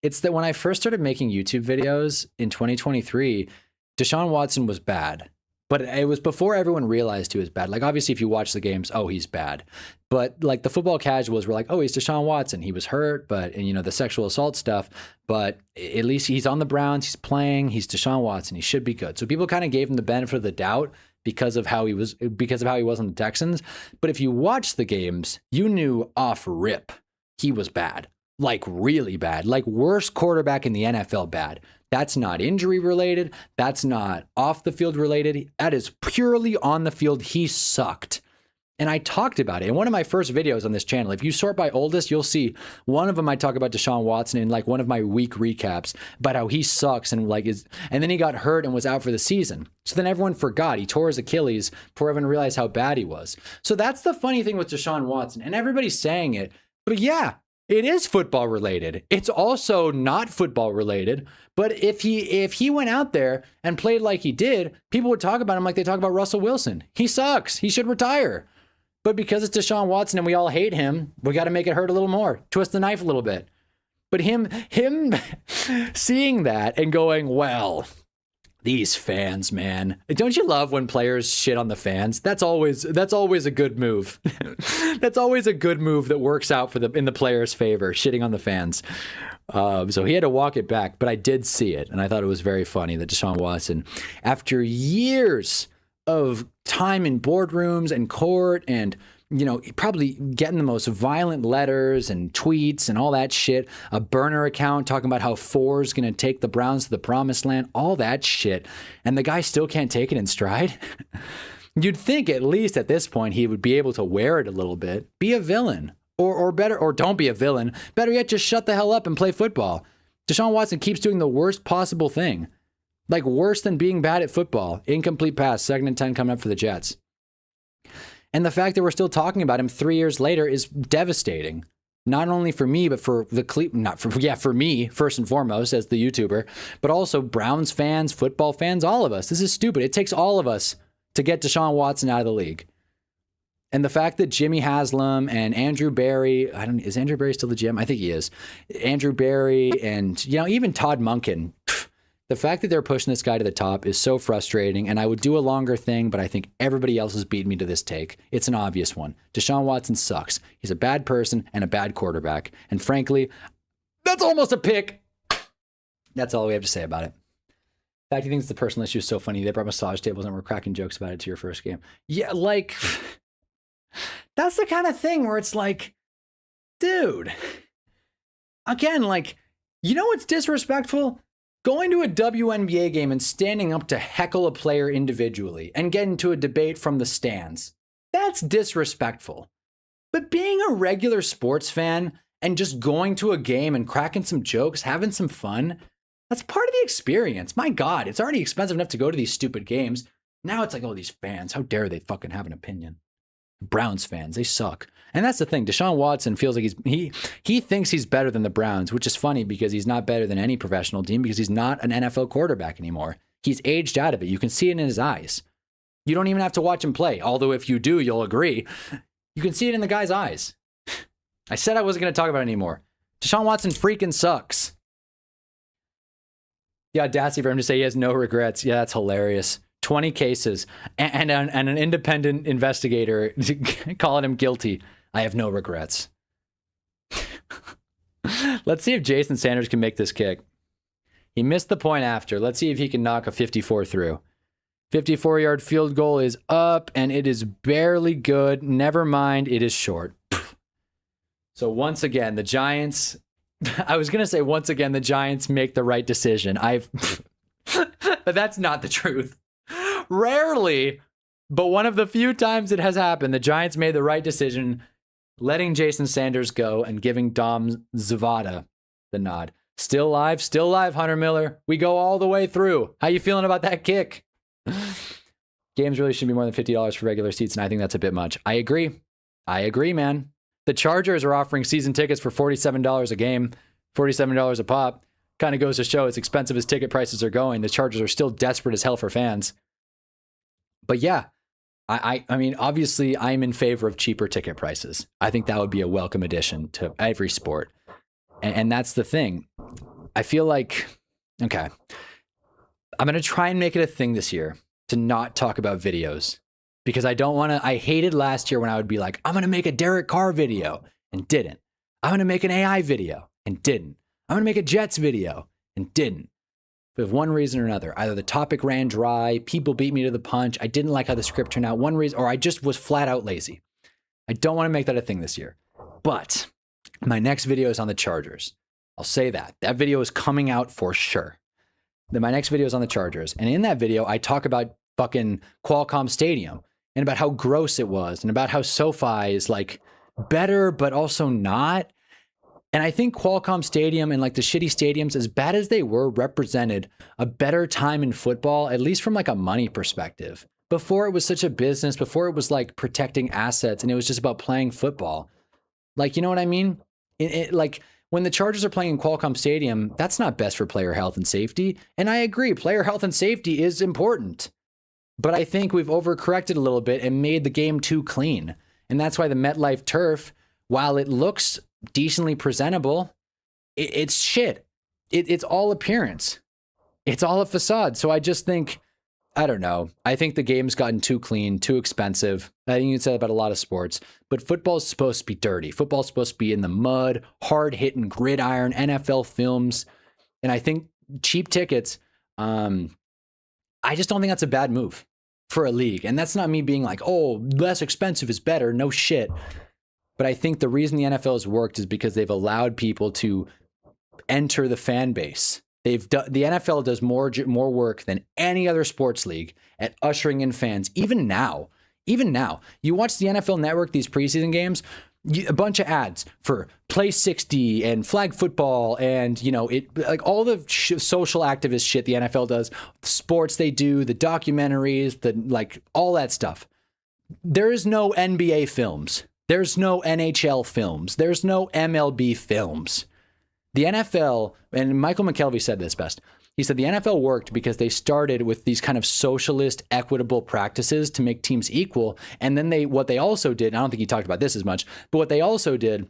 It's that when I first started making YouTube videos in 2023, Deshaun Watson was bad. But it was before everyone realized he was bad. Like, obviously, if you watch the games, oh, he's bad. But, like, the football casuals were like, oh, he's Deshaun Watson. He was hurt, and, you know, the sexual assault stuff. But at least he's on the Browns. He's playing. He's Deshaun Watson. He should be good. So people kind of gave him the benefit of the doubt because of how he was on the Texans. But if you watch the games, you knew off rip he was bad. Like, really bad. Like, worst quarterback in the NFL bad. That's not injury related. That's not off the field related. That is purely on the field. He sucked. And I talked about it in one of my first videos on this channel. If you sort by oldest, you'll see one of them I talk about Deshaun Watson in like one of my week recaps about how he sucks and and then he got hurt and was out for the season. So then everyone forgot. He tore his Achilles before everyone realized how bad he was. So that's the funny thing with Deshaun Watson. And everybody's saying it. But yeah, it is football related. It's also not football related. But if he went out there and played like he did, people would talk about him like they talk about Russell Wilson. He sucks. He should retire. But because it's Deshaun Watson and we all hate him, we got to make it hurt a little more. Twist the knife a little bit. But him seeing that and going, well, these fans, man. Don't you love when players shit on the fans? That's always a good move. That's always a good move that works out in the player's favor, shitting on the fans. So he had to walk it back, but I did see it, and I thought it was very funny that Deshaun Watson, after years of time in boardrooms and court and, you know, probably getting the most violent letters and tweets and all that shit, a burner account talking about how Four's going to take the Browns to the promised land, all that shit, and the guy still can't take it in stride. You'd think at least at this point he would be able to wear it a little bit, be a villain. Or better, or don't be a villain. Better yet, just shut the hell up and play football. Deshaun Watson keeps doing the worst possible thing. Like worse than being bad at football. Incomplete pass, 2nd and 10 coming up for the Jets. And the fact that we're still talking about him 3 years later is devastating. Not only for me, but for for me, first and foremost, as the YouTuber, but also Browns fans, football fans, all of us. This is stupid. It takes all of us to get Deshaun Watson out of the league. And the fact that Jimmy Haslam and Andrew Berry, is Andrew Berry still the GM? I think he is. Andrew Berry and, you know, even Todd Monken, the fact that they're pushing this guy to the top is so frustrating. And I would do a longer thing, but I think everybody else has beaten me to this take. It's an obvious one. Deshaun Watson sucks. He's a bad person and a bad quarterback. And frankly, that's almost a pick. That's all we have to say about it. In fact, he thinks the personal issue is so funny. They brought massage tables and were cracking jokes about it to your first game. Yeah, like... That's the kind of thing where it's like, dude, again, like, you know what's disrespectful? Going to a WNBA game and standing up to heckle a player individually and get into a debate from the stands. That's disrespectful. But being a regular sports fan and just going to a game and cracking some jokes, having some fun, that's part of the experience. My God, it's already expensive enough to go to these stupid games. Now it's like, oh, these fans, how dare they fucking have an opinion? Browns fans, they suck. And that's the thing. Deshaun Watson feels like he thinks he's better than the Browns, which is funny because he's not better than any professional team because he's not an NFL quarterback anymore. He's aged out of it. You can see it in his eyes. You don't even have to watch him play. Although if you do, you'll agree. You can see it in the guy's eyes. I said I wasn't going to talk about it anymore. Deshaun Watson freaking sucks. The audacity for him to say he has no regrets. Yeah, that's hilarious. 20 cases and an independent investigator calling him guilty. I have no regrets. Let's see if Jason Sanders can make this kick. He missed the point after. Let's see if he can knock a 54 through. 54-yard field goal is up, and it is barely good. Never mind, it is short. So once again, the Giants... I was going to say once again, the Giants make the right decision. But that's not the truth. Rarely, but one of the few times it has happened, the Giants made the right decision, letting Jason Sanders go and giving Dom Zavada the nod. Still live, Hunter Miller. We go all the way through. How you feeling about that kick? Games really should be more than $50 for regular seats, and I think that's a bit much. I agree, man. The Chargers are offering season tickets for $47 a game, $47 a pop. Kind of goes to show as expensive as ticket prices are going, the Chargers are still desperate as hell for fans. But yeah, I mean, obviously, I'm in favor of cheaper ticket prices. I think that would be a welcome addition to every sport. And that's the thing. I feel like, okay, I'm going to try and make it a thing this year to not talk about videos. Because I don't want to, I hated last year when I would be like, I'm going to make a Derek Carr video and didn't. I'm going to make an AI video and didn't. I'm going to make a Jets video and didn't. For one reason or another, either the topic ran dry, people beat me to the punch, I didn't like how the script turned out, one reason, or I just was flat out lazy. I don't want to make that a thing this year. But my next video is on the Chargers. I'll say that. That video is coming out for sure. Then my next video is on the Chargers. And in that video, I talk about fucking Qualcomm Stadium and about how gross it was and about how SoFi is like better, but also not. And I think Qualcomm Stadium and like the shitty stadiums, as bad as they were, represented a better time in football, at least from like a money perspective. Before it was such a business, before it was like protecting assets and it was just about playing football. Like, you know what I mean? Like when the Chargers are playing in Qualcomm Stadium, that's not best for player health and safety. And I agree, player health and safety is important. But I think we've overcorrected a little bit and made the game too clean. And that's why the MetLife turf, while it looks decently presentable, it's shit. It's all appearance. It's all a facade. So I just think, I don't know. I think the game's gotten too clean, too expensive. I think you can say that about a lot of sports. But football's supposed to be dirty. Football's supposed to be in the mud, hard-hitting gridiron, NFL films. And I think cheap tickets, I just don't think that's a bad move for a league. And that's not me being like, oh, less expensive is better. No shit. But I think the reason the NFL has worked is because they've allowed people to enter the fan base. The NFL does more work than any other sports league at ushering in fans. Even now, you watch the NFL Network, these preseason games, a bunch of ads for Play 60 and flag football and, you know, it like all the social activist shit the NFL does, the sports they do, the documentaries, the like all that stuff. There is no NBA films. There's no NHL films. There's no MLB films. The NFL, and Michael McKelvey said this best. He said the NFL worked because they started with these kind of socialist, equitable practices to make teams equal. And then what they also did, I don't think he talked about this as much, but what they also did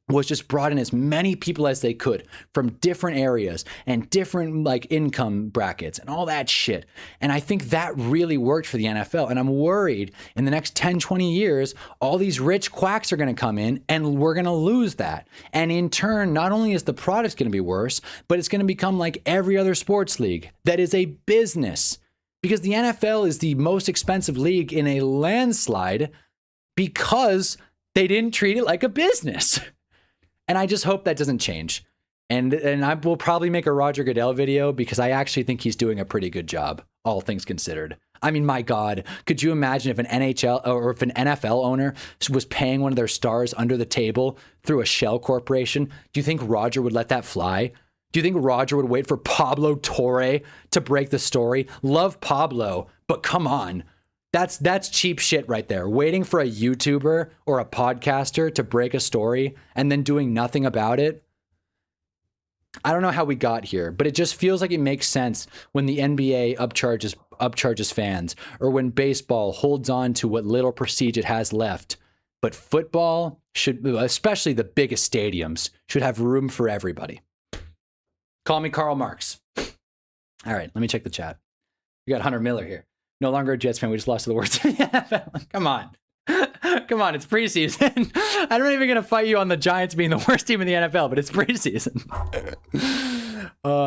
was just brought in as many people as they could from different areas and different like income brackets and all that shit. And I think that really worked for the NFL. And I'm worried in the next 10, 20 years, all these rich quacks are going to come in and we're going to lose that. And in turn, not only is the product going to be worse, but it's going to become like every other sports league that is a business, because the NFL is the most expensive league in a landslide because they didn't treat it like a business. And I just hope that doesn't change. And I will probably make a Roger Goodell video because I actually think he's doing a pretty good job, all things considered. I mean, my God, could you imagine if an NHL or if an NFL owner was paying one of their stars under the table through a shell corporation? Do you think Roger would let that fly? Do you think Roger would wait for Pablo Torre to break the story? Love Pablo, but come on. That's cheap shit right there. Waiting for a YouTuber or a podcaster to break a story and then doing nothing about it. I don't know how we got here, but it just feels like it makes sense when the NBA upcharges fans, or when baseball holds on to what little prestige it has left. But football should, especially the biggest stadiums, should have room for everybody. Call me Karl Marx. All right, let me check the chat. We got Hunter Miller here. No longer a Jets fan. We just lost to the worst in the NFL. Come on. Come on, it's preseason. I'm not even going to fight you on the Giants being the worst team in the NFL, but it's preseason.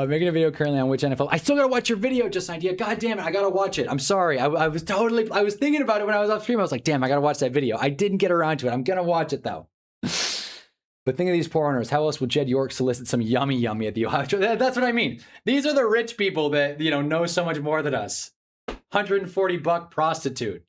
Making a video currently on which NFL. I still got to watch your video, Just an Idea. God damn it, I got to watch it. I'm sorry. I was thinking about it when I was off stream. I was like, damn, I got to watch that video. I didn't get around to it. I'm going to watch it, though. But think of these poor owners. How else would Jed York solicit some yummy at the Ohio? That's what I mean. These are the rich people that, know so much more than us. $140 prostitute.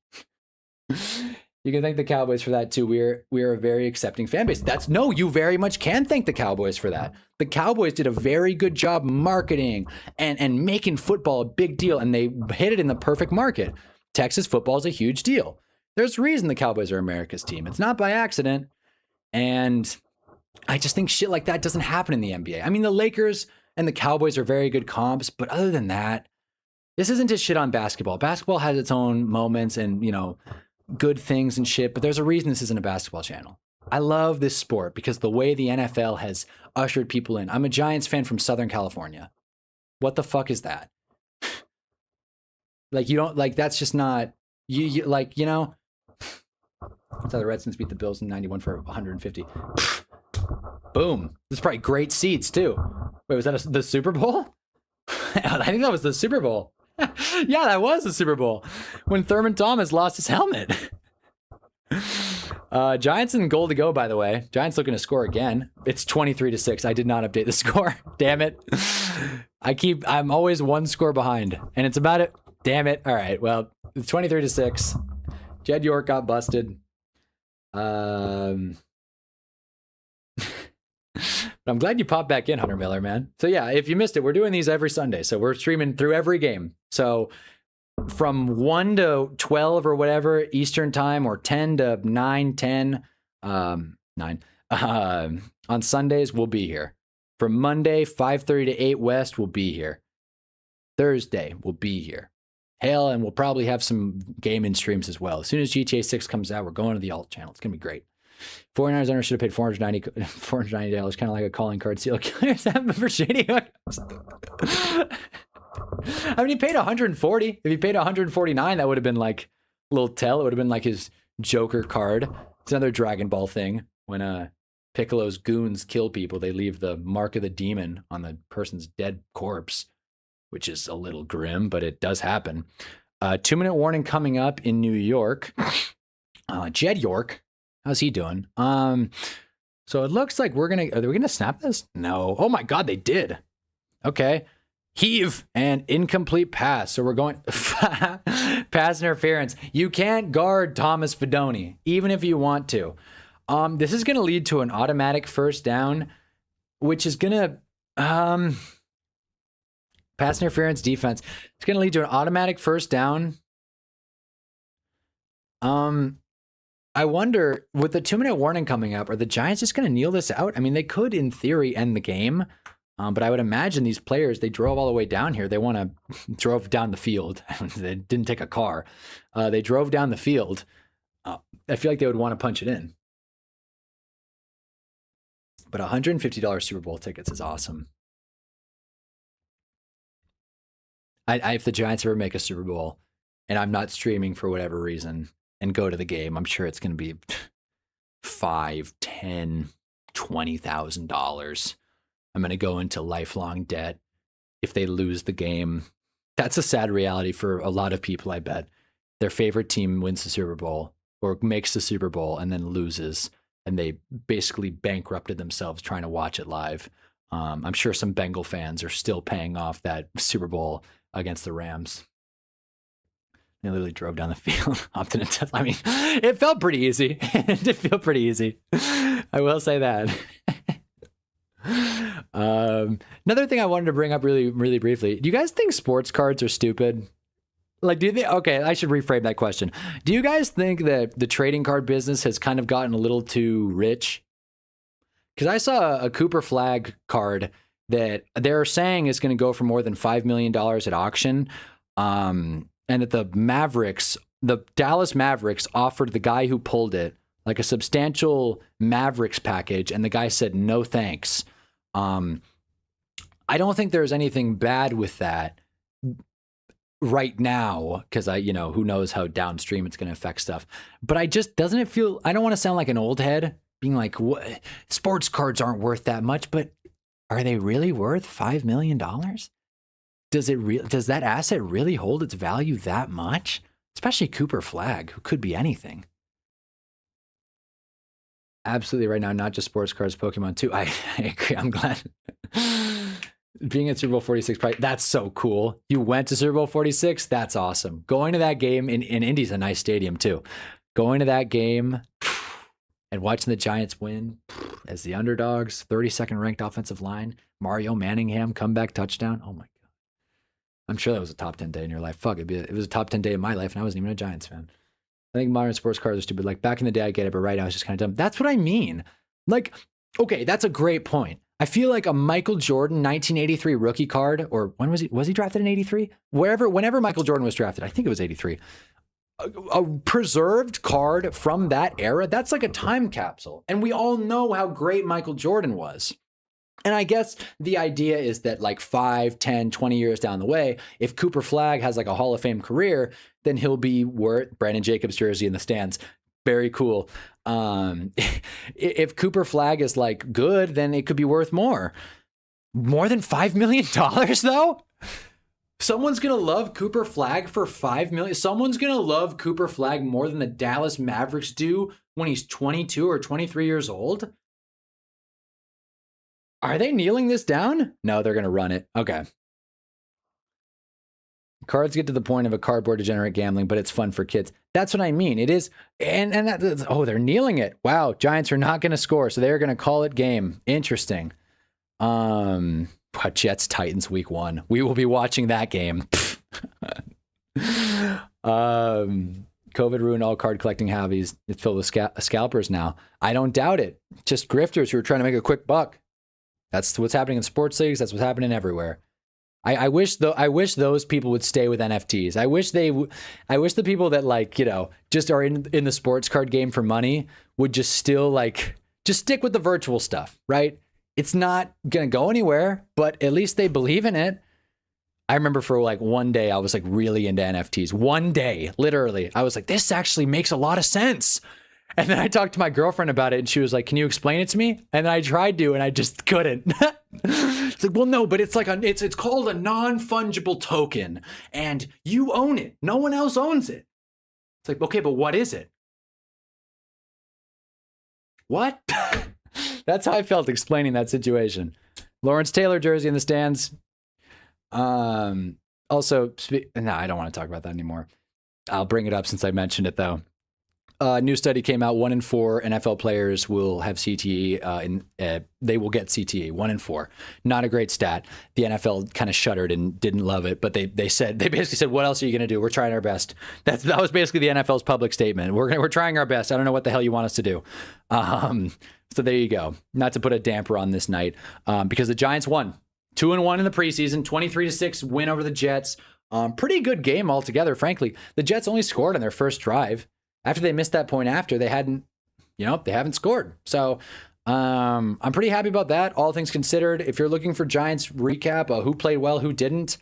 You can thank the Cowboys for that too. We're a very accepting fan base. You very much can thank the Cowboys for that. The Cowboys did a very good job marketing and making football a big deal, and they hit it in the perfect market. Texas football is a huge deal. There's a reason the Cowboys are America's team. It's not by accident. And I just think shit like that doesn't happen in the NBA. I mean, the Lakers and the Cowboys are very good comps, but other than that, this isn't just shit on basketball. Basketball has its own moments and, good things and shit, but there's a reason this isn't a basketball channel. I love this sport because the way the NFL has ushered people in. I'm a Giants fan from Southern California. What the fuck is that? That's just not, that's how the Redskins beat the Bills in 91 for 150. Boom. This is probably great seats too. Wait, was that the Super Bowl? I think that was the Super Bowl. Yeah, that was the Super Bowl when Thurman Thomas lost his helmet. Giants in goal to go, by the way. Giants looking to score again. It's 23-6. I did not update the score. Damn it. I'm always one score behind, and it's about it. Damn it. All right. Well, it's 23-6. Jed York got busted. I'm glad you popped back in, Hunter Miller, man. So yeah, if you missed it, we're doing these every Sunday. So we're streaming through every game. So from 1 to 12 or whatever Eastern time, or 10 to 9, 10, 9, on Sundays, we'll be here. From Monday, 5:30 to 8 West, we'll be here. Thursday, we'll be here. Hell, and we'll probably have some gaming streams as well. As soon as GTA 6 comes out, we're going to the alt channel. It's going to be great. 49ers owner should have paid $490, kind of like a calling card seal killers for shady. I mean, he paid 140. If he paid 149, that would have been like a little tell. It would have been like his Joker card. It's another Dragon Ball thing. When Piccolo's goons kill people, they leave the mark of the demon on the person's dead corpse, which is a little grim, but it does happen. 2-minute warning coming up in New York. Jed York. How's he doing? So it looks like are we gonna snap this? No. Oh my God, they did. Okay. Heave and incomplete pass. So we're going pass interference. You can't guard Thomas Fidone, even if you want to. This is gonna lead to an automatic first down, which is gonna pass interference defense. It's gonna lead to an automatic first down. I wonder, with the 2-minute warning coming up, are the Giants just going to kneel this out? I mean, they could, in theory, end the game. But I would imagine these players, they drove all the way down here. They drove down the field. They didn't take a car. They drove down the field. I feel like they would want to punch it in. But $150 Super Bowl tickets is awesome. If the Giants ever make a Super Bowl, and I'm not streaming for whatever reason, and go to the game, I'm sure it's going to be $5,000, $10,000, $20,000. I'm going to go into lifelong debt if they lose the game. That's a sad reality for a lot of people, I bet. Their favorite team wins the Super Bowl or makes the Super Bowl and then loses. and they basically bankrupted themselves trying to watch it live. I'm sure some Bengal fans are still paying off that Super Bowl against the Rams. They literally drove down the field, opted into. I mean, it felt pretty easy. It did feel pretty easy. I will say that. Another thing I wanted to bring up really, really briefly. Do you guys think sports cards are stupid? Like, do you think, okay, I should reframe that question. Do you guys think that the trading card business has kind of gotten a little too rich? Because I saw a Cooper Flag card that they're saying is going to go for more than $5 million at auction. And that the Dallas Mavericks offered the guy who pulled it like a substantial Mavericks package. And the guy said, no, thanks. I don't think there's anything bad with that right now, because who knows how downstream it's going to affect stuff. But I don't want to sound like an old head being like, what? Sports cards aren't worth that much, but are they really worth $5 million? Does that asset really hold its value that much? Especially Cooper Flag, who could be anything. Absolutely right now, not just sports cards, Pokemon too. I agree. I'm glad. Being at Super Bowl 46, that's so cool. You went to Super Bowl 46? That's awesome. Going to that game in Indy's a nice stadium too. Going to that game and watching the Giants win as the underdogs, 32nd ranked offensive line, Mario Manningham comeback touchdown. Oh my God. I'm sure that was a top 10 day in your life. Fuck, it was a top 10 day in my life, and I wasn't even a Giants fan. I think modern sports cards are stupid. Like, back in the day, I get it, but right now it's just kind of dumb. That's what I mean. Like, okay, that's a great point. I feel like a Michael Jordan 1983 rookie card, or when was he drafted in 83? Whenever Michael Jordan was drafted, I think it was 83. A preserved card from that era, that's like a time capsule. And we all know how great Michael Jordan was. And I guess the idea is that like 5, 10, 20 years down the way, if Cooper Flag has like a Hall of Fame career, then he'll be worth Brandon Jacobs jersey in the stands. Very cool. If Cooper Flag is like good, then it could be worth more. More than $5 million though? Someone's going to love Cooper Flag for $5 million. Someone's going to love Cooper Flag more than the Dallas Mavericks do when he's 22 or 23 years old. Are they kneeling this down? No, they're going to run it. Okay. Cards get to the point of a cardboard degenerate gambling, but it's fun for kids. That's what I mean. It is. And they're kneeling it. Wow. Giants are not going to score. So they're going to call it game. Interesting. Jets Titans week 1. We will be watching that game. COVID ruined all card collecting hobbies. It's filled with scalpers now. I don't doubt it. Just grifters who are trying to make a quick buck. That's what's happening in sports leagues. That's what's happening everywhere. I wish those people would stay with NFTs. I wish the people that just are in the sports card game for money would just still just stick with the virtual stuff, right? It's not going to go anywhere, but at least they believe in it. I remember for one day I was really into NFTs. One day, literally, I was like, this actually makes a lot of sense. And then I talked to my girlfriend about it and she was like, can you explain it to me? And then I tried to and I just couldn't. It's like, well, no, but it's it's called a non-fungible token and you own it. No one else owns it. It's like, okay, but what is it? What? That's how I felt explaining that situation. Lawrence Taylor jersey in the stands. Also, no, I don't want to talk about that anymore. I'll bring it up since I mentioned it though. New study came out. 1 in 4 NFL players will have CTE. They will get CTE. 1 in 4. Not a great stat. The NFL kind of shuddered and didn't love it. But they basically said, "What else are you going to do? We're trying our best." That was basically the NFL's public statement. We're trying our best. I don't know what the hell you want us to do. So there you go. Not to put a damper on this night, because the Giants won 2-1 in the preseason. 23-6 win over the Jets. Pretty good game altogether. Frankly, the Jets only scored on their first drive. After they missed that point after, they haven't scored. So I'm pretty happy about that, all things considered. If you're looking for Giants recap, who played well, who didn't,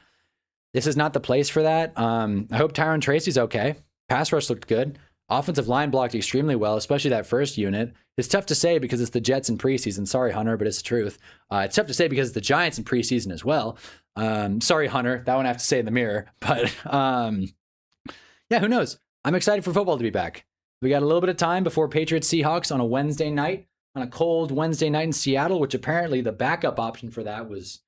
this is not the place for that. I hope Tyron Tracy's okay. Pass rush looked good. Offensive line blocked extremely well, especially that first unit. It's tough to say because it's the Jets in preseason. Sorry, Hunter, but it's the truth. It's tough to say because it's the Giants in preseason as well. Sorry, Hunter. That one I have to say in the mirror. But yeah, who knows? I'm excited for football to be back. We got a little bit of time before Patriots Seahawks on a Wednesday night, on a cold Wednesday night in Seattle, which apparently the backup option for that was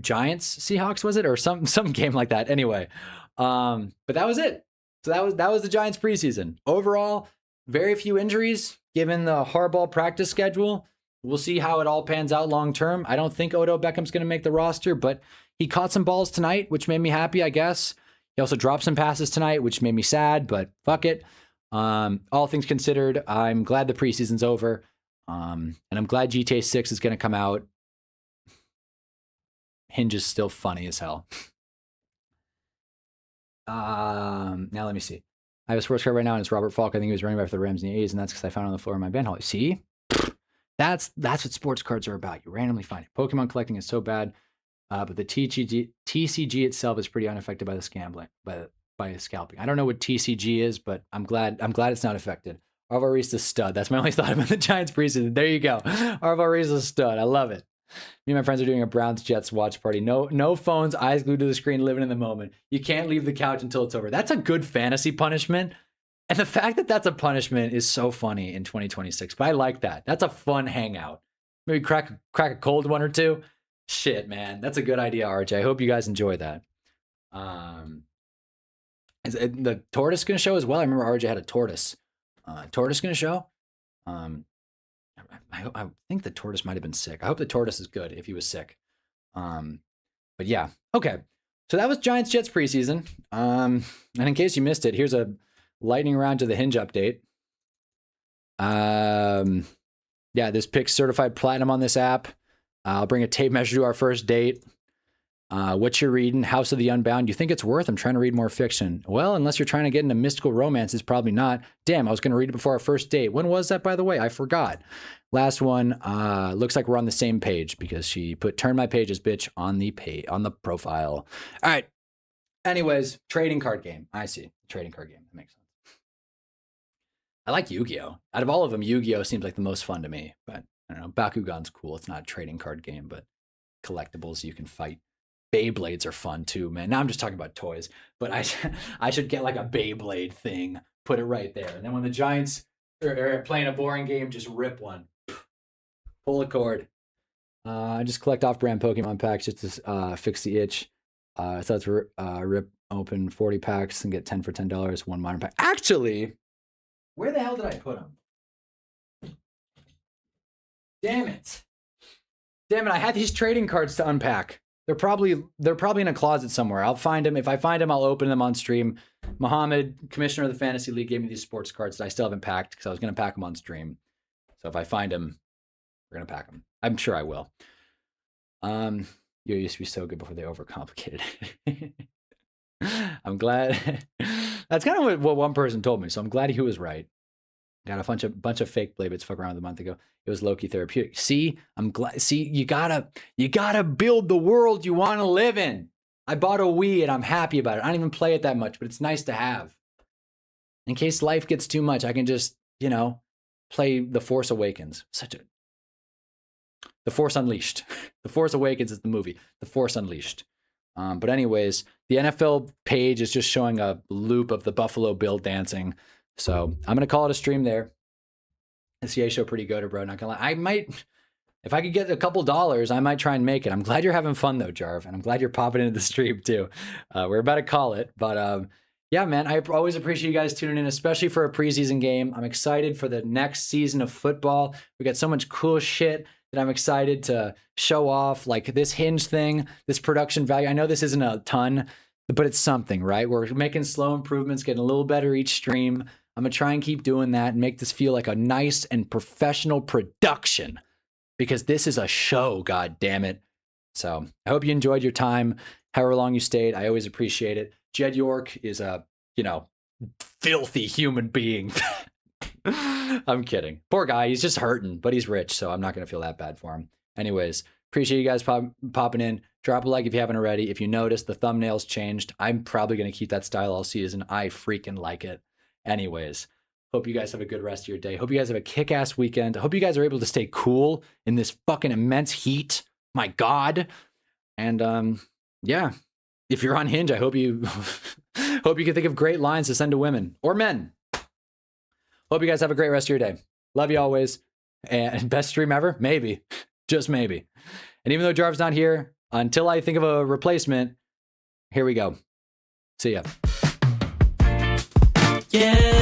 Giants Seahawks, was it? Or some game like that. Anyway. But that was it. So that was the Giants preseason. Overall, very few injuries given the hardball practice schedule. We'll see how it all pans out long term. I don't think Odell Beckham's going to make the roster, but he caught some balls tonight, which made me happy, I guess. He also dropped some passes tonight, which made me sad, but fuck it. All things considered, I'm glad the preseason's over. And I'm glad GTA 6 is going to come out. Hinge is still funny as hell. Now let me see. I have a sports card right now, and it's Robert Falk. I think he was running back for the Rams in the A's, and that's because I found it on the floor in my band hall. See? That's what sports cards are about. You randomly find it. Pokemon collecting is so bad, but the TCG itself is pretty unaffected by the scam, by scalping. I don't know what TCG is, but I'm glad it's not affected. Arvo Reese is a stud. That's my only thought about the Giants preseason. There you go. Arvo Reese is a stud. I love it. Me and my friends are doing a Browns Jets watch party. No phones, eyes glued to the screen, living in the moment. You can't leave the couch until it's over. That's a good fantasy punishment. And the fact that that's a punishment is so funny in 2026. But I like that. That's a fun hangout. Maybe crack a cold one or two. Shit, man. That's a good idea, RJ. I hope you guys enjoy that. Is the tortoise going to show as well? I remember RJ had a tortoise. Tortoise going to show? I think the tortoise might have been sick. I hope the tortoise is good if he was sick. But yeah. Okay. So that was Giants Jets preseason. And in case you missed it, here's a lightning round to the Hinge update. Yeah, this pick's certified platinum on this app. I'll bring a tape measure to our first date. What you're reading, House of the Unbound. You think it's worth? I'm trying to read more fiction. Well, unless you're trying to get into mystical romances, probably not. Damn, I was going to read it before our first date. When was that, by the way? I forgot. Last one. Looks like we're on the same page because she put "turn my pages, bitch" on the profile. All right. Anyways, trading card game. I see. Trading card game. That makes sense. I like Yu-Gi-Oh. Out of all of them, Yu-Gi-Oh seems like the most fun to me. But I don't know. Bakugan's cool. It's not a trading card game, but collectibles you can fight. Beyblades are fun too, man. Now I'm just talking about toys, but I should get like a Beyblade thing, put it right there. And then when the Giants are playing a boring game, just rip one. Pull a cord. I just collect off-brand Pokemon packs just to fix the itch. So let's rip open 40 packs and get 10 for $10, one modern pack. Actually, where the hell did I put them? Damn it. I had these trading cards to unpack. They're probably in a closet somewhere. I'll find them. If I find them, I'll open them on stream. Mohammed, commissioner of the Fantasy League, gave me these sports cards that I still haven't packed because I was going to pack them on stream. So if I find them, we're going to pack them. I'm sure I will. You used to be so good before they overcomplicated it. I'm glad. That's kind of what one person told me. So I'm glad he was right. Got a bunch of fake Blaybits fuck around with a month ago. It was Loki therapeutic. See, I'm glad. See, you gotta build the world you want to live in. I bought a Wii and I'm happy about it. I don't even play it that much, but it's nice to have. In case life gets too much, I can just, play The Force Awakens. The Force Unleashed. The Force Awakens is the movie. The Force Unleashed. But anyways, the NFL page is just showing a loop of the Buffalo Bill dancing. So I'm going to call it a stream there. The CA show pretty good, bro. Not going to lie. I might, if I could get a couple dollars, I might try and make it. I'm glad you're having fun though, Jarv. And I'm glad you're popping into the stream too. We're about to call it. But yeah, man, I always appreciate you guys tuning in, especially for a preseason game. I'm excited for the next season of football. We got so much cool shit that I'm excited to show off. Like this Hinge thing, this production value. I know this isn't a ton, but it's something, right? We're making slow improvements, getting a little better each stream. I'm going to try and keep doing that and make this feel like a nice and professional production because this is a show, god damn it. So I hope you enjoyed your time, however long you stayed. I always appreciate it. Jed York is a, filthy human being. I'm kidding. Poor guy. He's just hurting, but he's rich, so I'm not going to feel that bad for him. Anyways, appreciate you guys popping in. Drop a like if you haven't already. If you noticed, the thumbnail's changed. I'm probably going to keep that style all season. I freaking like it. Anyways, hope you guys have a good rest of your day. Hope you guys have a kick-ass weekend. I hope you guys are able to stay cool in this fucking immense heat. My God. And yeah, if you're on Hinge, I hope you can think of great lines to send to women or men. Hope you guys have a great rest of your day. Love you always. And best stream ever? Maybe. Just maybe. And even though Jarv's not here, until I think of a replacement, here we go. See ya. Yeah.